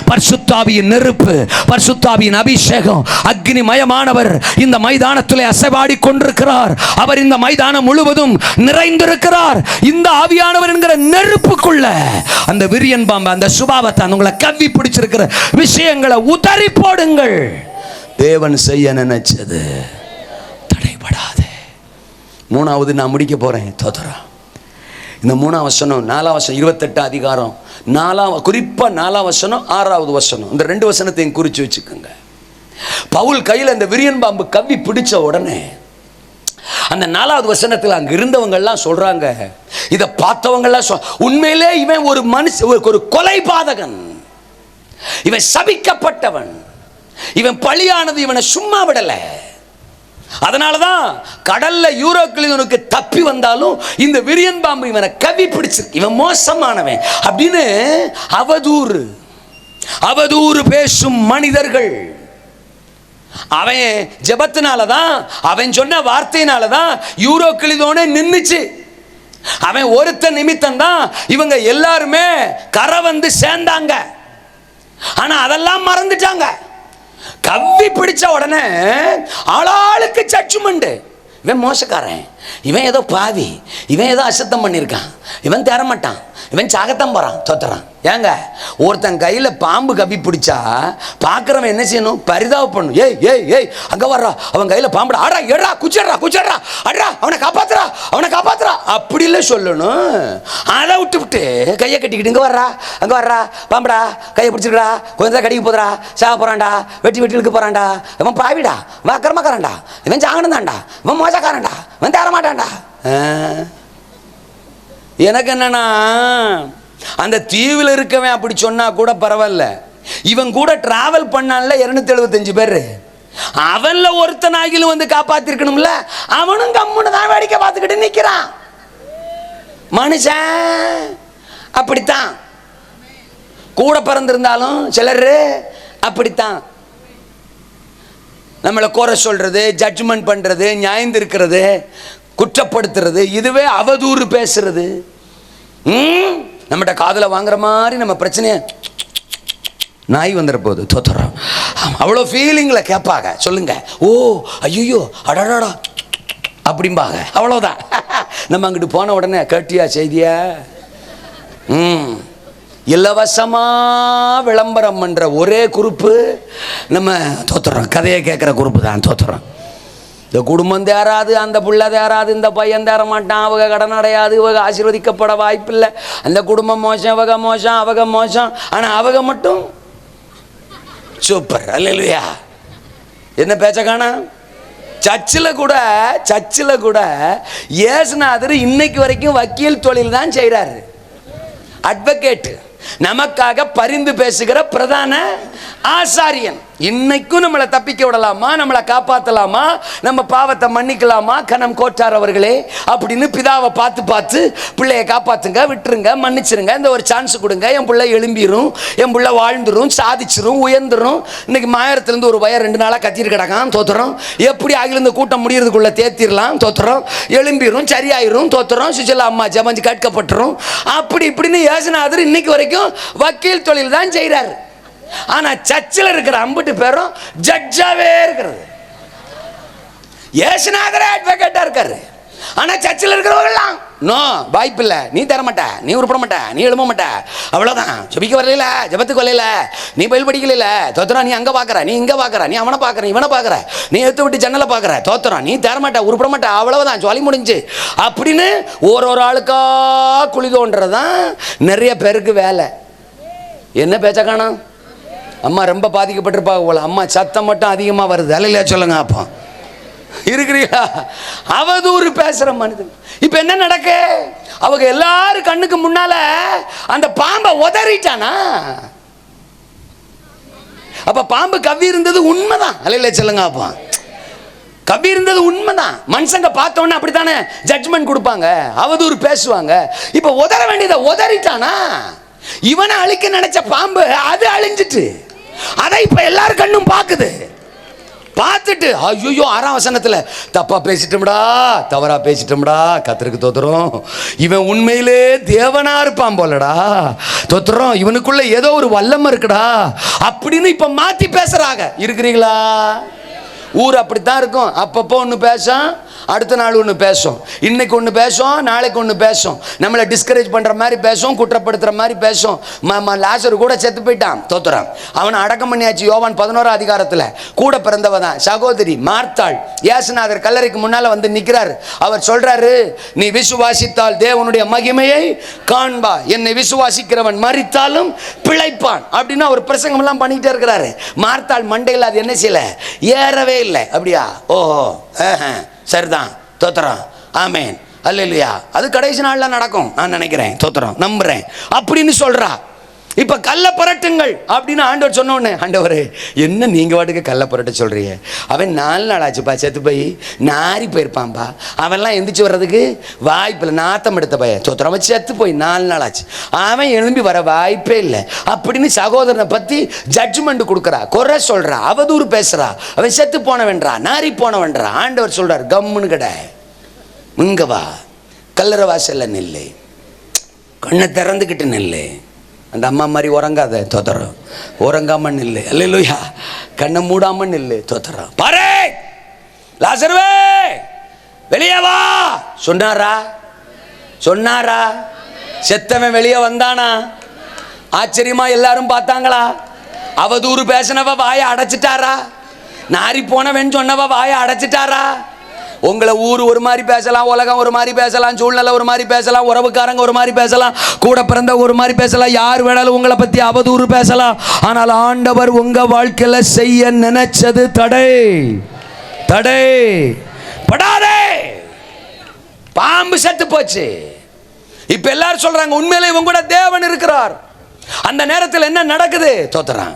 பரிசுத்தாவியின் நெருப்பு, பரிசுத்தாவியின் அபிஷேகம், அக்னி மயமானவர் இந்த மைதானத்திலே அசைவாடி கொண்டிருக்கிறார். அவர் இந்த மைதானம் முழுவதும் நிறைந்திருக்கிறார். இந்த ஆவியானவர் என்கிற நெருப்புக்குள்ள அந்த விரியன் பாம்பு, அந்த சுபாவத்தை, உங்களை கவ்வி பிடிச்சிருக்கிற விஷயங்களை உதறி போடுங்கள். தேவன் செய்ய நினைச்சது தடைபடாது. 3வது நான் முடிக்க போறேன். தோத்துறா. இந்த 3ஆம் வசனம் 4ஆம் வசனம் 28 அதிகாரம் 4ஆம் குறிப்பாக 4ஆம் வசனம் 6வது வசனம் இந்த 2 வசனத்தையும் குறித்து வச்சுக்கோங்க. பவுல் கையில் அந்த விரியன் பாம்பு கவ்வி பிடிச்ச உடனே அந்த 4வது வசனத்தில் அங்கே இருந்தவங்கெல்லாம் சொல்றாங்க, இதை பார்த்தவங்கெல்லாம் உண்மையிலே இவன் ஒரு மனுஷன், ஒரு கொலை பாதகன், இவன் சபிக்கப்பட்டவன், இவன் பலியானது இவனை சும்மா விடல. அதனாலதான் கடல்ல யூரோக்ளியோனுக்கு தப்பி வந்தாலும் இந்த விரியன் பாம்பு இவனை கவி பிடிச்சிருக்கு, இவன் மோசமானவன் அப்படின்னு அவதூறு பேசும் மனிதர்கள். அவன் ஜெபத்தினாலதான், அவன் சொன்ன வார்த்தையினாலதான் யூரோக்ளியோனே நின்னுச்சு. அவன் ஒருத்த நிமித்தம் தான் இவங்க எல்லாருமே கரை வந்து சேர்ந்தாங்க. ஆனா அதெல்லாம் மறந்துட்டாங்க. கவ்வி பிடிச்ச உடனே ஆளாளுக்கு ஜட்ஜ்மெண்ட். இவன் மோசக்காரன், இவன் ஏதோ பாவி, இவன் ஏதோ அசுத்தம் பண்ணியிருக்கான், இவன் தரமாட்டான், இவன் சாகத்தான் போறான், தோத்துறான். ஏங்க ஒருத்தன் கையில் பாம்பு கப்பி பிடிச்சா பார்க்குறவன் என்ன செய்யணும்? பரிதாபப்படணும். ஏய் ஏய் ஏய் அங்கே வர்றா, அவன் கையில் பாம்புடா, ஆடா எடுறா, குச்சிடுறா, அட்ரா, அவனை காப்பாத்துறா அப்படில சொல்லணும். அதை விட்டு கையை கட்டிக்கிட்டு இங்கே வர்றா, அங்கே வர்றா, பாம்புடா, கையை பிடிச்சிருக்கா, கொஞ்சம் கடிக்க போதுடா, சாக போறான்டா, வெட்டி இழுக்க போறான்டா, இவன் பாவிடா, இவன் அக்கிரமக்காரன்டா, இவன் சாகணும் தான்டா, இவன் மோசக்காரன்டா, இவன் தரமாட்டான்டா. எனக்கு என்னன்னா, அந்த தீவில் இருக்கவன் அப்படி சொன்னா கூட பரவாயில்ல, இவன் கூட டிராவல் பண்ணான்ல 275 பேர், அவன்ல ஒருத்தனாகிலும் வந்து காப்பாத்திருக்கணும்ல. அவனும் கம்முன்னு தான் வேடிக்கை பார்த்துக்கிட்டு நிக்கிறான். மனுஷன் அப்படித்தான், கூட பிறந்திருந்தாலும் சிலர் அப்படித்தான். நம்மளை குறை சொல்றது, ஜட்ஜ்மெண்ட் பண்றது, நியாயந்திருக்கிறது, குற்றப்படுத்துறது, இதுவே அவதூறு பேசுறது. நம்மகிட்ட காதில் வாங்குற மாதிரி நம்ம பிரச்சனையை நாய் வந்துட போகுது, தோத்துறோம். அவ்வளோ ஃபீலிங்கில் கேட்பாங்க. சொல்லுங்க, ஓ ஐயோ அடடா அப்படிம்பாங்க, அவ்வளோதான். நம்ம அங்கிட்டு போன உடனே கேட்டியா செய்தியா, இலவசமா விளம்பரம் பண்ற ஒரே குரூப்பு நம்ம தோத்துறோம். கதையை கேட்குற குரூப்பு தான் தோத்துறோம். இந்த குடும்பம் தேராது, அந்த புள்ள தேராது, இந்த பையன் தேர மாட்டான், அவங்க கடன் அடையாது, இவங்க ஆசீர்வதிக்கப்பட வாய்ப்பில்லை, அந்த குடும்பம் மோசம், அவங்க மோசம், அவங்க மோசம், ஆனால் அவங்க மட்டும் சூப்பர். அல்லேலூயா. என்ன பேச்ச காணா? சர்ச்சில் கூட இயேசுநாதர் இன்னைக்கு வரைக்கும் வக்கீல் தொழில் தான் செய்கிறாரு. அட்வொகேட், நமக்காக பரிந்து பேசுகிற பிரதான ஆசாரியன். இன்னைக்கும் நம்மளை தப்பிக்க விடலாமா, நம்மளை காப்பாற்றலாமா, நம்ம பாவத்தை மன்னிக்கலாமா? கனம் கோட்டார் அவர்களே அப்படின்னு பிதாவை பார்த்து பிள்ளைய காப்பாற்றுங்க, விட்டுருங்க, மன்னிச்சிருங்க, இந்த ஒரு சான்ஸ் கொடுங்க, என் பிள்ளை எழும்பிடும், என் பிள்ளை வாழ்ந்துரும், சாதிச்சிரும், உயர்ந்துரும். இன்னைக்கு மாயத்திலேருந்து ஒரு பையன் 2 நாளாக கத்திட்டு கிடக்கான், தோத்துறோம். எப்படி ஆகிலிருந்து கூட்டம் முடியறதுக்குள்ள தேத்திரலாம், தோத்துறோம். எழும்பிடும், சரியாயிரும், தோத்துறோம். சுஜலா அம்மா ஜபஞ்சு கேட்கப்பட்டுரும். அப்படி இப்படின்னு இயேசுநாதர் இன்னைக்கு வரைக்கும் வக்கீல் தொழில் தான் செய்கிறாரு. ஆனா சர்ச்சில் இருக்கிற அம்புட்டு பேரும் ஜட்ஜாவே இருக்கிறது. இயேசுநாதரே அட்வொகேட்டா இருக்காரு, ஆனா சர்ச்சில் இருக்கிறவங்கலாம் நோ, வாய்ப்பு இல்லை, நீ தர மாட்ட, நீ உருப்பட மாட்ட, நீ எழும்ப மாட்ட, அவ்வளவுதான். ஜபிக்க வரல, ஜபத்துக்கு வரல, நீ பயில் படிக்கல, தோத்துறா. நீ அங்க பாக்குற, நீ இங்க பாக்குற, நீ அவனை பாக்குற, இவனை பாக்குற, நீ எடுத்து விட்டு ஜன்னலை பாக்குற, தோத்துறா. நீ தர மாட்ட, உருப்பட மாட்ட, அவ்வளவுதான், சொல்லி முடிஞ்சு அப்படின்னு ஒரு ஆளுக்கா குழி தோன்றதான் நிறைய பேருக்கு வேலை. என்ன பேச்ச காணோம்? அம்மா ரொம்ப பாதிக்கப்பட்டிருப்பாங்க போல, அம்மா சத்தம் மட்டும் அதிகமாக வருது. அல்லையா சொல்லுங்க. அப்போ இருக்கிறீங்களா? அவதூறு பேசுற மனிதன். இப்ப என்ன நடக்கு? அவங்க எல்லாரும் கண்ணுக்கு முன்னால அந்த பாம்பை உதறிட்டானா? அப்ப பாம்பு கவ்வி இருந்தது உண்மைதான். அல்லையா சொல்லுங்க. அப்போ கவ்வி இருந்தது உண்மைதான். மனுஷங்க பார்த்தோன்னே அப்படித்தானே ஜட்ஜ்மெண்ட் கொடுப்பாங்க, அவதூறு பேசுவாங்க. இப்ப உதற வேண்டியதை உதறிட்டானா? இவனை அழிக்க நினைச்ச பாம்பு அது அழிஞ்சிட்டு, அதை இப்ப எல்லாரும் கண்ணும் பாக்குது. பார்த்துட்டு ஐயோ 6ஆம் வசனத்துல தப்பா பேசிட்டோம்டா, தவறா பேசிட்டோம்டா, கர்த்தருக்கு தோத்துறோம், இவன் உண்மையிலே தேவனா இருப்பான் போலடா, தோத்துறோம், இவனுக்குள்ள ஏதோ ஒரு வல்லமை இருக்குடா அப்படின்னு இப்ப மாத்தி பேசுறாங்க. இருக்கிறீங்களா? ஊர் அப்படித்தான் இருக்கும். அப்பப்போ ஒன்று பேசும், அடுத்த நாள் ஒன்று பேசும், இன்னைக்கு ஒன்று பேசும், நாளைக்கு ஒன்று பேசும், நம்மளை டிஸ்கரேஜ் பண்ணுற மாதிரி பேசும், குற்றப்படுத்துகிற மாதிரி பேசும். லாசரு கூட செத்து போயிட்டான், தோத்துறான். அவனை அடக்கம் பண்ணியாச்சு. யோவான் 11 அதிகாரத்தில் கூட பிறந்தவ தான் சகோதரி மார்த்தாள். இயேசுநாதர் கல்லறைக்கு முன்னால் வந்து நிற்கிறார். அவர் சொல்றாரு, நீ விசுவாசித்தால் தேவனுடைய மகிமையை காண்பா, என்னை விசுவாசிக்கிறவன் மரித்தாலும் பிழைப்பான் அப்படின்னு அவர் பிரசங்கம் எல்லாம் பண்ணிக்கிட்டே இருக்கிறாரு. மார்த்தாள் மண்டையில் அது என்ன செய்யல, ஏறவே இல்லை. அப்படியா? ஓஹோ, சரிதான், தோத்திரம், ஆமேன், அல்லேலூயா. அது கடைசி நாள்ல நடக்கும் நான் நினைக்கிறேன், தோத்திரம், நம்புறேன் அப்படின்னு சொல்றா. இப்ப கல்ல புரட்டுங்கள் அப்படின்னு ஆண்டவர் சொன்ன உடனே, ஆண்டவரே என்ன நீங்க வாட்டுக்கு கல்ல புரட்ட சொல்றீங்க? அவன் 4 நாள் ஆச்சுப்பா, செத்து போய் நாரி போயிருப்பான்பா. அவன்லாம் எந்திரிச்சு வர்றதுக்கு வாய்ப்பில்லை, நாத்தம் எடுத்த பையன், தோத்திரம், அவன் செத்து போய் 4 நாள் ஆச்சு, அவன் எழும்பி வர வாய்ப்பே இல்லை அப்படின்னு சகோதரனை பத்தி ஜட்ஜ்மெண்ட் கொடுக்குறா, குறை சொல்றா, அவதூறு பேசுறா, அவன் செத்து போனவன்றா, நாரி போனவன்றா. ஆண்டவர் சொல்றார், கம்முன்னு கடை, இங்க வா, கல்லறை வாசல்ல நில்லு, கண்ணை திறந்துக்கிட்டு நில்லு. அந்த அம்மா மாதிரி உறங்காத, தோத்திரம், உறங்காம நில்லு, அல்லேலூயா. கண்ணை மூடாம நில்லு, தோத்திரம். பாரு லாசருவே வெளியே வா சொன்னாரா? சொன்னாரா? செத்தவன் வெளியே வந்தானா? ஆச்சரியமா எல்லாரும் பார்த்தாங்களா? அவதூறு பேசினவ வாயை அடைச்சிட்டாரா? நாரி போனவன் சொன்னவ வாயை அடைச்சிட்டாரா? உங்களை ஊர் ஒரு மாதிரி பேசலாம், உலகம் ஒரு மாதிரி பேசலாம், சூழ்நிலை ஒரு மாதிரி பேசலாம், உறவுக்காரங்க ஒரு மாதிரி பேசலாம், கூட பிறந்த ஒரு மாதிரி பேசலாம், யார் வேணாலும் உங்களை பற்றி அவதூறு பேசலாம். ஆனால் ஆண்டவர் உங்க வாழ்க்கையில செய்ய நினைச்சது தடை தடை படாதே. பாம்பு செத்து போச்சு. இப்ப எல்லாரும் சொல்றாங்க, உண்மையிலே இவங்க கூட தேவன் இருக்கிறார். அந்த நேரத்தில் என்ன நடக்குது? தோத்துறான்.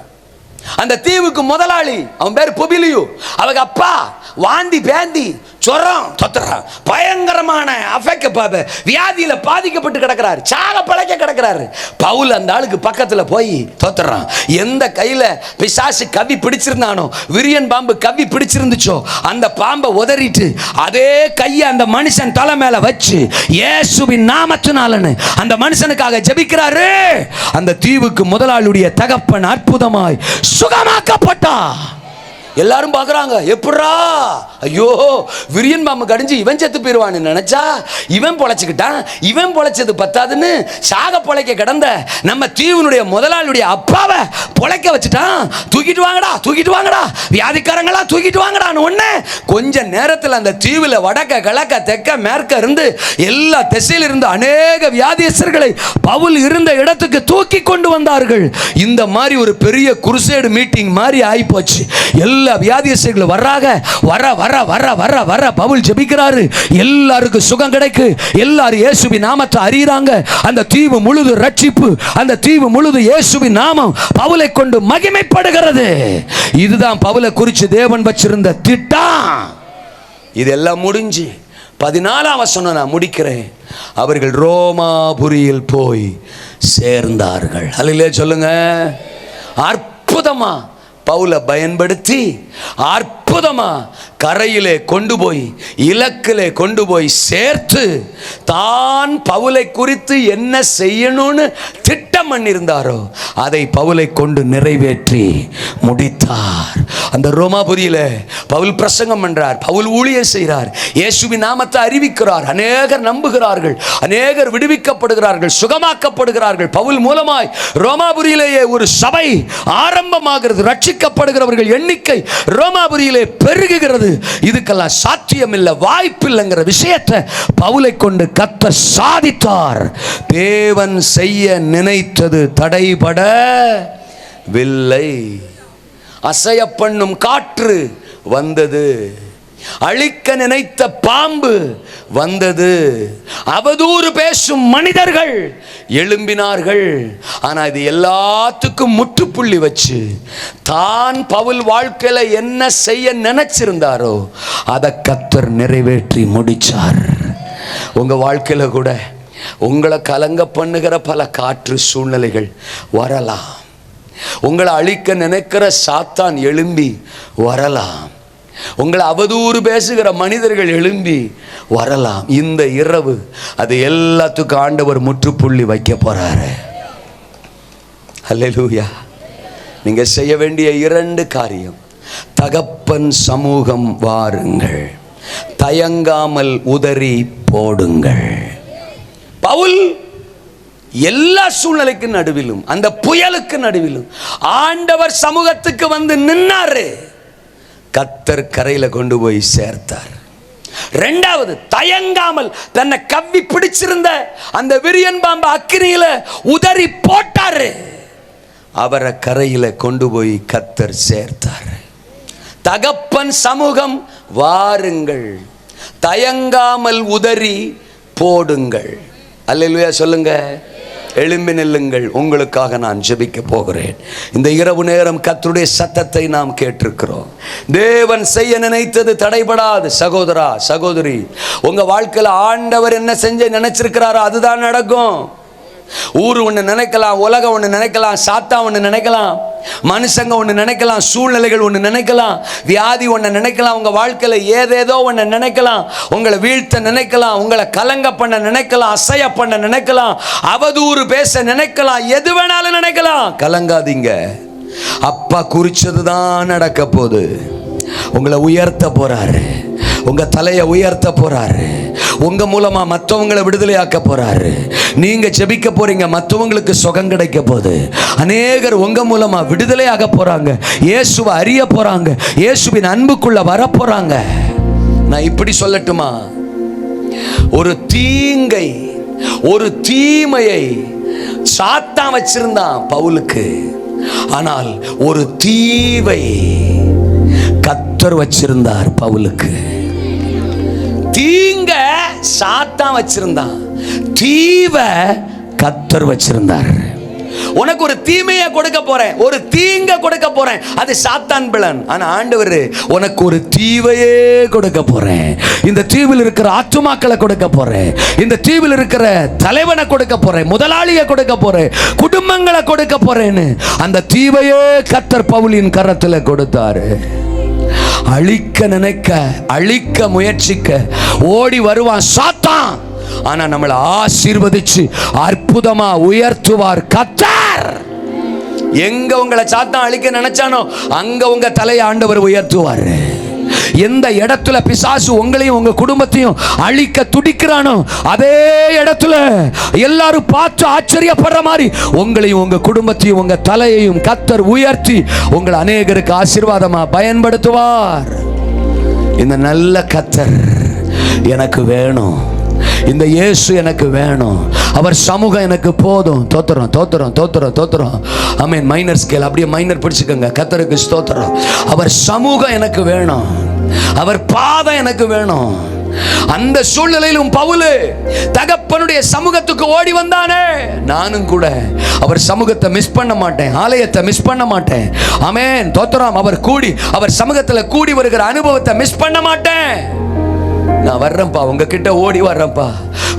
அந்த தீவுக்கு முதலாளி, அவன் பேர் புபிலியு, அவங்க அப்பா வாந்தி பேந்தி சொரம், தொத்துறான், பயங்கரமான வியாதியில பாதிக்கப்பட்டு கிடக்கிறார், சாக பழைக்க கிடக்கிறாரு. பவுல் அந்த ஆளுக்கு பக்கத்துல போய் தோத்துறான். எந்த கையில பிசாசு கவ்வி பிடிச்சிருந்தானோ, விரியன் பாம்பு கவ்வி பிடிச்சிருந்துச்சோ, அந்த பாம்பை உதறிட்டு அதே கையை அந்த மனுஷன் தலை மேல வச்சு இயேசுவின் நாமத்தினாலன்னு அந்த மனுஷனுக்காக ஜெபிக்கிறாரு. அந்த தீவுக்கு முதலாளியுடைய தகப்பன் அற்புதமாய் சுகமாக்கப்பட்டா. எல்லாரும் பார்க்குறாங்க, எப்படா, ஐயோ விரியன் பாம்பு கடிஞ்சு இவன் செத்து போயிடுவான்னு நினைச்சா இவன் பொழைச்சிக்கிட்டான். இவன் பொழைச்சது பத்தாதுன்னு சாக பொழைக்க கிடந்த நம்ம தீவுனுடைய முதலாளியுடைய அப்பாவை பொழைக்க வச்சுட்டான். தூக்கிட்டு வாங்கடா, தூக்கிட்டு வாங்கடா, வியாதிக்காரங்களா தூக்கிட்டு வாங்கடான்னு ஒண்ணு. கொஞ்ச நேரத்தில் அந்த தீவில் வடக்க கிழக்க தெக்க மேற்க இருந்து எல்லா திசையில் இருந்து அநேக வியாதியஸ்தர்களை பவுல் இருந்த இடத்துக்கு தூக்கி கொண்டு வந்தார்கள். இந்த மாதிரி ஒரு பெரிய குருசேடு மீட்டிங் மாதிரி ஆயிப்போச்சு. எல்லா வியாதியஸ்தர்களும் வர்றாங்க. வர வர வர வர வர பவுல் ஜெபிக்கிறாரு. எல்லாருக்கும் சுகம் கிடைக்கு. எல்லாரும் இயேசுவின் நாமத்தை அறியறாங்க. அந்த தீவு முழுது ரட்சிப்பு, அந்த தீவு முழுது இயேசுவின் நாமம் பவுலை கொண்டு மகிமைப்படுகிறது. இதுதான் பவுலை குறித்து தேவன் வச்சிருந்த திட்டம். இதெல்லாம் முடிஞ்சு 14ஆம் வசனம் நான் முடிக்கிறேன். அவர்கள் ரோமாபுரியில் போய் சேர்ந்தார்கள். அல்லேலூயா சொல்லுங்க. அற்புதமா பவுலை பயன்படுத்தி அற்புதமா கரையிலே கொண்டு போய் இலக்கிலே கொண்டு போய் சேர்த்து தான் பவுலை குறித்து என்ன செய்யணும்னு திட்டம் பண்ணியிருந்தாரோ அதை பவுலை கொண்டு நிறைவேற்றி முடித்தார். அந்த ரோமாபுரியில பவுல் பிரசங்கம் பண்றார், பவுல் ஊழியம் செய்கிறார், இயேசுவின் நாமத்தை அறிவிக்கிறார். அநேகர் நம்புகிறார்கள், அநேகர் விடுவிக்கப்படுகிறார்கள், சுகமாக்கப்படுகிறார்கள். பவுல் மூலமாய் ரோமாபுரியிலேயே ஒரு சபை ஆரம்பமாகிறது. ரட்சிக்கப்படுகிறவர்கள் எண்ணிக்கை ரோமாபுரியிலே பெருகுகிறது. இதுக்கெல்லாம் சாத்தியம் இல்லை, வாய்ப்பு இல்லைங்கிற விஷயத்தை பவுலை கொண்டு கர்த்தர் சாதித்தார். தேவன் செய்ய நினைத்தது தடைபடவில்லை. அசைய பண்ணும் காற்று வந்தது, அழிக்க நினைத்த பாம்பு வந்தது, அவதூறு பேசும் மனிதர்கள் எழும்பினார்கள். ஆனா இது எல்லாத்துக்கும் முற்றுப்புள்ளி வச்சு தான் பவுல் வாழ்க்கையில என்ன செய்ய நினைச்சிருந்தாரோ அதை கர்த்தர் நிறைவேற்றி முடிச்சார். உங்க வாழ்க்கையில கூட உங்களை கலங்க பண்ணுகிற பல காற்று சூழ்நிலைகள் வரலாம். உங்களை அழிக்க நினைக்கிற சாத்தான் எழும்பி வரலாம். உங்களை அவதூறு பேசுகிற மனிதர்கள் எழும்பி வரலாம். இந்த இரவு அது எல்லாத்துக்கும் ஆண்டவர் முற்றுப்புள்ளி வைக்க போறாரு. அல்லேலூயா. நீங்க செய்ய வேண்டிய 2 காரியம். தகப்பன் சமூகம் வாருங்கள், தயங்காமல் உதறி போடுங்கள். பவுல் எல்லா சூழ்நிலைக்கு நடுவிலும், அந்த புயலுக்கு நடுவிலும் ஆண்டவர் சமூகத்துக்கு வந்து நின்னாரு. கர்த்தர் கரையில கொண்டு போய் சேர்த்தார். இரண்டாவது, தயங்காமல் தன்னை கவ்வி பிடிச்சிருந்த அந்த விரியன் பாம்பு அக்கினியில உதறி போட்டாரு. அவரை கரையில கொண்டு போய் கர்த்தர் சேர்த்தார். தகப்பன் சமூகம் வாருங்கள், தயங்காமல் உதறி போடுங்கள். அல்லேலூயா சொல்லுங்க. எழும்பி நில்லுங்கள், உங்களுக்காக நான் ஜெபிக்க போகிறேன். இந்த இரவு நேரம் கர்த்தருடைய சத்தத்தை நாம் கேட்டிருக்கிறோம். தேவன் செய்ய நினைத்தது தடைபடாது. சகோதரா, சகோதரி, உங்க வாழ்க்கையில் ஆண்டவர் என்ன செஞ்ச நினைச்சிருக்கிறாரோ அதுதான் நடக்கும். ஊர் ஒன்று நினைக்கலாம், உலகம் ஒன்று நினைக்கலாம், சாத்தா ஒன்று நினைக்கலாம், மனுஷங்க ஒன்று நினைக்கலாம், சூழ்நிலைகள் ஒன்று நினைக்கலாம், வியாதி ஒன்று நினைக்கலாம், உங்கள் வாழ்க்கையில் ஏதேதோ ஒன்று நினைக்கலாம், உங்களை வீழ்த்த நினைக்கலாம், உங்களை கலங்க பண்ண நினைக்கலாம், அசைய பண்ண நினைக்கலாம், அவதூறு பேச நினைக்கலாம், எது வேணாலும் நினைக்கலாம். கலங்காதீங்க, அப்பா குறிச்சது தான் நடக்க போகுது. உங்களை உயர்த்த போறாரு, உங்க தலையை உயர்த்த போறாரு, உங்க மூலமா மற்றவங்களை விடுதலையாக்க போறாரு. நீங்க ஜெபிக்க போறீங்க, மற்றவங்களுக்கு சுகம் கிடைக்க போகுது. அநேகர் உங்க மூலமா விடுதலையாக போறாங்க, இயேசுவை அறிய போறாங்க, இயேசுவின் அன்புக்குள்ள வர போறாங்க. நான் இப்படி சொல்லட்டுமா, ஒரு தீங்கை, ஒரு தீமையை சாத்தான் வச்சிருந்தான் பவுலுக்கு, ஆனால் ஒரு தீவை கர்த்தர் வச்சிருந்தார் பவுலுக்கு. தீங்க சாத்தான் வச்சிருந்தான், தீவை கர்த்தர் வச்சிருந்தார். உனக்கு ஒரு தீமையை கொடுக்க போறேன், ஒரு தீங்க கொடுக்க போறேன், அது சாத்தான் பிளன். ஆனா ஆண்டவர் உனக்கு ஒரு தீவையே கொடுக்க போறேன். இந்த தீவில் இருக்கிற ஆத்துமாக்களை கொடுக்க போறேன், இந்த தீவில் இருக்கிற தலைவனை கொடுக்க போறேன், முதலாளியை கொடுக்க போறேன், குடும்பங்களை கொடுக்க போறேன்னு அந்த தீவையே கர்த்தர் பவுலின் கரத்தில் கொடுத்தாரு. அழிக்க நினைக்க, அழிக்க முயற்சிக்க ஓடி வருவான் சாத்தான். ஆனா நம்மளை ஆசீர்வதிச்சு அற்புதமா உயர்த்துவார் கர்த்தர். எங்க உங்களை சாத்தான் அழிக்க நினைச்சானோ அங்க உங்க தலையை ஆண்டவர் உயர்த்துவார். எந்த இடத்துல பிசாசு உங்களையும் உங்க குடும்பத்தையும் அழிக்க துடிக்கிறானோ அதே இடத்துல எல்லாரும் பார்த்து ஆச்சரியப்படுற மாதிரி உங்களையும் உங்க குடும்பத்தையும் உங்க தலையையும் கர்த்தர் உயர்த்தி உங்களை அநேகருக்கு ஆசீர்வாதமா பயன்படுத்துவார். இந்த நல்ல கர்த்தர் எனக்கு வேணும், இந்த இயேசு எனக்கு வேணும், அவர் சமூகம் எனக்கு போதும். தோத்திரம் தோத்திரம் தோத்திரம் தோத்திரம். ஆமென். மைனர் ஸ்கேல் அப்படியே மைனர் பிடிச்சுக்கோங்க. கர்த்தருக்கு ஸ்தோத்திரம். அவர் சமூகம் எனக்கு வேணும், அவர் பாதம் எனக்கு வேணும். அந்த சூழ்நிலையிலும் பவுல் தகப்பனுடைய சமூகத்துக்கு ஓடி வந்தானே. நானும் கூட அவர் சமூகத்தை மிஸ் பண்ண மாட்டேன், ஆலயத்தை மிஸ் பண்ண மாட்டேன். ஆமென். தோத்திரம். அவர் சமூகத்தில் கூடி வருகிற அனுபவத்தை மிஸ் பண்ண மாட்டேன். நான் வர்றேன்ப்பா, உங்ககிட்ட ஓடி வர்றேன்ப்பா,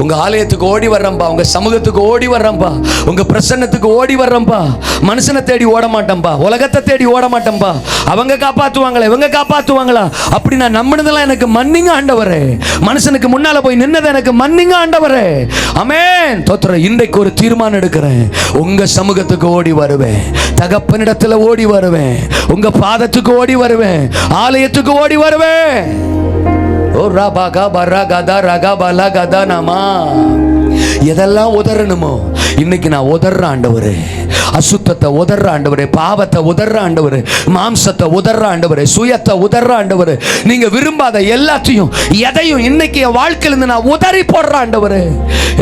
உங்க ஆலயத்துக்கு ஓடி வர்றேன்ப்பா, உங்க சமூகத்துக்கு ஓடி வர்றேன்ப்பா, உங்க பிரசன்னத்துக்கு ஓடி வர்றேன்ப்பா. மனுஷனை தேடி ஓட மாட்டேன்பா, உலகத்தை தேடி ஓட மாட்டேன்பா. அவங்க காப்பாத்துவாங்களே, இவங்க காப்பாத்துவாங்களா அப்படி நான் நம்பினதெல்லாம் எனக்கு மன்னிங்க ஆண்டவரே. மனுஷனுக்கு முன்னால போய் நின்னதை எனக்கு மன்னிங்க ஆண்டவரே. ஆமென். தோத்திரம். இன்றைக்கு ஒரு தீர்மானம் எடுக்கிறேன், உங்க சமூகத்துக்கு ஓடி வருவேன், தகப்பனிடத்துல ஓடி வருவேன், உங்க பாதத்துக்கு ஓடி வருவேன், ஆலயத்துக்கு ஓடி வருவேன். ஓ ரபா பரா கதா ரகா பலா கதா நாமா. எதெல்லாம் உதறணுமோ இன்னைக்கு நான் உதர்ற ஆண்டவரே. அசுத்தத்தை உதர்ற ஆண்டவரே, பாவத்தை உதர்ற ஆண்டவரே, மாம்சத்தை உதர்ற ஆண்டவரே, சுயத்தை உதர்ற ஆண்டவரே. நீங்க விரும்பாத எல்லாத்தையும் எதையும் இன்னைக்கு என் வாழ்க்கையிலிருந்து நான் உதறி போடுற ஆண்டவரே.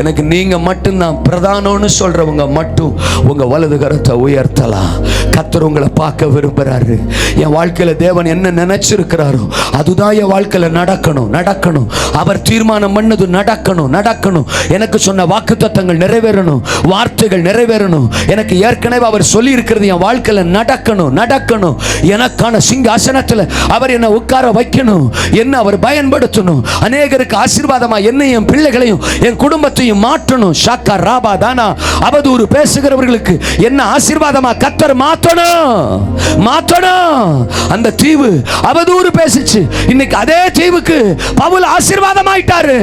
எனக்கு நீங்க மட்டும்தான் பிரதானம்னு சொல்றவங்க மட்டும் உங்க வலது கரத்தை உயர்த்தலாம். கர்த்தர் உங்களை பார்க்க விரும்புறாரு. என் வாழ்க்கையில தேவன் என்ன நினைச்சிருக்கிறாரோ அதுதான் என் வாழ்க்கையில நடக்கணும், நடக்கணும். அவர் தீர்மானம் பண்ணது நடக்கணும், நடக்கணும். எனக்கு சொன்ன வாக்குத்தத்தங்கள் நிறைவேறணும், வார்த்தைகள் நிறைவேறணும். எனக்கு ஏற்கனவே அவர் சொல்லி இருக்கிறது என் வாழ்க்கையில நடக்கணும், நடக்கணும். எனக்கான சிங்காசனத்தில் அவர் என்னை உட்கார வைக்கணும், என்ன அவர் பயன்படுத்தணும். அநேகருக்கு ஆசீர்வாதமா என்னையும் என் பிள்ளைகளையும் என் குடும்பத்தையும் மாற்றணும். ஷாக்கா ராபா தானா. அவதூறு பேசுகிறவர்களுக்கு என்ன ஆசீர்வாதமா கர்த்தர் மாற்றணும், மாற்றணும். அந்த தீவு அவதூறு பேசிச்சு, இன்னைக்கு அதே தீவுக்கு பவுல் ஆசீர்வாதமாயிட்டாரு.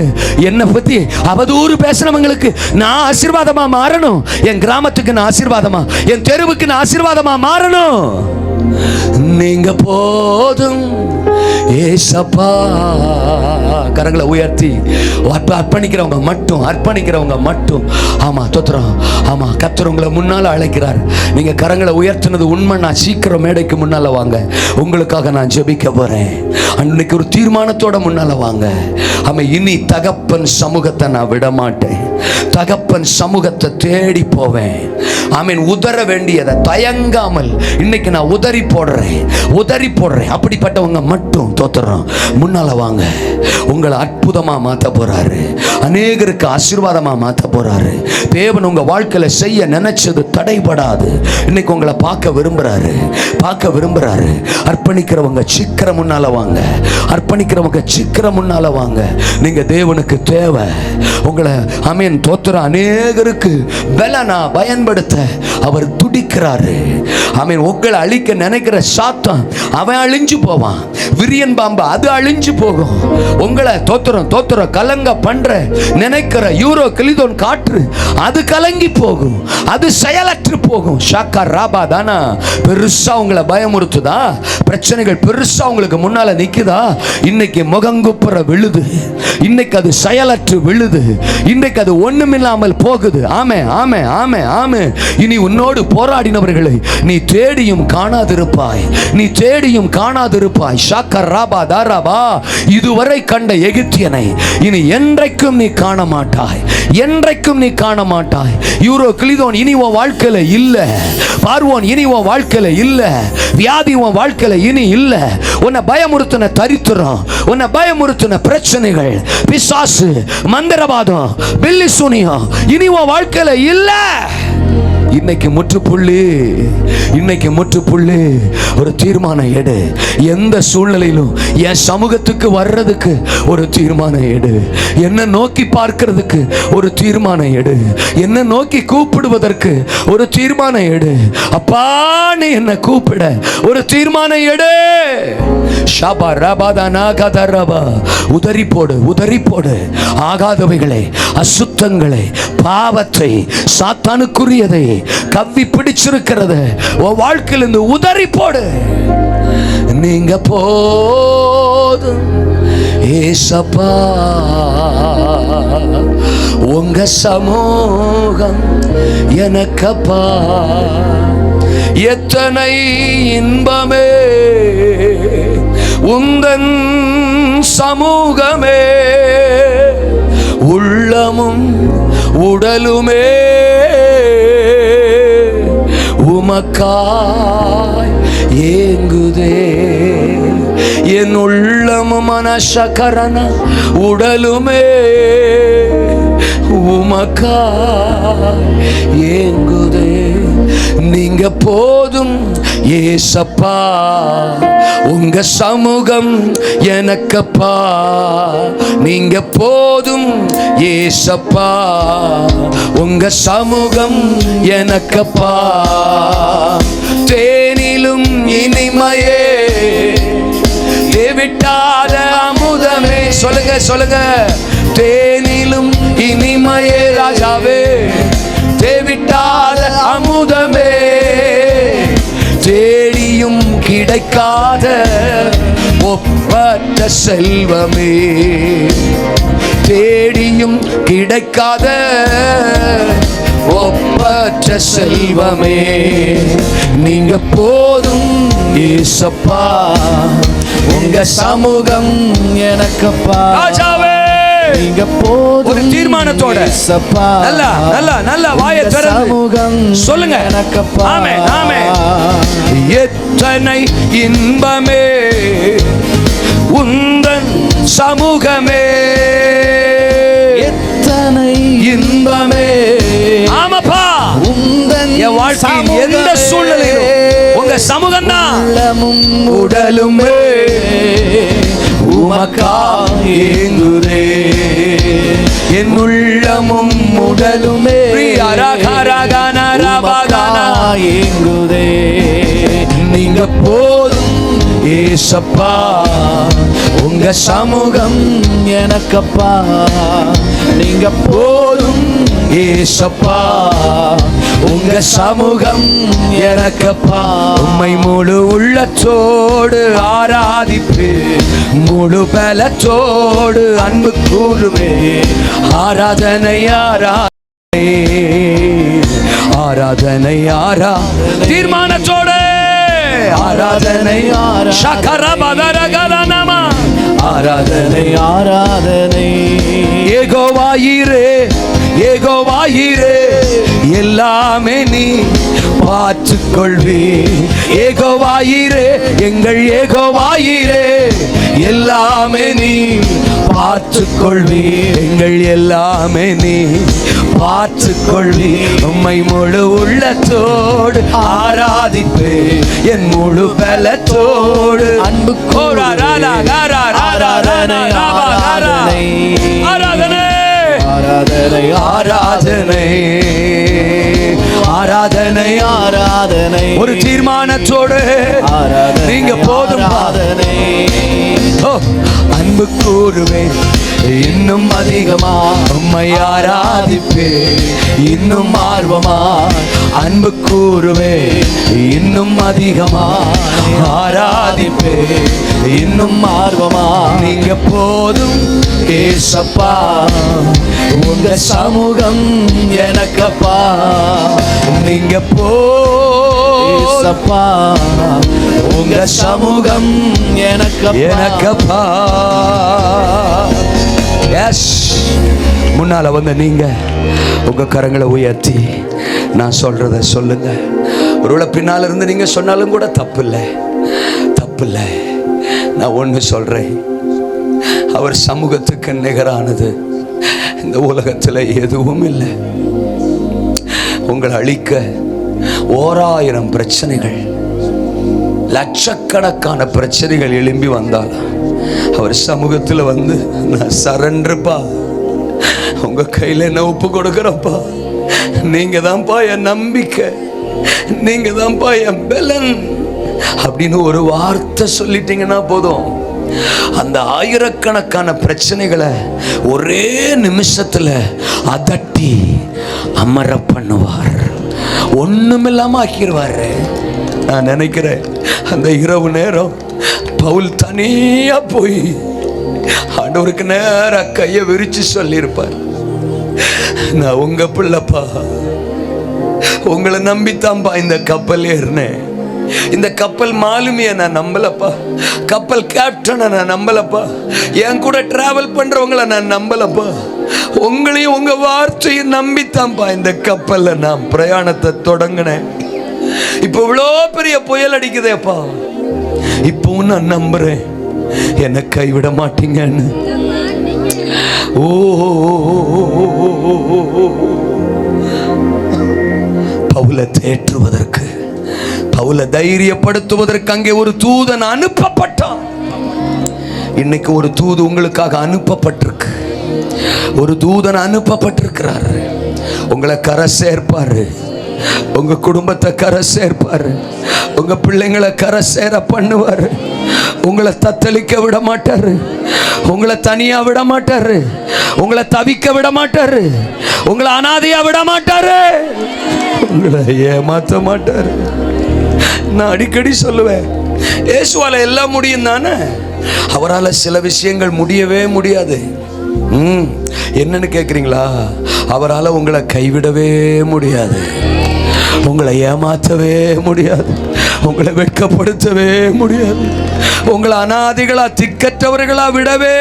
என்னை பத்தி அவதூறு பேசுறவங்களுக்கு நான் ஆசீர்வாதமா மாறணும், என் கிராமத்துக்கு நான் ஆசீர்வாதமா, என் தெருவுக்கு நான் ஆசீர்வாதமா மாறணும். நீங்க போதும் ஏசப்பா. கரங்களை உயர்த்தி அர்ப்பணிக்கிறவங்க மட்டும் ஆமா தோத்திரம். ஆமா கர்த்தர் உங்களை முன்னால அழைக்கிறார். நீங்க கரங்களை உயர்த்தினது உண்மை. நான் சீக்கிரம் மேடைக்கு முன்னால வாங்க, உங்களுக்காக நான் ஜெபிக்க போறேன். அன்னைக்கு ஒரு தீர்மானத்தோட முன்னால வாங்க. ஆமா, இனி தகப்பன் சமூகத்தை நான் விட மாட்டேன். தகப்பன் சமூகத்தை தேடி போவேன். ஆமீன். உதற வேண்டியதை தயங்காமல் இன்னைக்கு நான் உதறி போடுறேன். அப்படிப்பட்டவங்க மட்டும் தோத்துறோம் முன்னால வாங்க. உங்களை அற்புதமா மாத்த போறாரு. அநேகருக்கு ஆசீர்வாதமா மாத்த போறாரு. தேவன் உங்க வாழ்க்கையில செய்ய நினைச்சது தடைபடாது. இன்னைக்கு உங்களை பார்க்க விரும்புறாரு. அர்ப்பணிக்கிறவங்க சீக்கிரம் முன்னால வாங்க. நீங்க தேவனுக்கு தேவை. உங்களை ஆமென் தோத்திரம். அநேகருக்கு பலனா பயன்படுத்த அவர் துடிக்கிறாரு. ஆமென். உங்களை அழிக்க நினைக்கிற சாத்தான் அவன் அழிஞ்சு போவான். விரியன் பாம்பு அது அழிஞ்சு போகும். உங்களை தோத்திரம் கலங்க பண்ற நினைக்கிற யூரோ கிளிதோன் காற்று அது கலங்கி போகும். அது செயலற்று போகும். ஷாக்கா ராபா தானா பெருசா உங்களை பயமுறுத்துதா? பிரச்சனைகள் பெருசா உங்களுக்கு முன்னால நிக்குதா? இன்னைக்கு முகங்குப்புற விழுது. இன்னைக்கு அது செயலற்று விழுது. இன்னைக்கு அது ஒண்ணுமில்லாமல் போகுது. ஆமே. இனி உன்னோடு போராடினவர்களை நீ தேடியும் காணாதிருப்பாய். ஷாக்கர் ராபா தாராபா. இதுவரை கண்ட எகிப்தியனை இனி என்றைக்கும் நீ காண மாட்டாய். யூரோ கிளிதோன் இனி உன் வாழ்க்கையில இல்ல. பார்வோன் இனி உன் வாழ்க்கையில இல்ல. வியாதி உன் வாழ்க்கையில இனி இல்ல. உன்னை பயமுறுத்தின தரித்திரம், உன்னை பயமுறுத்தின பிரச்சனைகள், பிசாசு, மந்திரவாதம், பில்லி சூனியம் இனி உன் வாழ்க்கையில இல்ல. இன்னைக்கு முற்றுப்புள்ளி. ஒரு தீர்மானம் எடு. எந்த சூழ்நிலையிலும் என் சமூகத்துக்கு வர்றதுக்கு ஒரு தீர்மானம் எடு. என்ன நோக்கி பார்க்கிறதுக்கு ஒரு தீர்மானம் எடு. என்ன நோக்கி கூப்பிடுவதற்கு ஒரு தீர்மானம் எடு. அப்பா நீ என்ன கூப்பிட ஒரு தீர்மானம் எடு. ஷபா ரபாதானா கதரபா. உதறி போடு. ஆகாதவைகளை, அசுத்தங்களை, பாவத்தை, சாத்தானுக்குரியதை, கவ்வி பிடிச்சிருக்கிறது உன் வாழ்க்கையில் இருந்து உதறி போடு. நீங்க போதும் ஏசப்பா. உங்க சமூகம் எனக்கப்பா. எத்தனை இன்பமே உந்தன் சமூகமே. உள்ளமும் உடலுமே உமக்காய் ஏங்குதே. என் உள்ளமும் மனசகரன உடலுமே உமக்காய் ஏங்குதே. நீங்க போதும் ஏசப்பா. உங்க சமூகம் எனக்கப்பா. நீங்க போதும் ஏசப்பா. உங்க சமூகம் எனக்கப்பா. தேனிலும் இனிமையே, தேவிட்டாத அமுதமே. சொல்லுங்க. தேனிலும் இனிமையே ராஜாவே, தேவிட்டாத அமுதமே. தேடியும் கிடைக்காத ஒப்பற்ற செல்வமே. தேடியும் கிடைக்காத ஒப்பற்ற செல்வமே. நீங்க போதும் ஏசப்பா. உங்க சமூகம் எனக்கப்பா. ராஜாவே நீங்க போதும். ஒரு தீர்மானத்தோட நல்லா வாயை திறந்து சொல்லுங்க எனக்கப்பா. ஆமென். எத்தனை இன்பமே உந்தன் சமூகமே. எத்தனை இன்பமே. ஆமாப்பா. உந்தன் என் வாழ்க்கையின் எந்த சூழ்நிலையிலும் உங்க சமூகம் தான். உள்ளமும் உடலுமே உமக்காய் ஏங்குதே. என் உள்ளமும் உடலுமே ஏங்குதே. நீங்க போதும் ஏசப்பா. உங்க சமூகம் எனக்கப்பா. நீங்க போதும் ஏசப்பா. உங்க சமூகம் எனக்கப்பா. உம்மை முழு உள்ளத்தோடு ஆராதிப்பு, முழு பலத்தோடு அன்பு கூறுவே. ஆராதனை ஆராதனை ஆராதனை தீர்மானத்தோடு ஆராதனை சகரபதரகலனமா ஆராதனை ஆராதனை. ஏகோவாயிரே ஏகோவாயிரே எல்லாமே நீ பார்த்துக்கொள்வி. ஏகோவாயிரே எங்கள் ஏகோவாயிரே எல்லாமே நீ பார்த்துக்கொள்வி. எங்கள் எல்லாமே நீ பார்த்துக்கொள்வி. உம்மை முழு உள்ளத்தோடு ஆராதிப்பே, என் முழு பலத்தோடு அன்பு ஆராதனை ஆராதனை ஆராதனை ஆராதனை ஆராதனை ஆராதனை. ஒரு தீர்மானத்தோடு நீங்க போதும். அன்பு கூறுவேன் இன்னும் அதிகமா, உம்மை ஆராதிப்பே இன்னும் ஆர்வமா. அன்பு கூறுவேன் இன்னும் அதிகமா, ஆராதிப்பே இன்னும் ஆர்வமா. நீங்க போதும் ஏசப்பா, உங்க சமூகம் எனக்கப்பா. நீங்க போசப்பா, உங்க சமூகம் எனக்கப்பா. எஸ், முன்னால வந்து நீங்க உங்க கரங்களை உயர்த்தி நான் சொல்றத சொல்லுங்க. ஒருவேளை பின்னால இருந்து நீங்க சொன்னாலும் கூட தப்பு இல்லை, தப்பு இல்லை. நான் ஒன்று சொல்றேன், அவர் சமூகத்துக்கு நிகரானது இந்த உலகத்தில் எதுவும் இல்லை. உங்களை அழிக்க 1000 பிரச்சனைகள், லட்சக்கணக்கான பிரச்சனைகள் எழும்பி வந்தாலும் அவர் சமூகத்தில் வந்து நான் சரண்டர்ப்பா, உங்க கையில் என்ன ஒப்பு கொடுக்குறப்பா, நீங்க தான்ப்பா என் நம்பிக்கை, நீங்க தான்ப்பா என் பலன் அப்படின்னு ஒரு வார்த்தை சொல்லிட்டீங்கன்னா போதும், அந்த ஆயிரக்கணக்கான பிரச்சனைகளை ஒரே நிமிஷத்துல அதட்டி அமர பண்ணுவார், ஒண்ணுமில்லாம ஆக்கிடுவாரு. நான் நினைக்கிறேன் அந்த இரவு நேரம் பவுல் தனியா போய் ஆண்டவருக்கு நேரா கையை விரிச்சு சொல்லியிருப்பார், நான் உங்க பிள்ளைப்பா, உங்களை நம்பித்தான்பா இந்த கப்பல் ஏறினேன். இந்த கப்பல் மாலுமியை நான் நம்பலப்பா, கப்பல் கேப்டனை நான் நம்பலப்பா, என் கூட டிராவல் பண்றவங்களை நான் நம்பலப்பா, உங்களையும் உங்க வார்த்தையும் நம்பித்தான்பா இந்த கப்பல்ல நான் பிரயாணத்தை தொடங்கினேன். இப்போ இவ்வளோ பெரிய புயல் அடிக்குதேப்பா, இப்பவும் நான் நம்புறேன் என்னை கைவிட மாட்டீங்கன்னு. ஓ பவுலை தேற்றுவதற்கு, பவுலை தைரியப்படுத்துவதற்கு அங்கே ஒரு தூதன் அனுப்பப்பட்டான். இன்னைக்கு ஒரு தூது உங்களுக்காக அனுப்பப்பட்டிருக்கு, ஒரு தூதன் அனுப்பப்பட்டிருக்கிறார். உங்களை கரை சேர்ப்பாரு, உங்க குடும்பத்தை கரை சேர்ப்பாரு, உங்க பிள்ளைங்களை கரை சேர பண்ணுவாரு. உங்களை தத்தளிக்க விட மாட்டாரு, உங்களை தனியா விட மாட்டாரு, உங்களை தவிக்க விட மாட்டாரு, உங்களை அனாதையா விட மாட்டாரு, உங்களை ஏமாத்த மாட்டாரு. நான் அடிக்கடி சொல்லுவேன், இயேசுவால எல்லாம் முடியும் தானே, அவரால் சில விஷயங்கள் முடியவே முடியாது. என்னன்னு கேட்குறீங்களா? அவரால் உங்களை கைவிடவே முடியாது, உங்களை ஏமாற்றவே முடியாது, உங்களை வெட்கப்படுத்தவே முடியாது, உங்களை அனாதைகளா திக்கற்றவர்களா விடவே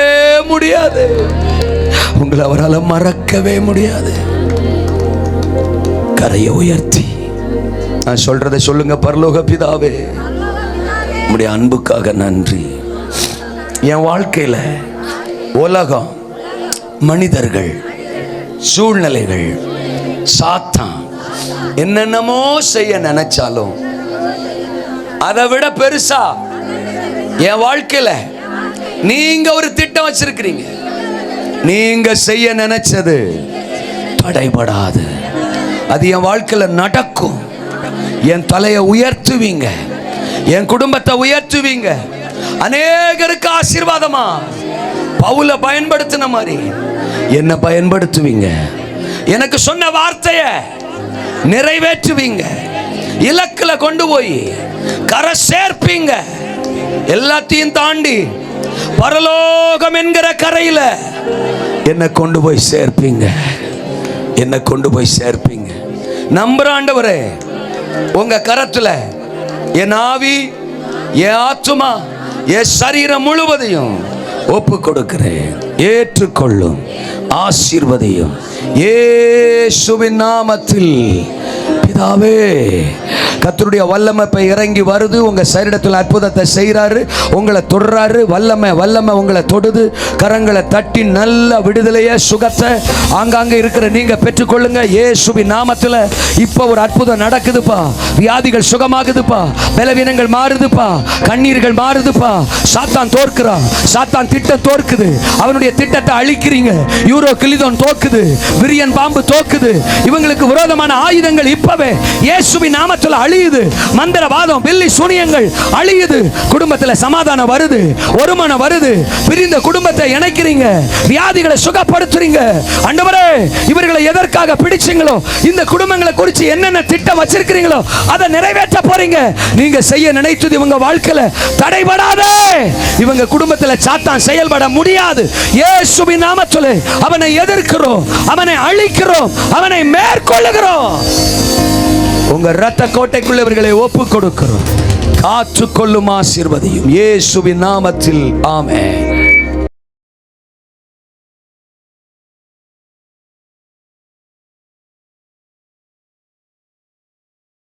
முடியாது, உங்களை அவரால் மறக்கவே முடியாது. கரையை உயர்த்தி நான் சொல்றதை சொல்லுங்க. பரலோக பிதாவே, உம்முடைய அன்புக்காக நன்றி. என் வாழ்க்கையில உலகம், மனிதர்கள், சூழ்நிலைகள், சாத்தான் என்னென்னமோ செய்ய நினைச்சாலும் அதை விட பெருசா என் வாழ்க்கையில நீங்க ஒரு திட்டம் வச்சிருக்கிறீங்க. நீங்க செய்ய நினைச்சது தடைபடாது, அது என் வாழ்க்கையில நடக்கும். என் தலையை உயர்த்துவீங்க, என் குடும்பத்தை உயர்த்துவீங்க, அநேகருக்கு ஆசீர்வாதமா பவுல பயன்படுத்தின மாதிரி என்ன பயன்படுத்துவீங்க. எனக்கு சொன்ன வார்த்தைய நிறைவேற்றுவீங்க, இலக்குல கொண்டு போய் கரை சேர்ப்பீங்க. எல்லாத்தையும் தாண்டி பரலோகம் என்கிற கரையில என்னை கொண்டு போய் சேர்ப்பீங்க, என்னை கொண்டு போய் சேர்ப்பீங்க. நம்புற ஆண்டவரே, உங்க கரத்துல என் ஆவி, என் ஆத்துமா, என் சரீரம் முழுவதையும் ஒப்பு கொடுக்கிறேன். ஏற்றுக்கொள்ளும், ஆசீர்வதியும் இயேசுவின் நாமத்தில் பிதாவே. கர்த்தருடைய வல்லமை இப்ப இறங்கி வருது. உங்க சரீரத்தில் அற்புதத்தை செய்யறாரு, உங்களை தொடுறாரு. வல்லமை வல்லமை உங்களை தொடுது. கரங்களை தட்டி நல்ல விடுதலைய, சுகத்தை ஆங்காங்க இருக்கிற நீங்க பெற்றுக்கொள்ளுங்க இயேசுவின் நாமத்தில். இப்ப ஒரு அற்புதம் நடக்குதுப்பா. வியாதிகள் சுகமாகுதுப்பா, பலவீனங்கள் மாறுதுப்பா, கண்ணீர்கள் மாறுதுப்பா. சாத்தான் தோற்கிறான், சாத்தான் திட்டம் தோற்குது. அவனுடைய திட்டத்தை அழிக்கிறீங்க. யூரோ கிளிதோன் தோக்குது, விரியன் பாம்பு தோக்குது. இவங்களுக்கு விரோதமான ஆயுதங்கள் இப்பவே இயேசுவின் நாமத்தில் அழியுது. மந்திரவாதம், பில்லி சூனியங்கள் அழியுது. குடும்பத்தில் சமாதானம் வருது, ஒருமனம் வருது. பிரிந்த குடும்பத்தை இணைக்கிறீங்க, வியாதிகளை சுகப்படுத்துறீங்க. ஆண்டவரே, இவர்களை எதற்காக பிடிச்சீங்களோ, இந்த குடும்பங்களை குறித்து என்னென்ன திட்டம் வச்சிருக்கிறீங்களோ அதை நிறைவேற்ற போறீங்க. நீங்க செய்ய நினைத்தது இவங்க வாழ்க்கையில தடைபடாதே. இவங்க குடும்பத்தில் சாத்தான் செயல்பட முடியாது. இயேசுவின் நாமத்தில் அவனை எதிர்க்கிறோம், அவனை அழிக்கிறோம், அவனை மேற்கொள்ளுகிறோம். உங்க இரத்த கோட்டைக்குள்ள இவர்களை ஒப்பு கொடுக்கிறோம். காற்றுக்கொள்ளும், ஆசீர்வதியும் இயேசுவின் நாமத்தில். ஆமென்.